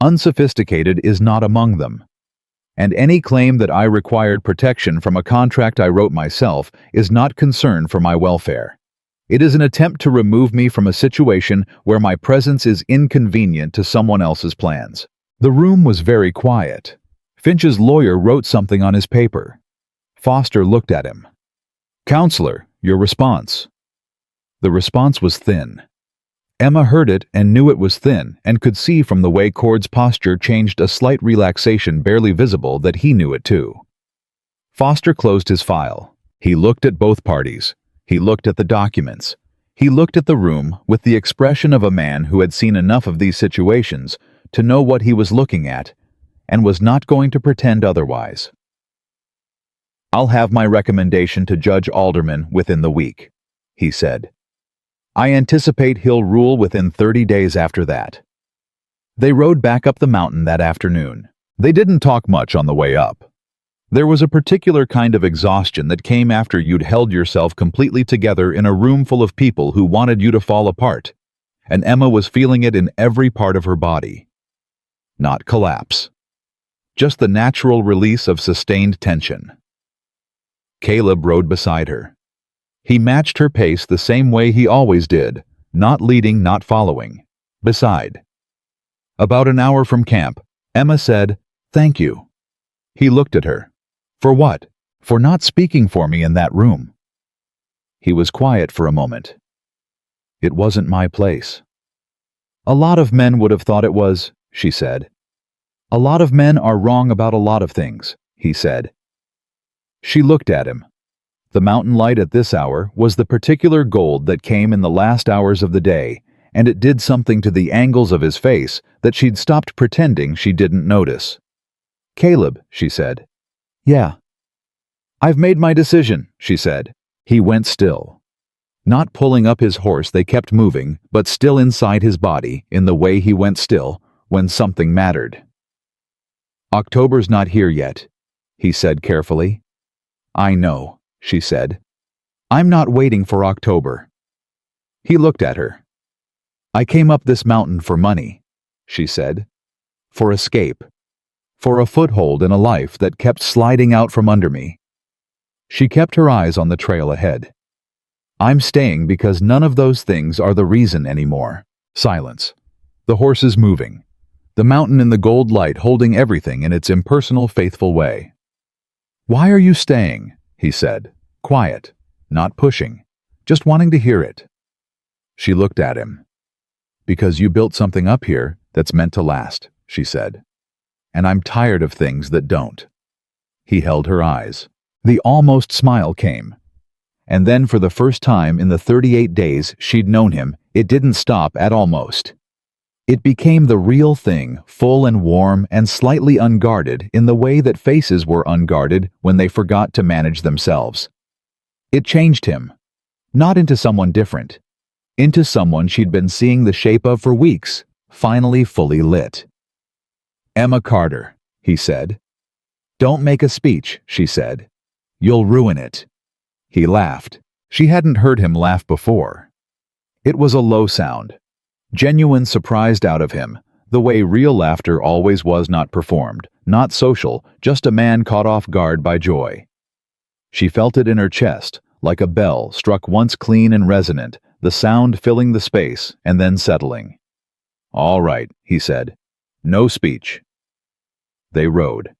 Unsophisticated is not among them. And any claim that I required protection from a contract I wrote myself is not concern for my welfare. It is an attempt to remove me from a situation where my presence is inconvenient to someone else's plans. The room was very quiet. Finch's lawyer wrote something on his paper. Foster looked at him. Counselor, your response. The response was thin. Emma heard it and knew it was thin and could see from the way Cord's posture changed a slight relaxation barely visible that he knew it too. Foster closed his file. He looked at both parties. He looked at the documents. He looked at the room with the expression of a man who had seen enough of these situations to know what he was looking at and was not going to pretend otherwise. I'll have my recommendation to Judge Alderman within the week, he said. I anticipate he'll rule within 30 days after that. They rode back up the mountain that afternoon. They didn't talk much on the way up. There was a particular kind of exhaustion that came after you'd held yourself completely together in a room full of people who wanted you to fall apart, and Emma was feeling it in every part of her body. Not collapse. Just the natural release of sustained tension. Caleb rode beside her. He matched her pace the same way he always did, not leading, not following. Beside. About an hour from camp, Emma said, "Thank you." He looked at her. For what? For not speaking for me in that room. He was quiet for a moment. It wasn't my place. A lot of men would have thought it was, she said. A lot of men are wrong about a lot of things, he said. She looked at him. The mountain light at this hour was the particular gold that came in the last hours of the day, and it did something to the angles of his face that she'd stopped pretending she didn't notice. Caleb, she said. Yeah. I've made my decision, she said. He went still. Not pulling up his horse, they kept moving, but still inside his body, in the way he went still, when something mattered. October's not here yet, he said carefully. I know, she said. I'm not waiting for October. He looked at her. I came up this mountain for money, she said. For escape. For a foothold in a life that kept sliding out from under me. She kept her eyes on the trail ahead. I'm staying because none of those things are the reason anymore. Silence. The horses moving. The mountain in the gold light holding everything in its impersonal, faithful way. Why are you staying? He said. Quiet. Not pushing. Just wanting to hear it. She looked at him. Because you built something up here that's meant to last, she said. And I'm tired of things that don't. He held her eyes. The almost smile came. And then for the first time in the 38 days she'd known him, it didn't stop at almost. It became the real thing, full and warm and slightly unguarded in the way that faces were unguarded when they forgot to manage themselves. It changed him. Not into someone different. Into someone she'd been seeing the shape of for weeks, finally fully lit. Emma Carter, he said. Don't make a speech, she said. You'll ruin it. He laughed. She hadn't heard him laugh before. It was a low sound. Genuine surprised out of him, the way real laughter always was, not performed, not social, just a man caught off guard by joy. She felt it in her chest, like a bell struck once clean and resonant, the sound filling the space and then settling. All right, he said. No speech. They rode.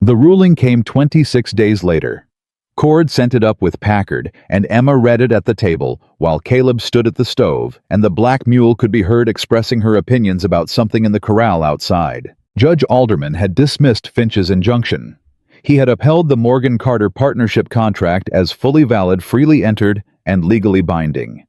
The ruling came 26 days later. Cord sent it up with Packard, and Emma read it at the table, while Caleb stood at the stove, and the black mule could be heard expressing her opinions about something in the corral outside. Judge Alderman had dismissed Finch's injunction. He had upheld the Morgan-Carter partnership contract as fully valid, freely entered, and legally binding.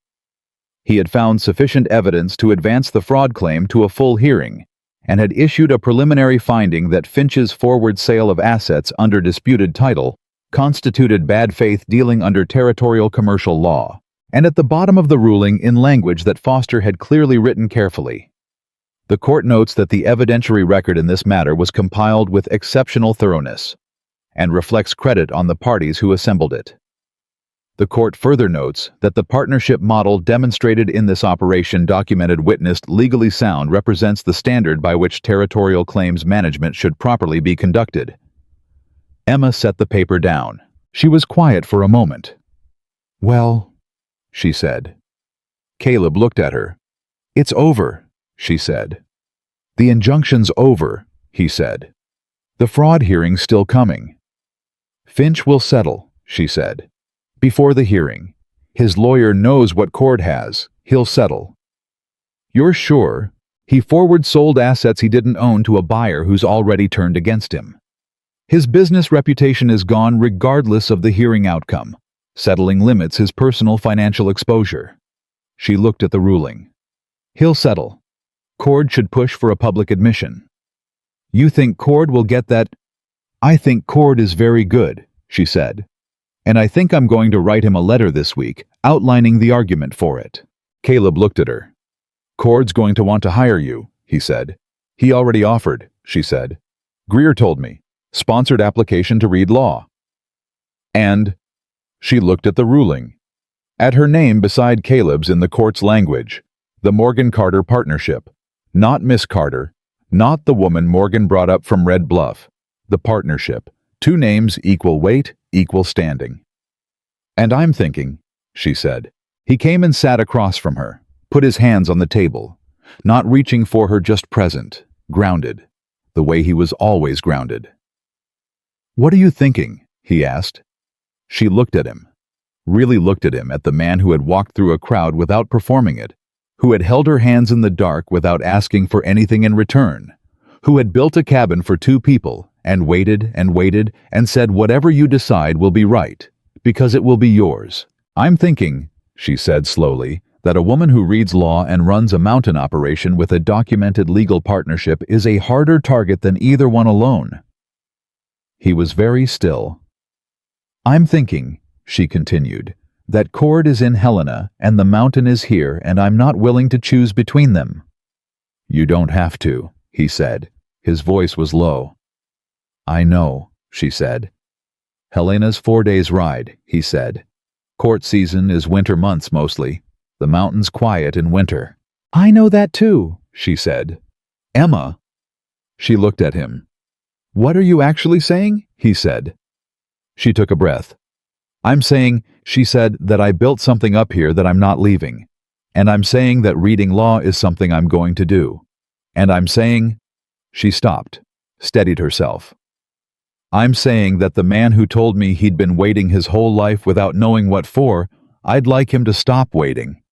He had found sufficient evidence to advance the fraud claim to a full hearing, and had issued a preliminary finding that Finch's forward sale of assets under disputed title constituted bad faith dealing under territorial commercial law, and at the bottom of the ruling in language that Foster had clearly written carefully. The court notes that the evidentiary record in this matter was compiled with exceptional thoroughness, and reflects credit on the parties who assembled it. The court further notes that the partnership model demonstrated in this operation documented witnessed legally sound represents the standard by which territorial claims management should properly be conducted. Emma set the paper down. She was quiet for a moment. "Well," she said. Caleb looked at her. "It's over," she said. "The injunction's over," he said. "The fraud hearing's still coming." "Finch will settle," she said. "Before the hearing. His lawyer knows what Cord has. He'll settle." "You're sure?" "He forward sold assets he didn't own to a buyer who's already turned against him. His business reputation is gone regardless of the hearing outcome. Settling limits his personal financial exposure." She looked at the ruling. "He'll settle. Cord should push for a public admission." "You think Cord will get that?" "I think Cord is very good," she said. "And I think I'm going to write him a letter this week, outlining the argument for it." Caleb looked at her. "Cord's going to want to hire you," he said. "He already offered," she said. "Greer told me. Sponsored application to read law." And she looked at the ruling. At her name beside Caleb's in the court's language, the Morgan-Carter partnership. Not Miss Carter, not the woman Morgan brought up from Red Bluff. The partnership. Two names, equal weight, equal standing. "And I'm thinking," she said. He came and sat across from her, put his hands on the table, not reaching for her, just present, grounded, the way he was always grounded. "What are you thinking?" he asked. She looked at him, really looked at him, at the man who had walked through a crowd without performing it, who had held her hands in the dark without asking for anything in return, who had built a cabin for two people and waited and said, "Whatever you decide will be right, because it will be yours." "I'm thinking," she said slowly, "that a woman who reads law and runs a mountain operation with a documented legal partnership is a harder target than either one alone." He was very still. "I'm thinking," she continued, "that Cord is in Helena and the mountain is here, and I'm not willing to choose between them." "You don't have to," he said. His voice was low. "I know," she said. "Helena's 4 days' ride," he said. "Court season is winter months mostly. The mountain's quiet in winter." "I know that too," she said. "Emma." She looked at him. "What are you actually saying?" he said. She took a breath. "I'm saying," she said, "that I built something up here that I'm not leaving. And I'm saying that reading law is something I'm going to do. And I'm saying—" She stopped, steadied herself. "I'm saying that the man who told me he'd been waiting his whole life without knowing what for, I'd like him to stop waiting."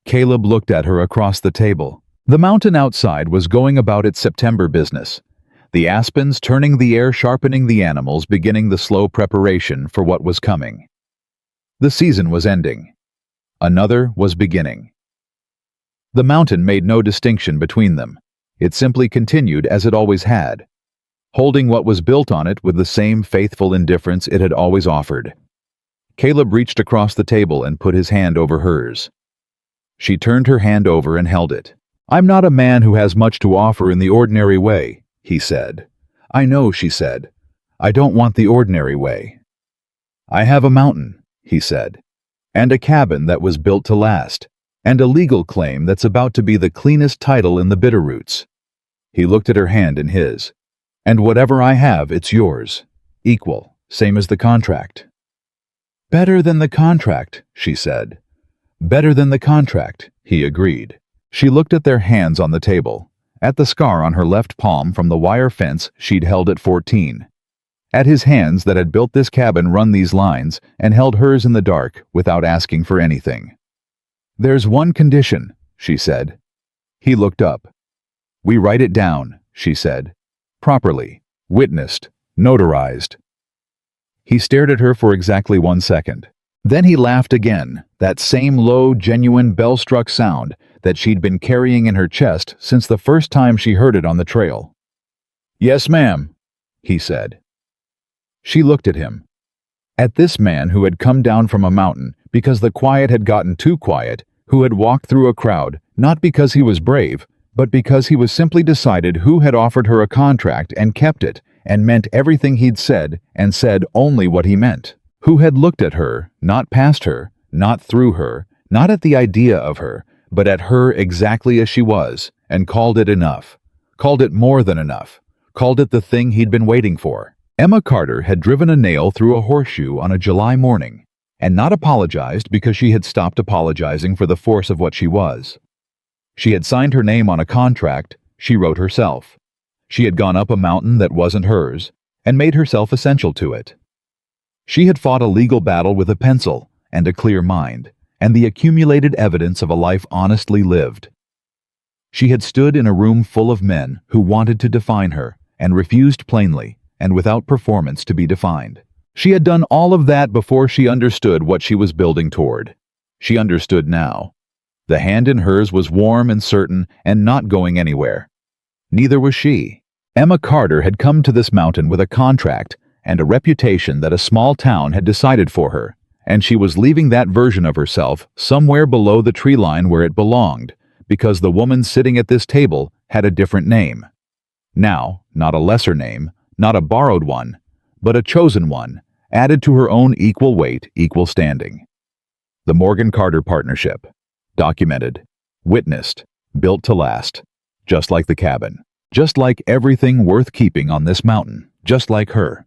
Caleb looked at her across the table. The mountain outside was going about its September business. The aspens turning the air, sharpening the animals, beginning the slow preparation for what was coming. The season was ending. Another was beginning. The mountain made no distinction between them. It simply continued as it always had, holding what was built on it with the same faithful indifference it had always offered. Caleb reached across the table and put his hand over hers. She turned her hand over and held it. "I'm not a man who has much to offer in the ordinary way," he said. "I know," she said. "I don't want the ordinary way." "I have a mountain," he said, "and a cabin that was built to last, and a legal claim that's about to be the cleanest title in the Bitterroots." He looked at her hand in his. "And whatever I have, it's yours. Equal, same as the contract." "Better than the contract," she said. "Better than the contract," he agreed. She looked at their hands on the table, at the scar on her left palm from the wire fence she'd held at 14, Had his hands that had built this cabin run these lines and held hers in the dark without asking for anything. "There's one condition," she said. He looked up. "We write it down," she said. "Properly, witnessed, notarized." He stared at her for exactly 1 second. Then he laughed again, that same low, genuine, bell-struck sound that she'd been carrying in her chest since the first time she heard it on the trail. "Yes, ma'am," he said. She looked at him. At this man who had come down from a mountain because the quiet had gotten too quiet, who had walked through a crowd, not because he was brave, but because he was simply decided who had offered her a contract and kept it, and meant everything he'd said, and said only what he meant. Who had looked at her, not past her, not through her, not at the idea of her, but at her exactly as she was, and called it enough. Called it more than enough. Called it the thing he'd been waiting for. Emma Carter had driven a nail through a horseshoe on a July morning, and not apologized because she had stopped apologizing for the force of what she was. She had signed her name on a contract she wrote herself. She had gone up a mountain that wasn't hers, and made herself essential to it. She had fought a legal battle with a pencil and a clear mind, and the accumulated evidence of a life honestly lived. She had stood in a room full of men who wanted to define her, and refused plainly, and without performance to be defined. She had done all of that before she understood what she was building toward. She understood now. The hand in hers was warm and certain and not going anywhere. Neither was she. Emma Carter had come to this mountain with a contract and a reputation that a small town had decided for her, and she was leaving that version of herself somewhere below the tree line where it belonged, because the woman sitting at this table had a different name. Now, not a lesser name, not a borrowed one, but a chosen one, added to her own equal weight, equal standing. The Morgan Carter Partnership. Documented, witnessed, built to last, just like the cabin, just like everything worth keeping on this mountain, just like her.